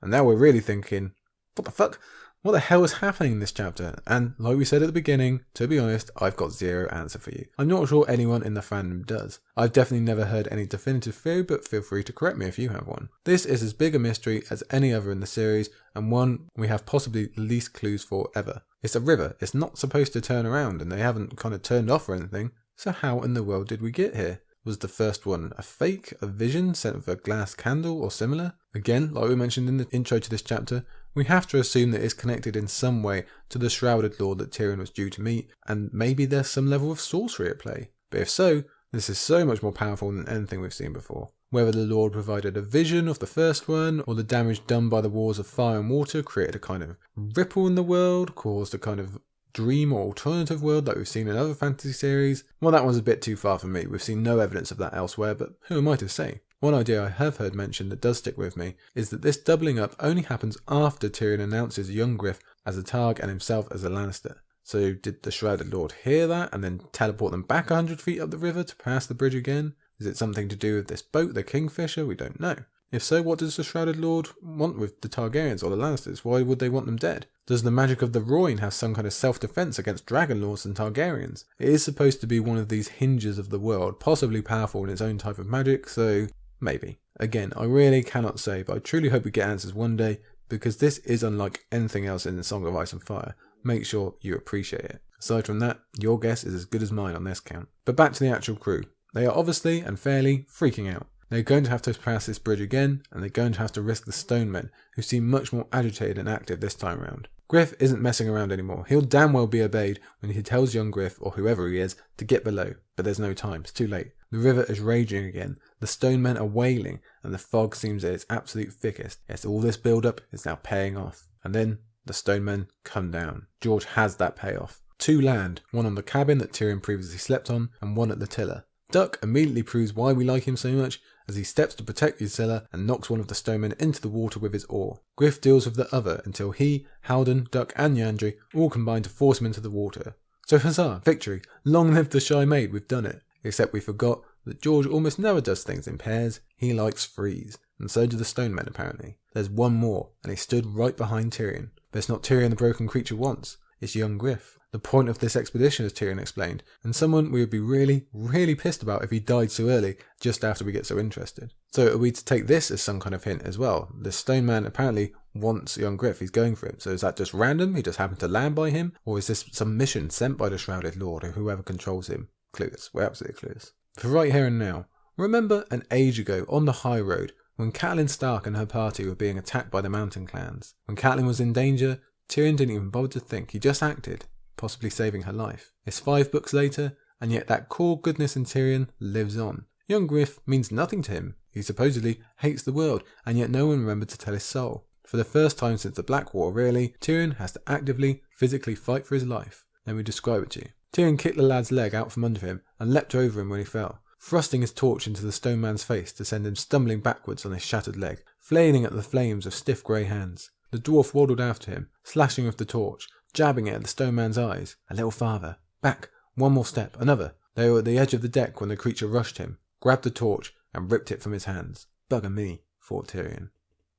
And now we're really thinking, what the fuck? What the hell is happening in this chapter? And like we said at the beginning, to be honest, I've got zero answer for you. I'm not sure anyone in the fandom does. I've definitely never heard any definitive theory, but feel free to correct me if you have one. This is as big a mystery as any other in the series, and one we have possibly the least clues for ever. It's a river. It's not supposed to turn around, and they haven't kind of turned off or anything. So how in the world did we get here? Was the first one a fake, a vision sent with a glass candle or similar? Again, like we mentioned in the intro to this chapter, we have to assume that it's connected in some way to the shrouded lord that Tyrion was due to meet, and maybe there's some level of sorcery at play. But if so, this is so much more powerful than anything we've seen before. Whether the lord provided a vision of the first one, or the damage done by the wars of fire and water created a kind of ripple in the world, caused a kind of dream or alternative world like we've seen in other fantasy series, well, that one's a bit too far for me. We've seen no evidence of that elsewhere, but who am I to say? One idea I have heard mentioned that does stick with me is that this doubling up only happens after Tyrion announces young Griff as a Targ and himself as a Lannister. So did the Shrouded Lord hear that and then teleport them back 100 feet up the river to pass the bridge again? Is it something to do with this boat, the Kingfisher? We don't know. If so, what does the Shrouded Lord want with the Targaryens or the Lannisters? Why would they want them dead? Does the magic of the Rhoyne have some kind of self-defense against Dragon Lords and Targaryens? It is supposed to be one of these hinges of the world, possibly powerful in its own type of magic, so maybe. Again, I really cannot say, but I truly hope we get answers one day, because this is unlike anything else in the Song of Ice and Fire. Make sure you appreciate it. Aside from that, your guess is as good as mine on this count. But back to the actual crew. They are obviously and fairly freaking out. They're going to have to pass this bridge again, and they're going to have to risk the Stone Men, who seem much more agitated and active this time around. Griff isn't messing around anymore. He'll damn well be obeyed when he tells young Griff, or whoever he is, to get below, but there's no time, it's too late. The river is raging again, the Stone Men are wailing, and the fog seems at its absolute thickest. Yes, all this build-up is now paying off. And then the Stone Men come down. George has that payoff. 2 land, one on the cabin that Tyrion previously slept on, and one at the tiller. Duck immediately proves why we like him so much, as he steps to protect Ysilla and knocks one of the Stone Men into the water with his oar. Griff deals with the other until he, Haldon, Duck and Yandri all combine to force him into the water. So huzzah, victory, long live the Shy Maid, we've done it. Except we forgot that George almost never does things in pairs, he likes threes, and so do the Stone Men apparently. There's one more, and he stood right behind Tyrion. But it's not Tyrion the broken creature wants, it's young Griff. The point of this expedition, as Tyrion explained, and someone we would be really, really pissed about if he died so early, just after we get so interested. So are we to take this as some kind of hint as well? The Stone Man apparently wants young Griff, he's going for him, so is that just random, he just happened to land by him? Or is this some mission sent by the Shrouded Lord or whoever controls him? Clueless, we're absolutely clueless. For right here and now, remember an age ago on the high road, when Catelyn Stark and her party were being attacked by the mountain clans? When Catelyn was in danger, Tyrion didn't even bother to think, he just acted, possibly saving her life. It's 5 books later, and yet that core goodness in Tyrion lives on. Young Griff means nothing to him. He supposedly hates the world, and yet no one remembered to tell his soul. For the first time since the Blackwater really, Tyrion has to actively, physically fight for his life. Let me describe it to you. Tyrion kicked the lad's leg out from under him and leapt over him when he fell, thrusting his torch into the Stone Man's face to send him stumbling backwards on his shattered leg, flailing at the flames of stiff grey hands. The dwarf waddled after him, slashing with the torch, jabbing it at the Stone Man's eyes. A little farther. Back. One more step. Another. They were at the edge of the deck when the creature rushed him, grabbed the torch, and ripped it from his hands. Bugger me, thought Tyrion.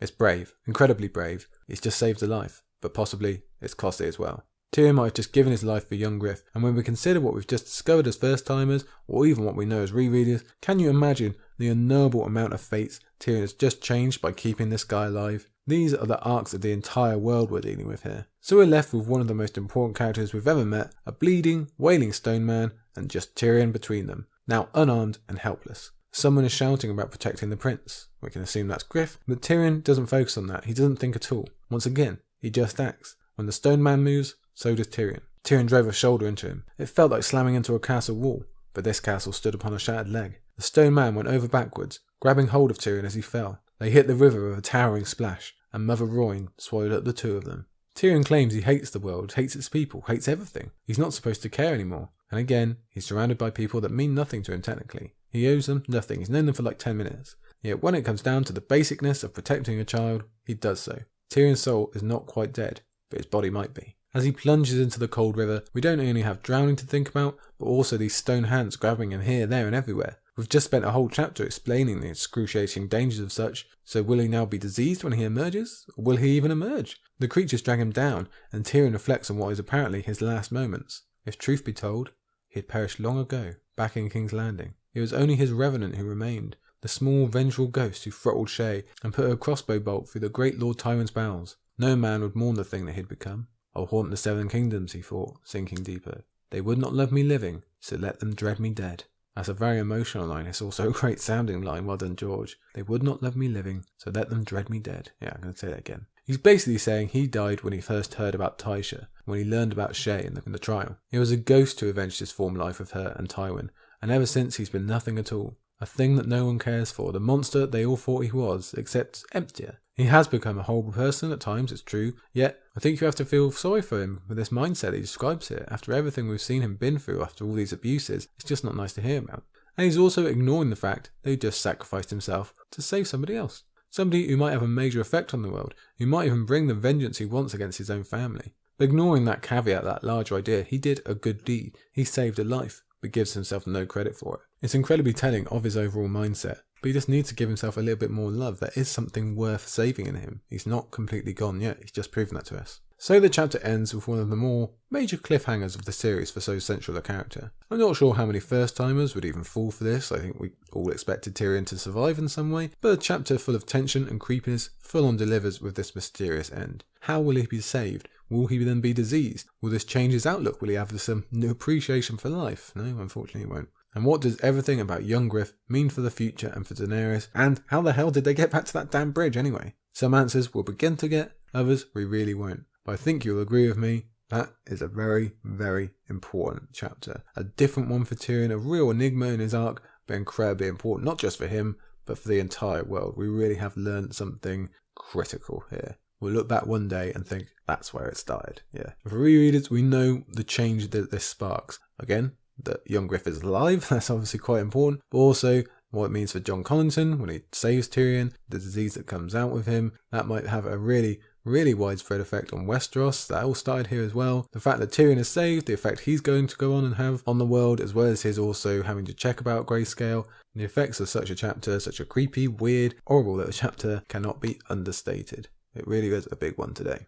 It's brave. Incredibly brave. It's just saved a life. But possibly, it's costly as well. Tyrion might have just given his life for young Griff, and when we consider what we've just discovered as first-timers, or even what we know as rereaders, can you imagine the unknowable amount of fates Tyrion has just changed by keeping this guy alive? These are the arcs of the entire world we're dealing with here. So we're left with one of the most important characters we've ever met, a bleeding, wailing Stone Man, and just Tyrion between them, now unarmed and helpless. Someone is shouting about protecting the prince. We can assume that's Griff, but Tyrion doesn't focus on that, he doesn't think at all. Once again, he just acts. When the Stone Man moves, so does Tyrion. Tyrion drove a shoulder into him. It felt like slamming into a castle wall, but this castle stood upon a shattered leg. The Stone Man went over backwards, grabbing hold of Tyrion as he fell. They hit the river with a towering splash, and Mother Rhoyne swallowed up the two of them. Tyrion claims he hates the world, hates its people, hates everything. He's not supposed to care anymore. And again, he's surrounded by people that mean nothing to him technically. He owes them nothing, he's known them for like 10 minutes. Yet when it comes down to the basicness of protecting a child, he does so. Tyrion's soul is not quite dead, but his body might be. As he plunges into the cold river, we don't only have drowning to think about, but also these stone hands grabbing him here, there and everywhere. We've just spent a whole chapter explaining the excruciating dangers of such, so will he now be diseased when he emerges? Or will he even emerge? The creatures drag him down, and Tyrion reflects on what is apparently his last moments. If truth be told, he had perished long ago, back in King's Landing. It was only his revenant who remained, the small vengeful ghost who throttled Shay and put a crossbow bolt through the great Lord Tyrant's bowels. No man would mourn the thing that he'd become. I'll haunt the 7 kingdoms, he thought, sinking deeper. They would not love me living, so let them dread me dead. That's a very emotional line. It's also a great sounding line. Well done, George. They would not love me living, so let them dread me dead. Yeah, I'm going to say that again. He's basically saying he died when he first heard about Tysha, when he learned about Shay in the trial. He was a ghost who avenged his former life of her and Tywin, and ever since he's been nothing at all. A thing that no one cares for, the monster they all thought he was, except emptier. He has become a horrible person at times, it's true, yet I think you have to feel sorry for him with this mindset he describes here. After everything we've seen him been through, after all these abuses, it's just not nice to hear about. And he's also ignoring the fact that he just sacrificed himself to save somebody else. Somebody who might have a major effect on the world, who might even bring the vengeance he wants against his own family. But ignoring that caveat, that larger idea, he did a good deed. He saved a life, but gives himself no credit for it. It's incredibly telling of his overall mindset. but he just needs to give himself a little bit more love. There is something worth saving in him. He's not completely gone yet. He's just proven that to us. So the chapter ends with one of the more major cliffhangers of the series for so central a character. I'm not sure how many first-timers would even fall for this. I think we all expected Tyrion to survive in some way, but a chapter full of tension and creepiness full-on delivers with this mysterious end. How will he be saved? Will he then be diseased? Will this change his outlook? Will he have some new appreciation for life? No, unfortunately he won't. And what does everything about young Griff mean for the future and for Daenerys? And how the hell did they get back to that damn bridge anyway? Some answers we'll begin to get, others we really won't. But I think you'll agree with me, that is a very, very important chapter. A different one for Tyrion, a real enigma in his arc, but incredibly important, not just for him, but for the entire world. We really have learned something critical here. We'll look back one day and think, that's where it started. Yeah. For rereaders, we know the change that this sparks. Again, that young Griff is alive, that's obviously quite important, but also what it means for Jon Collington when he saves Tyrion, the disease that comes out with him, that might have a really widespread effect on Westeros. That all started here as well. The fact that Tyrion is saved, the effect he's going to go on and have on the world, as well as his also having to check about Grayscale. The effects of such a chapter, such a creepy, weird, horrible little chapter, cannot be understated. It really is a big one today.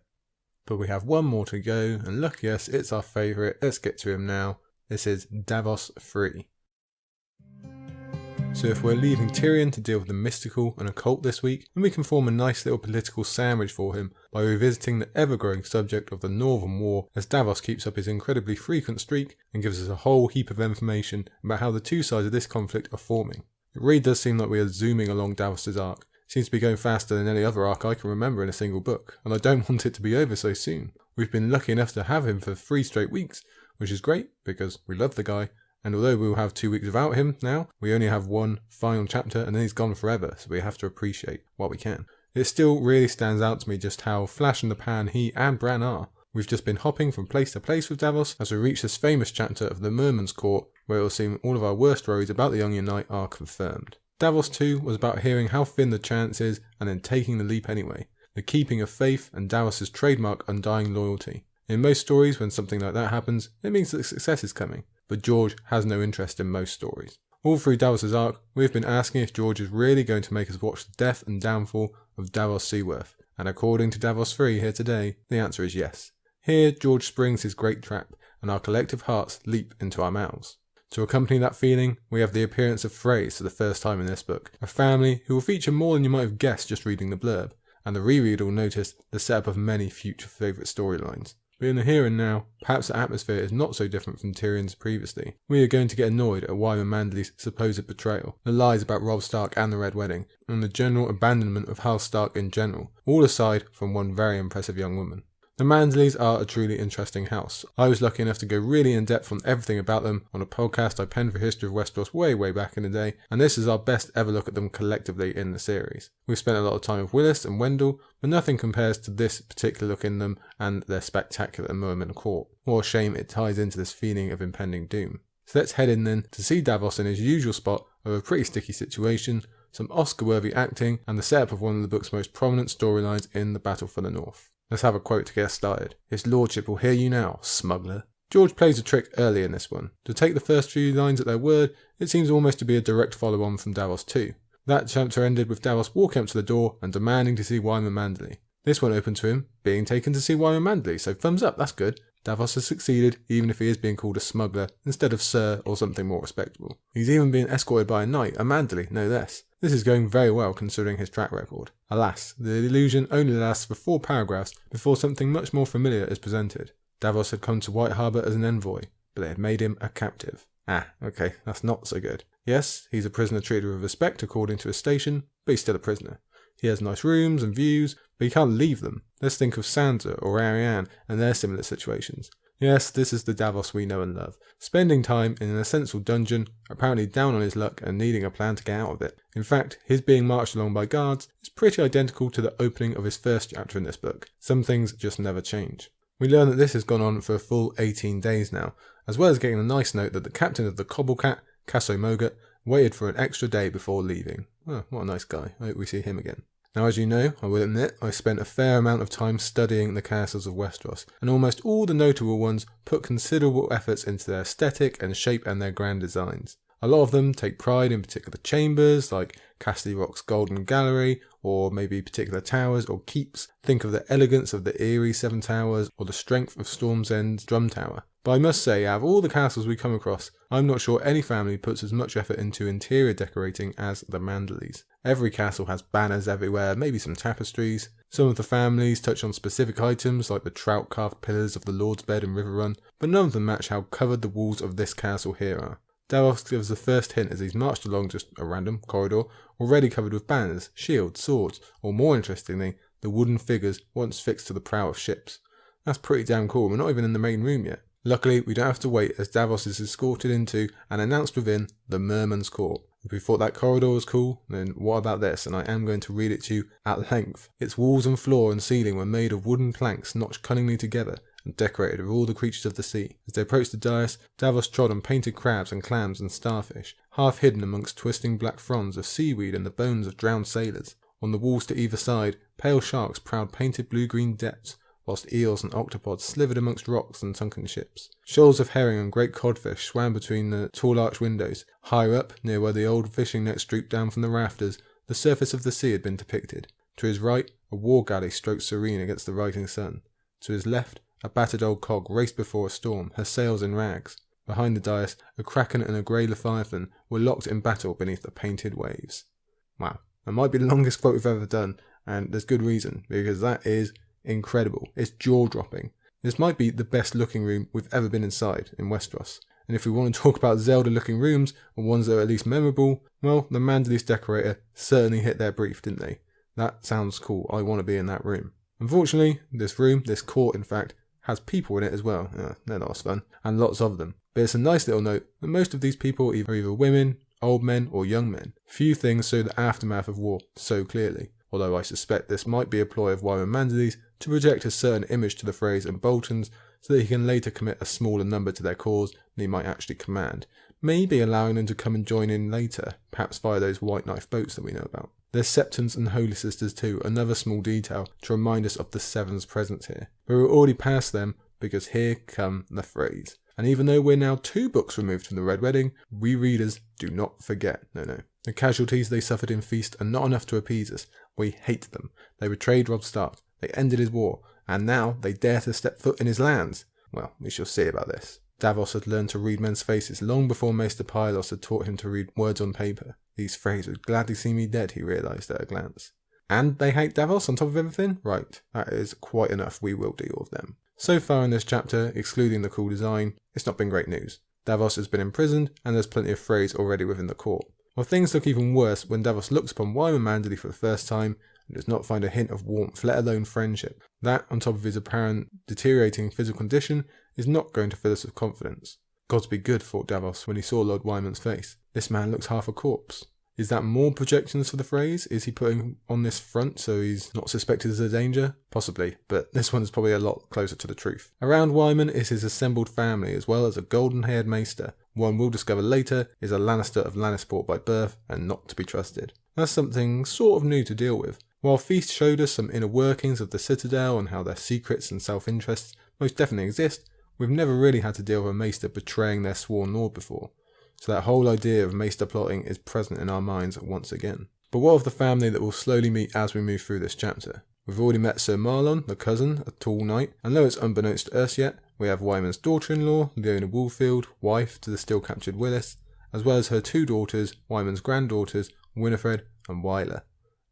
But we have one more to go, and lucky us, it's our favourite. Let's get to him now. This is Davos III. So if we're leaving Tyrion to deal with the mystical and occult this week, then we can form a nice little political sandwich for him by revisiting the ever-growing subject of the Northern War as Davos keeps up his incredibly frequent streak and gives us a whole heap of information about how the two sides of this conflict are forming. It really does seem like we are zooming along Davos' arc. It seems to be going faster than any other arc I can remember in a single book, and I don't want it to be over so soon. We've been lucky enough to have him for 3 straight weeks, which is great because we love the guy. And although we will have 2 weeks without him now, we only have one final chapter and then he's gone forever, so we have to appreciate what we can. It still really stands out to me just how flash in the pan he and Bran are. We've just been hopping from place to place with Davos as we reach this famous chapter of the Mermen's court, where it will seem all of our worst worries about the young knight are confirmed. Davos 2 was about hearing how thin the chance is and then taking the leap anyway. The keeping of faith and Davos' trademark undying loyalty. In most stories, when something like that happens, it means that success is coming. But George has no interest in most stories. All through Davos' arc, we've been asking if George is really going to make us watch the death and downfall of Davos Seaworth, and according to Davos III here today, the answer is yes. Here, George springs his great trap, and our collective hearts leap into our mouths. To accompany that feeling, we have the appearance of Freys for the first time in this book, a family who will feature more than you might have guessed just reading the blurb, and the rereader will notice the setup of many future favourite storylines. But in the here and now, perhaps the atmosphere is not so different from Tyrion's previously. We are going to get annoyed at Wyman Manderly's supposed betrayal, the lies about Robb Stark and the Red Wedding, and the general abandonment of House Stark in general, all aside from one very impressive young woman. The Manderleys are a truly interesting house. I was lucky enough to go really in depth on everything about them on a podcast I penned for History of Westeros way back in the day, and this is our best ever look at them collectively in the series. We've spent a lot of time with Willis and Wendell, but nothing compares to this particular look in them and their spectacular Mermen court. What a shame it ties into this feeling of impending doom. So let's head in then to see Davos in his usual spot of a pretty sticky situation, some Oscar-worthy acting, and the setup of one of the book's most prominent storylines in the Battle for the North. Let's have a quote to get us started. His lordship will hear you now, smuggler. George plays a trick early in this one. To take the first few lines at their word, it seems almost to be a direct follow-on from Davos 2. That chapter ended with Davos walking up to the door and demanding to see Wyman Manderly. This one opened to him being taken to see Wyman Manderly, so thumbs up, that's good. Davos has succeeded, even if he is being called a smuggler instead of sir or something more respectable. He's even being escorted by a knight, a Manderly, no less. This is going very well considering his track record. Alas, the illusion only lasts for 4 paragraphs before something much more familiar is presented. Davos had come to White Harbour as an envoy, but they had made him a captive. Okay, that's not so good. Yes, he's a prisoner treated with respect according to his station, but he's still a prisoner. He has nice rooms and views, but he can't leave them. Let's think of Sansa or Arianne and their similar situations. Yes, this is the Davos we know and love. Spending time in an essential dungeon, apparently down on his luck and needing a plan to get out of it. In fact, his being marched along by guards is pretty identical to the opening of his first chapter in this book. Some things just never change. We learn that this has gone on for a full 18 days now, as well as getting a nice note that the captain of the Cobblecat, Casso Mogat, waited for an extra day before leaving. Oh, what a nice guy. I hope we see him again. Now, as you know, I will admit, I spent a fair amount of time studying the castles of Westeros, and almost all the notable ones put considerable efforts into their aesthetic and shape and their grand designs. A lot of them take pride in particular chambers, like Casterly Rock's Golden Gallery, or maybe particular towers or keeps. Think of the elegance of the Eyrie Seven Towers, or the strength of Storm's End's Drum Tower. But I must say, out of all the castles we come across, I'm not sure any family puts as much effort into interior decorating as the Manderleys. Every castle has banners everywhere, maybe some tapestries. Some of the families touch on specific items like the trout-carved pillars of the Lord's Bed and River Run, but none of them match how covered the walls of this castle here are. Davos gives the first hint as he's marched along just a random corridor, already covered with banners, shields, swords, or more interestingly, the wooden figures once fixed to the prow of ships. That's pretty damn cool, we're not even in the main room yet. Luckily, we don't have to wait as Davos is escorted into and announced within the Mermen's court. If we thought that corridor was cool, then what about this? And I am going to read it to you at length. Its walls and floor and ceiling were made of wooden planks notched cunningly together and decorated with all the creatures of the sea. As they approached the dais, Davos trod on painted crabs and clams and starfish, half hidden amongst twisting black fronds of seaweed and the bones of drowned sailors. On the walls to either side, pale sharks prowled painted blue-green depths, whilst eels and octopods slithered amongst rocks and sunken ships. Shoals of herring and great codfish swam between the tall arched windows. Higher up, near where the old fishing nets drooped down from the rafters, the surface of the sea had been depicted. To his right, a war galley stroked serene against the rising sun. To his left, a battered old cog raced before a storm, her sails in rags. Behind the dais, a kraken and a grey leviathan were locked in battle beneath the painted waves. Wow, that might be the longest quote we've ever done, and there's good reason, because that is incredible. It's jaw-dropping. This might be the best looking room we've ever been inside in Westeros. And if we want to talk about Zelda looking rooms, or ones that are at least memorable, well, the Manderleys decorator certainly hit their brief, didn't they? That sounds cool. I want to be in that room. Unfortunately, this room, this court in fact, has people in it as well. They're lots of fun, and lots of them. But it's a nice little note that most of these people are either women, old men, or young men. Few things show the aftermath of war so clearly, although I suspect this might be a ploy of Wyman Manderley's to project a certain image to the Freys and Boltons so that he can later commit a smaller number to their cause than he might actually command, maybe allowing them to come and join in later, perhaps via those white knife boats that we know about. There's Septons and Holy Sisters too, another small detail to remind us of the Seven's presence here. But we're already past them because here come the Freys. And even though we're now 2 books removed from the Red Wedding, we readers do not forget. No. The casualties they suffered in Feast are not enough to appease us. We hate them. They betrayed Robb Stark. They ended his war. And now they dare to step foot in his lands. Well, we shall see about this. Davos had learned to read men's faces long before Maester Pylos had taught him to read words on paper. These Freys would gladly see me dead, he realised at a glance. And they hate Davos on top of everything? Right, that is quite enough. We will deal with them. So far in this chapter, excluding the cool design, it's not been great news. Davos has been imprisoned, and there's plenty of Freys already within the court. Well, things look even worse when Davos looks upon Wyman Manderley for the first time and does not find a hint of warmth, let alone friendship. That, on top of his apparent deteriorating physical condition, is not going to fill us with confidence. Gods be good, thought Davos when he saw Lord Wyman's face. This man looks half a corpse. Is that more projections for the Freys? Is he putting on this front so he's not suspected as a danger? Possibly, but this one is probably a lot closer to the truth. Around Wyman is his assembled family, as well as a golden-haired maester. One we'll discover later is a Lannister of Lannisport by birth and not to be trusted. That's something sort of new to deal with. While Feast showed us some inner workings of the Citadel and how their secrets and self-interests most definitely exist, we've never really had to deal with a maester betraying their sworn lord before. So that whole idea of maester plotting is present in our minds once again. But what of the family that we'll slowly meet as we move through this chapter? We've already met Sir Marlon, the cousin, a tall knight, and though it's unbeknownst to us yet, we have Wyman's daughter-in-law, Leona Woolfield, wife to the still-captured Willis, as well as her 2 daughters, Wyman's granddaughters, Winifred and Wyler.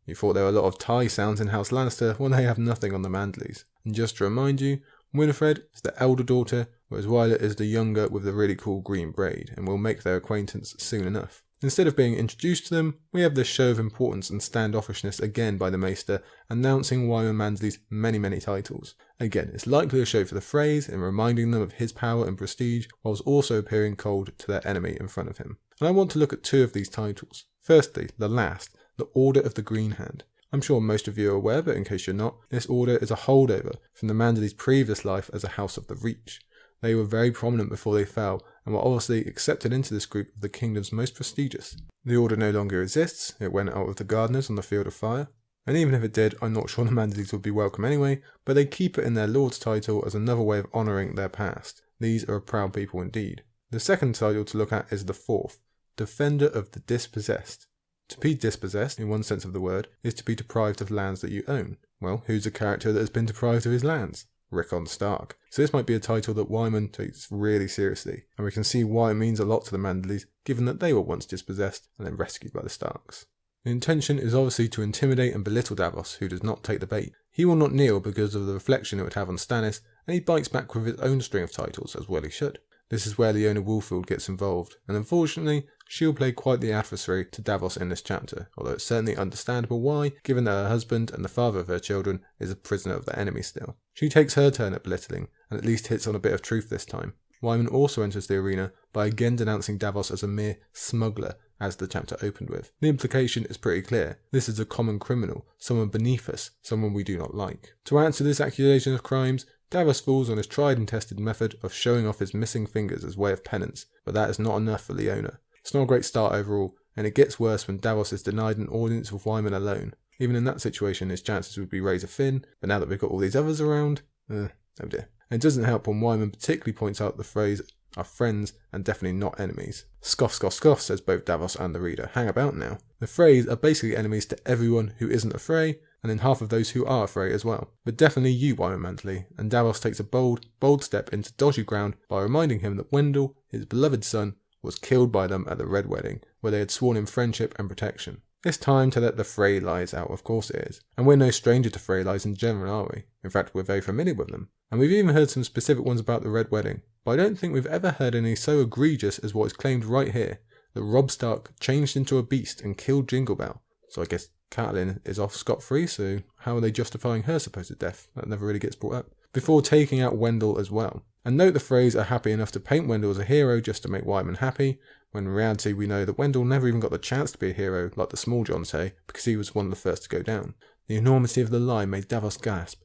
You thought there were a lot of Thai sounds in House Lannister, well they have nothing on the Manderleys. And just to remind you, Winifred is the elder daughter, whereas Wyler is the younger with the really cool green braid, and we'll make their acquaintance soon enough. Instead of being introduced to them, we have this show of importance and standoffishness again by the Maester, announcing Wyman Manderley's many titles. Again, it's likely a show for the Freys in reminding them of his power and prestige, whilst also appearing cold to their enemy in front of him. And I want to look at 2 of these titles. Firstly, the last, the Order of the Green Hand. I'm sure most of you are aware, but in case you're not, this order is a holdover from the Manderleys' previous life as a House of the Reach. They were very prominent before they fell, and were obviously accepted into this group of the kingdom's most prestigious. The order no longer exists, it went out with the gardeners on the field of fire, and even if it did, I'm not sure the Manderleys would be welcome anyway, but they keep it in their lord's title as another way of honouring their past. These are a proud people indeed. The second title to look at is the fourth, defender of the dispossessed. To be dispossessed, in one sense of the word, is to be deprived of lands that you own. Well, who's a character that has been deprived of his lands? Rickon Stark. So this might be a title that Wyman takes really seriously, and we can see why it means a lot to the Manderleys, given that they were once dispossessed and then rescued by the Starks. The intention is obviously to intimidate and belittle Davos, who does not take the bait. He will not kneel because of the reflection it would have on Stannis, and he bites back with his own string of titles, as well he should. This is where Leona Woolfield gets involved, and unfortunately, she'll play quite the adversary to Davos in this chapter, although it's certainly understandable why, given that her husband and the father of her children is a prisoner of the enemy still. She takes her turn at belittling, and at least hits on a bit of truth this time. Wyman also enters the arena by again denouncing Davos as a mere smuggler, as the chapter opened with. The implication is pretty clear. This is a common criminal, someone beneath us, someone we do not like. To answer this accusation of crimes, Davos falls on his tried and tested method of showing off his missing fingers as way of penance, but that is not enough for Leona. It's not a great start overall, and it gets worse when Davos is denied an audience with Wyman alone. Even in that situation, his chances would be razor thin, but now that we've got all these others around, oh dear. And it doesn't help when Wyman particularly points out the phrase, "our friends and definitely not enemies." Scoff, scoff, scoff, says both Davos and the reader. Hang about now. The Freys are basically enemies to everyone who isn't a Frey, and then half of those who are a Frey as well. But definitely you, Wyman Manderley, and Davos takes a bold step into dodgy ground by reminding him that Wendell, his beloved son, was killed by them at the Red Wedding, where they had sworn him friendship and protection. It's time to let the Frey lies out, of course it is. And we're no stranger to Frey lies in general, are we? In fact, we're very familiar with them. And we've even heard some specific ones about the Red Wedding, but I don't think we've ever heard any so egregious as what is claimed right here, that Robb Stark changed into a beast and killed Jingle Bell. So I guess Catelyn is off scot-free, so how are they justifying her supposed death? That never really gets brought up. Before taking out Wendell as well. And note the Freys are happy enough to paint Wendell as a hero just to make Wyman happy, when in reality we know that Wendell never even got the chance to be a hero like the Small John say, because he was one of the first to go down. The enormity of the lie made Davos gasp.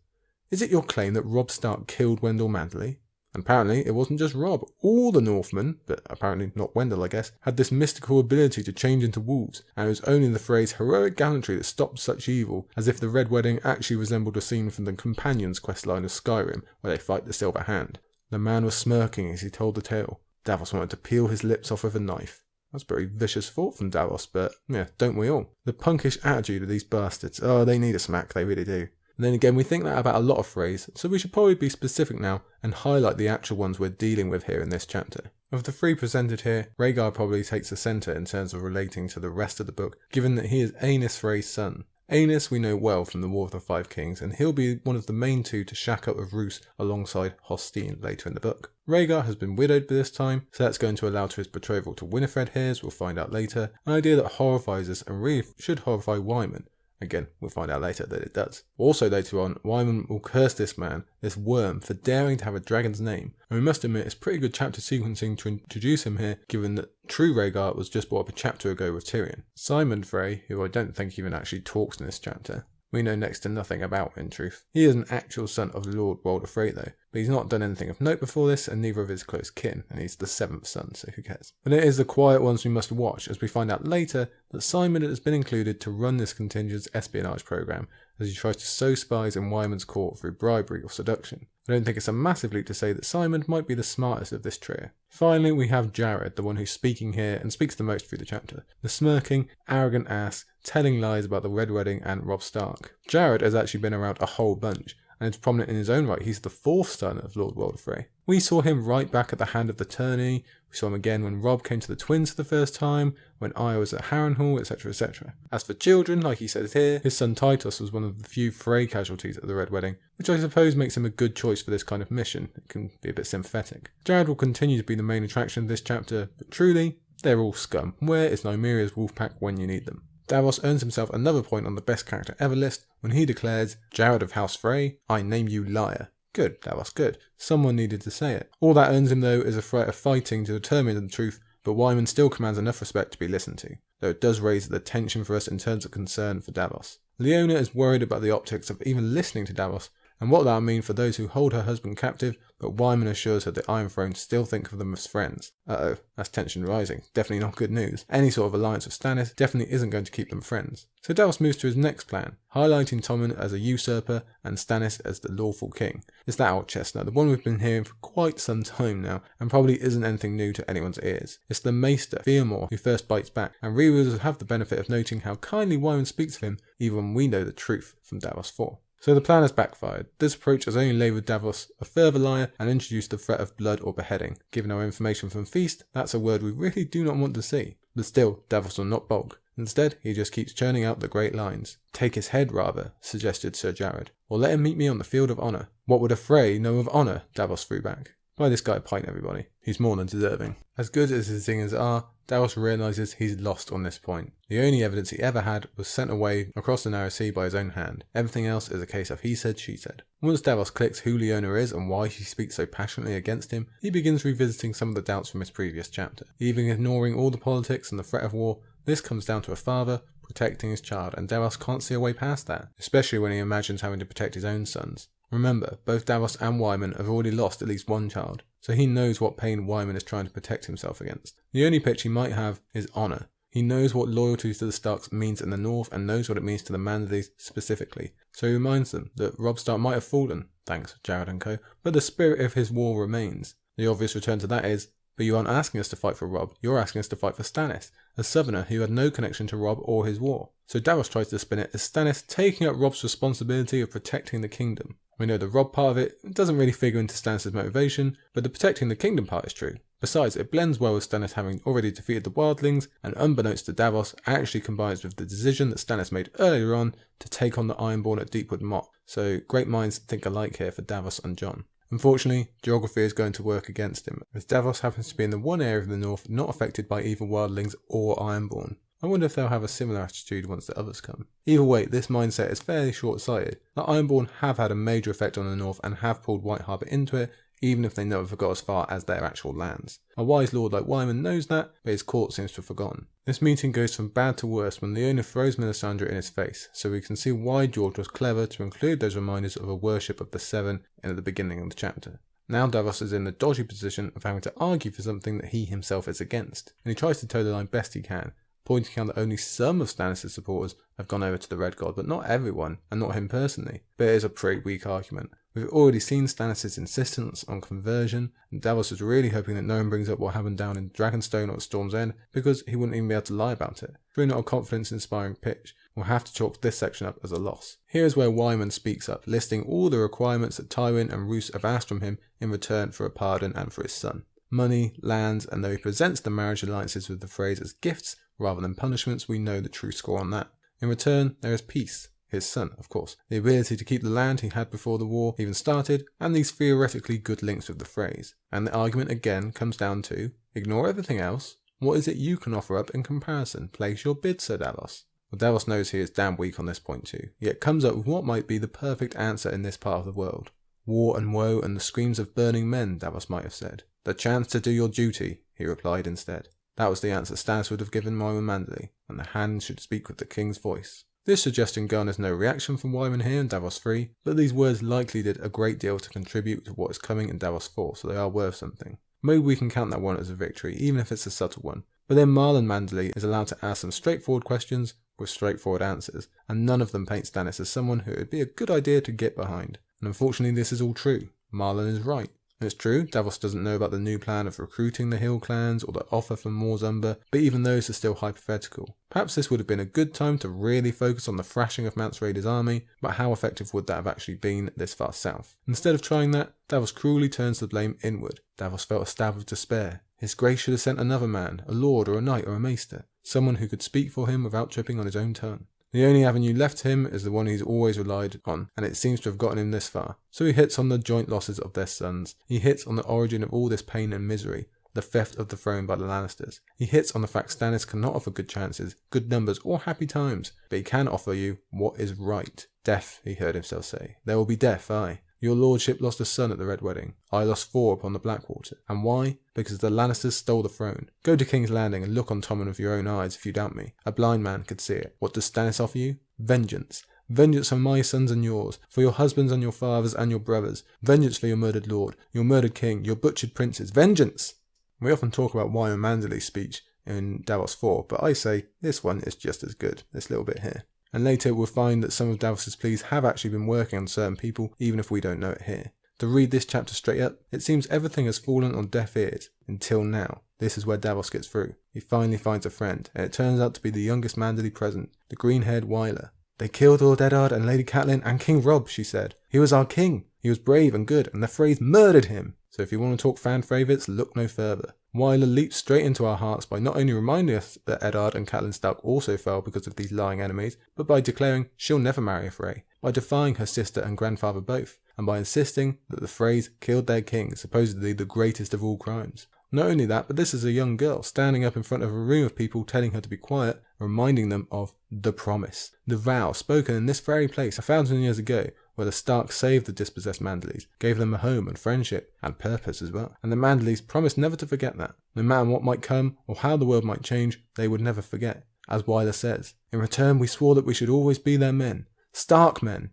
Is it your claim that Robb Stark killed Wendell Manderley? And apparently it wasn't just Robb. All the Northmen, but apparently not Wendell I guess, had this mystical ability to change into wolves, and it was only the phrase heroic gallantry that stopped such evil, as if the Red Wedding actually resembled a scene from the Companions questline of Skyrim, where they fight the Silver Hand. The man was smirking as he told the tale. Davos wanted to peel his lips off with a knife. That's a very vicious thought from Davos, but yeah, don't we all? The punkish attitude of these bastards. Oh, they need a smack, they really do. And then again, we think that about a lot of Freys, so we should probably be specific now and highlight the actual ones we're dealing with here in this chapter. Of the three presented here, Rhaegar probably takes the centre in terms of relating to the rest of the book, given that he is Aenys Frey's son. Aenys we know well from the War of the Five Kings, and he'll be one of the main two to shack up with Roose alongside Hostine later in the book. Rhaegar has been widowed by this time, so that's going to allow to his betrothal to Winifred here, as we'll find out later, an idea that horrifies us and really should horrify Wyman. Again, we'll find out later that it does. Also later on, Wyman will curse this man, this worm, for daring to have a dragon's name. And we must admit it's pretty good chapter sequencing to introduce him here, given that true Rhaegar was just brought up a chapter ago with Tyrion. Simon Frey, who I don't think even actually talks in this chapter, we know next to nothing about in truth. He is an actual son of Lord Walder Frey though, but he's not done anything of note before this, and neither of his close kin, and he's the seventh son, so who cares. But it is the quiet ones we must watch, as we find out later that Simon has been included to run this contingent's espionage program, as he tries to sow spies in Wyman's court through bribery or seduction. I don't think it's a massive leap to say that Simon might be the smartest of this trio. Finally, we have Jared, the one who's speaking here and speaks the most through the chapter. The smirking, arrogant ass, telling lies about the Red Wedding and Robb Stark. Jared has actually been around a whole bunch, and is prominent in his own right. He's the fourth son of Lord Walder Frey. We saw him right back at the hand of the tourney. We saw him again when Robb came to the twins for the first time, when Arya was at Harrenhal, etc, etc. As for children, like he says here, his son Titus was one of the few Frey casualties at the Red Wedding, which I suppose makes him a good choice for this kind of mission. It can be a bit sympathetic. Jared will continue to be the main attraction of this chapter, but truly, they're all scum. Where is Nymeria's Wolfpack when you need them? Davos earns himself another point on the best character ever list when he declares, Jared of House Frey, I name you liar. Good, Davos, good. Someone needed to say it. All that earns him though is a threat of fighting to determine the truth, but Wyman still commands enough respect to be listened to, though it does raise the tension for us in terms of concern for Davos. Leona is worried about the optics of even listening to Davos, and what that'll mean for those who hold her husband captive, but Wyman assures her the Iron Throne still think of them as friends. Uh-oh, that's tension rising. Definitely not good news. Any sort of alliance with Stannis definitely isn't going to keep them friends. So Davos moves to his next plan, highlighting Tommen as a usurper and Stannis as the lawful king. It's that old chestnut, the one we've been hearing for quite some time now, and probably isn't anything new to anyone's ears. It's the Maester, Theomore, who first bites back, and rereaders have the benefit of noting how kindly Wyman speaks of him, even when we know the truth from Davos IV. So the plan has backfired. This approach has only labelled Davos a further liar and introduced the threat of blood or beheading. Given our information from Feast, that's a word we really do not want to see. But still, Davos will not balk. Instead, he just keeps churning out the great lines. Take his head, rather, suggested Sir Jared. Or let him meet me on the field of honour. What would a Frey know of honour? Davos threw back. Buy this guy a pint, everybody. He's more than deserving. As good as his zingers are, Davos realises he's lost on this point. The only evidence he ever had was sent away across the narrow sea by his own hand. Everything else is a case of he said, she said. Once Davos clicks who Leona is and why she speaks so passionately against him, he begins revisiting some of the doubts from his previous chapter. Even ignoring all the politics and the threat of war, this comes down to a father protecting his child, and Davos can't see a way past that, especially when he imagines having to protect his own sons. Remember, both Davos and Wyman have already lost at least one child, so he knows what pain Wyman is trying to protect himself against. The only pitch he might have is honour. He knows what loyalty to the Starks means in the north and knows what it means to the Mandaleys specifically, so he reminds them that Robb Stark might have fallen, thanks Jared and co, but the spirit of his war remains. The obvious return to that is, but you aren't asking us to fight for Robb, you're asking us to fight for Stannis, a southerner who had no connection to Robb or his war. So Davos tries to spin it as Stannis taking up Robb's responsibility of protecting the kingdom. We know the Robb part of it doesn't really figure into Stannis' motivation, but the protecting the kingdom part is true. Besides, it blends well with Stannis having already defeated the wildlings, and unbeknownst to Davos, actually combines with the decision that Stannis made earlier on to take on the Ironborn at Deepwood Motte. So great minds think alike here for Davos and Jon. Unfortunately, geography is going to work against him, as Davos happens to be in the one area of the north not affected by either wildlings or Ironborn. I wonder if they'll have a similar attitude once the others come. Either way, this mindset is fairly short-sighted. The Ironborn have had a major effect on the north and have pulled White Harbour into it, even if they never got as far as their actual lands. A wise lord like Wyman knows that, but his court seems to have forgotten. This meeting goes from bad to worse when Leona throws Melisandre in his face, so we can see why George was clever to include those reminders of a worship of the Seven in at the beginning of the chapter. Now Davos is in the dodgy position of having to argue for something that he himself is against, and he tries to toe the line best he can, pointing out that only some of Stannis' supporters have gone over to the Red God, but not everyone, and not him personally. But it is a pretty weak argument. We've already seen Stannis' insistence on conversion, and Davos is really hoping that no one brings up what happened down in Dragonstone or at Storm's End, because he wouldn't even be able to lie about it. It's really not a confidence-inspiring pitch. We'll have to chalk this section up as a loss. Here is where Wyman speaks up, listing all the requirements that Tywin and Roose have asked from him in return for a pardon and for his son. Money, lands, and though he presents the marriage alliances with the phrase as gifts rather than punishments, we know the true score on that. In return, there is peace. His son, of course, the ability to keep the land he had before the war even started, and these theoretically good links with the phrase. And the argument again comes down to, ignore everything else, what is it you can offer up in comparison? Place your bid, Sir Davos. Well, Davos knows he is damn weak on this point too, yet comes up with what might be the perfect answer in this part of the world. War and woe and the screams of burning men, Davos might have said. The chance to do your duty, he replied instead. That was the answer Stannis would have given Wyman Mandalay, and the hand should speak with the king's voice. This suggestion garners no reaction from Wyman here in Davos III, but these words likely did a great deal to contribute to what is coming in Davos IV, so they are worth something. Maybe we can count that one as a victory, even if it's a subtle one. But then Marlon Mandalay is allowed to ask some straightforward questions with straightforward answers, and none of them paint Stannis as someone who it would be a good idea to get behind. And unfortunately this is all true. Marlon is right. It's true, Davos doesn't know about the new plan of recruiting the Hill clans or the offer from Morzumber, but even those are still hypothetical. Perhaps this would have been a good time to really focus on the thrashing of Mance Rayder's army, but how effective would that have actually been this far south? Instead of trying that, Davos cruelly turns the blame inward. Davos felt a stab of despair. His grace should have sent another man, a lord or a knight or a maester, someone who could speak for him without tripping on his own tongue. The only avenue left to him is the one he's always relied on, and it seems to have gotten him this far. So he hits on the joint losses of their sons. He hits on the origin of all this pain and misery, the theft of the throne by the Lannisters. He hits on the fact Stannis cannot offer good chances, good numbers, or happy times, but he can offer you what is right. Death, he heard himself say. There will be death, aye. Your lordship lost a son at the Red Wedding. I lost 4 upon the Blackwater. And why? Because the Lannisters stole the throne. Go to King's Landing and look on Tommen with your own eyes if you doubt me. A blind man could see it. What does Stannis offer you? Vengeance. Vengeance for my sons and yours, for your husbands and your fathers and your brothers. Vengeance for your murdered lord, your murdered king, your butchered princes. Vengeance! We often talk about Wyman Manderly's speech in Davos 4, but I say this one is just as good, this little bit here. And later we'll find that some of Davos's pleas have actually been working on certain people, even if we don't know it here. To read this chapter straight up, it seems everything has fallen on deaf ears, until now. This is where Davos gets through. He finally finds a friend, and it turns out to be the youngest Manderly present, the green-haired Wyler. They killed Lord Eddard and Lady Catelyn and King Robb, she said. He was our king. He was brave and good, and the Freys murdered him. So if you want to talk fan favourites, look no further. Wyler leaps straight into our hearts by not only reminding us that Eddard and Catelyn Stark also fell because of these lying enemies, but by declaring she'll never marry a Frey, by defying her sister and grandfather both, and by insisting that the Freys killed their king, supposedly the greatest of all crimes. Not only that, but this is a young girl standing up in front of a room of people telling her to be quiet, reminding them of the promise, the vow spoken in this very place 1,000 years ago, where the Starks saved the dispossessed Manderlys, gave them a home and friendship, and purpose as well. And the Manderlys promised never to forget that. No matter what might come, or how the world might change, they would never forget. As Wyler says, in return we swore that we should always be their men. Stark men!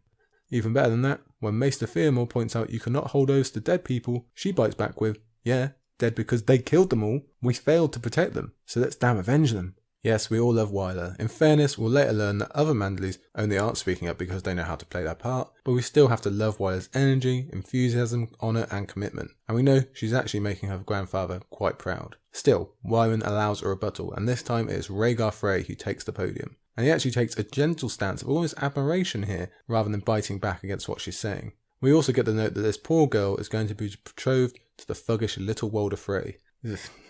Even better than that, when Maester Theomore points out you cannot hold oaths to dead people, she bites back with, yeah, dead because they killed them all. We failed to protect them, so let's damn avenge them. Yes, we all love Wyler. In fairness, we'll later learn that other Manderlys only aren't speaking up because they know how to play their part, but we still have to love Wyler's energy, enthusiasm, honour and commitment. And we know she's actually making her grandfather quite proud. Still, Wyman allows a rebuttal, and this time it is Rhaegar Frey who takes the podium. And he actually takes a gentle stance of almost admiration here, rather than biting back against what she's saying. We also get the note that this poor girl is going to be betrothed to the thuggish little Walder Frey.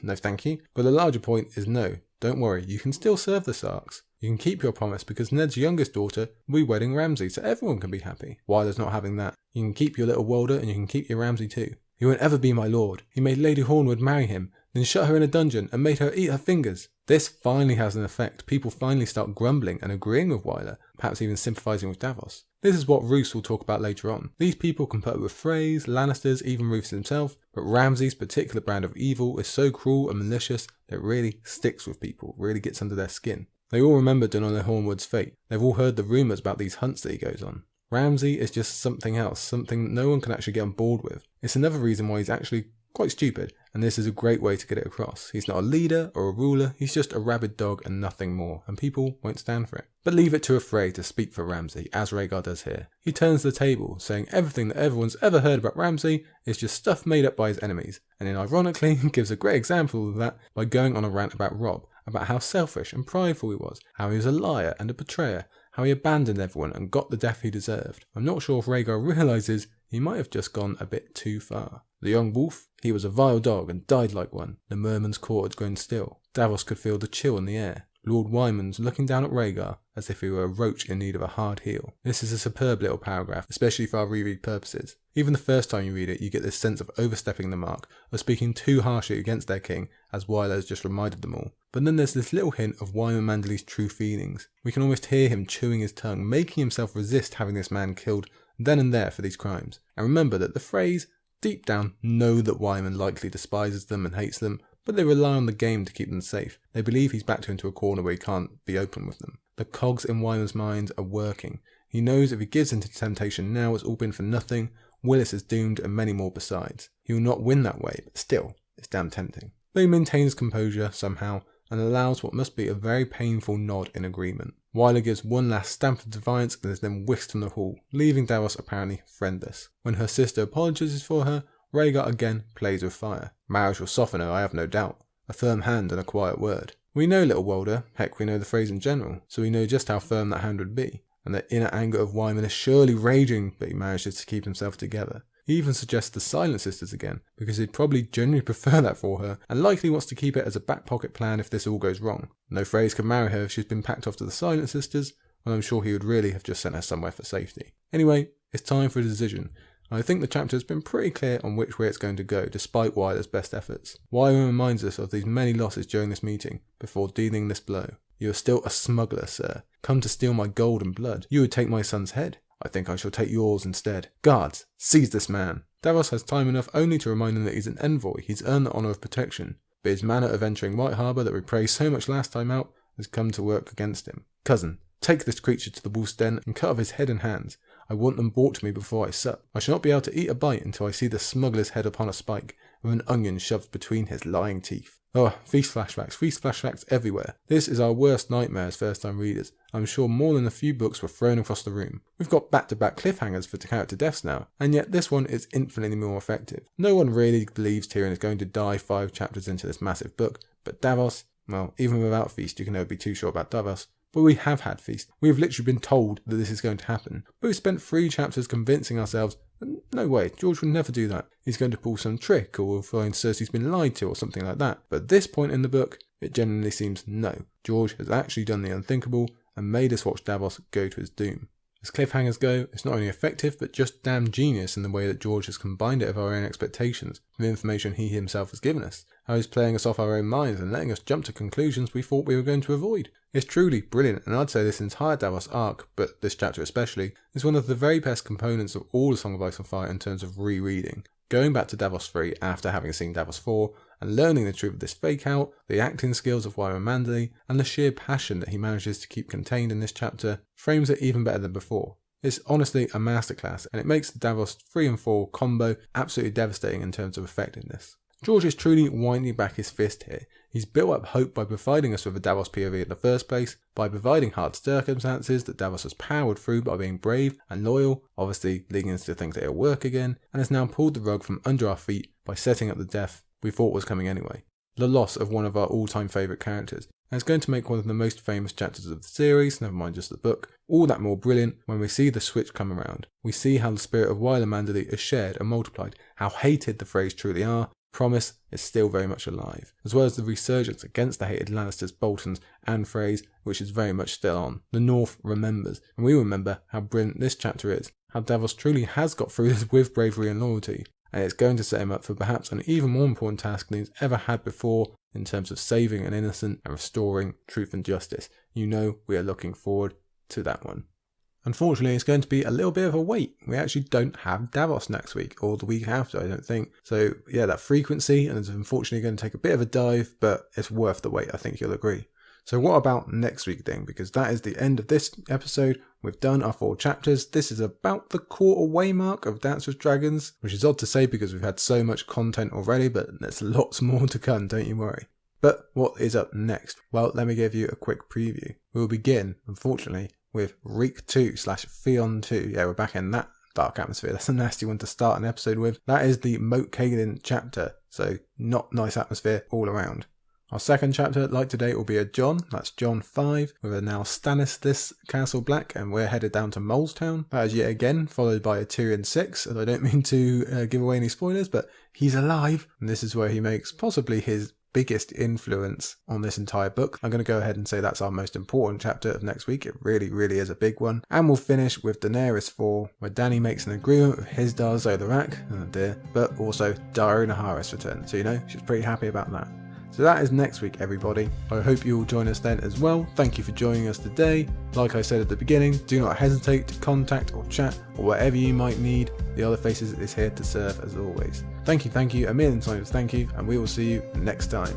No thank you. But the larger point is no, don't worry, you can still serve the Starks. You can keep your promise because Ned's youngest daughter will be wedding Ramsay, so everyone can be happy. Wyler's not having that. You can keep your little Walder and you can keep your Ramsay too. He won't ever be my lord. He made Lady Hornwood marry him, then shut her in a dungeon and made her eat her fingers. This finally has an effect. People finally start grumbling and agreeing with Wyler, perhaps even sympathising with Davos. This is what Roose will talk about later on. These people can put up with Freys, Lannisters, even Roose himself, but Ramsay's particular brand of evil is so cruel and malicious that it really sticks with people, really gets under their skin. They all remember Donella Hornwood's fate. They've all heard the rumours about these hunts that he goes on. Ramsay is just something else, something no one can actually get on board with. It's another reason why he's actually quite stupid, and this is a great way to get it across. He's not a leader or a ruler, he's just a rabid dog and nothing more, and people won't stand for it. But leave it to a Frey to speak for Ramsay, as Rhaegar does here. He turns the table, saying everything that everyone's ever heard about Ramsay is just stuff made up by his enemies, and then ironically gives a great example of that by going on a rant about Robb, about how selfish and prideful he was, how he was a liar and a betrayer, how he abandoned everyone and got the death he deserved. I'm not sure if Rhaegar realises he might have just gone a bit too far. The young wolf, he was a vile dog and died like one. The Mermen's court had grown still. Davos could feel the chill in the air. Lord Wyman's looking down at Rhaegar as if he were a roach in need of a hard heel. This is a superb little paragraph, especially for our reread purposes. Even the first time you read it, you get this sense of overstepping the mark, of speaking too harshly against their king, as Wyler has just reminded them all. But then there's this little hint of Wyman Manderly's true feelings. We can almost hear him chewing his tongue, making himself resist having this man killed then and there for these crimes. And remember that the Freys, deep down, know that Wyman likely despises them and hates them, but they rely on the game to keep them safe. They believe he's backed into a corner where he can't be open with them. The cogs in Wyman's mind are working. He knows if he gives into temptation now, it's all been for nothing. Willis is doomed and many more besides. He will not win that way, but still, it's damn tempting. But he maintains composure somehow and allows what must be a very painful nod in agreement. Wyler gives one last stamp of defiance and is then whisked from the hall, leaving Davos apparently friendless. When her sister apologises for her, Rhaegar again plays with fire. Marriage will soften her, I have no doubt. A firm hand and a quiet word. We know little Walder, heck we know the phrase in general, so we know just how firm that hand would be. And the inner anger of Wyman is surely raging, but he manages to keep himself together. He even suggests the Silent Sisters again, because he'd probably genuinely prefer that for her, and likely wants to keep it as a back pocket plan if this all goes wrong. No Freys can marry her if she's been packed off to the Silent Sisters, and I'm sure he would really have just sent her somewhere for safety. Anyway, it's time for a decision. I think the chapter has been pretty clear on which way it's going to go, despite Wyler's best efforts. Wyler reminds us of these many losses during this meeting, before dealing this blow. You are still a smuggler, sir, come to steal my gold and blood. You would take my son's head. I think I shall take yours instead. Guards, seize this man. Davos has time enough only to remind him that he's an envoy, he's earned the honour of protection, but his manner of entering White Harbour that we praised so much last time out has come to work against him. Cousin, Take this creature to the wolf's den and cut off his head and hands. I want them brought to me before I sup. I shall not be able to eat a bite until I see the smuggler's head upon a spike, with an onion shoved between his lying teeth. Oh, feast flashbacks everywhere. This is our worst nightmare as first-time readers. I'm sure more than a few books were thrown across the room. We've got back-to-back cliffhangers for character deaths now, and yet this one is infinitely more effective. No one really believes Tyrion is going to die 5 chapters into this massive book, but Davos, well, even without Feast, you can never be too sure about Davos. But we have had Feast. We have literally been told that this is going to happen. But we've spent 3 chapters convincing ourselves that no way, George would never do that. He's going to pull some trick, or we'll find Cersei's been lied to, or something like that. But at this point in the book, it genuinely seems no. George has actually done the unthinkable and made us watch Davos go to his doom. As cliffhangers go, it's not only effective, but just damn genius in the way that George has combined it with our own expectations, with information he himself has given us. How he's playing us off our own minds and letting us jump to conclusions we thought we were going to avoid. It's truly brilliant, and I'd say this entire Davos arc, but this chapter especially, is one of the very best components of all the Song of Ice and Fire in terms of rereading. Going back to Davos III after having seen Davos IV, and learning the truth of this fake out, the acting skills of Manderly, and the sheer passion that he manages to keep contained in this chapter, frames it even better than before. It's honestly a masterclass, and it makes the Davos 3 and 4 combo absolutely devastating in terms of effectiveness. George is truly winding back his fist here. He's built up hope by providing us with a Davos POV in the first place, by providing hard circumstances that Davos has powered through by being brave and loyal, obviously leading us to think that it'll work again, and has now pulled the rug from under our feet by setting up the death we thought was coming anyway. The loss of one of our all-time favourite characters, and it's going to make one of the most famous chapters of the series, never mind just the book, all that more brilliant when we see the switch come around. We see how the spirit of Manderly is shared and multiplied, how hated the Freys truly are. Promise is still very much alive, as well as the resurgence against the hated Lannisters, Boltons and Freys, which is very much still on. The North remembers, and we remember how brilliant this chapter is, how Davos truly has got through this with bravery and loyalty, and it's going to set him up for perhaps an even more important task than he's ever had before in terms of saving an innocent and restoring truth and justice. You know we are looking forward to that one. Unfortunately, it's going to be a little bit of a wait. We actually don't have Davos next week, or the week after, I don't think. So yeah, that frequency is unfortunately going to take a bit of a dive, but it's worth the wait, I think you'll agree. So what about next week then? Because that is the end of this episode. We've done our 4 chapters. This is about the quarter-way mark of Dance with Dragons, which is odd to say because we've had so much content already, but there's lots more to come, don't you worry. But what is up next? Well, let me give you a quick preview. We'll begin, unfortunately, with Reek 2/Theon 2. Yeah, we're back in that dark atmosphere. That's a nasty one to start an episode with. That is the Moat Cailin chapter, so not nice atmosphere all around. Our second chapter, like today, will be a Jon. That's Jon V, with a now Stannis this Castle Black, and we're headed down to Molestown. That is yet again followed by a Tyrion VI, and I don't mean to give away any spoilers, but he's alive, and this is where he makes possibly his biggest influence on this entire book. I'm going to go ahead and say that's our most important chapter of next week. It really, really is a big one. And we'll finish with Daenerys IV, where Dany makes an agreement with his Dar Zodarak, oh dear, but also Daenerys Naharis return. So, you know, she's pretty happy about that. So that is next week, everybody. I hope you will join us then as well. Thank you for joining us today. Like I said at the beginning, do not hesitate to contact or chat or whatever you might need. The Other Faces is here to serve as always. Thank you, a million times thank you, and we will see you next time.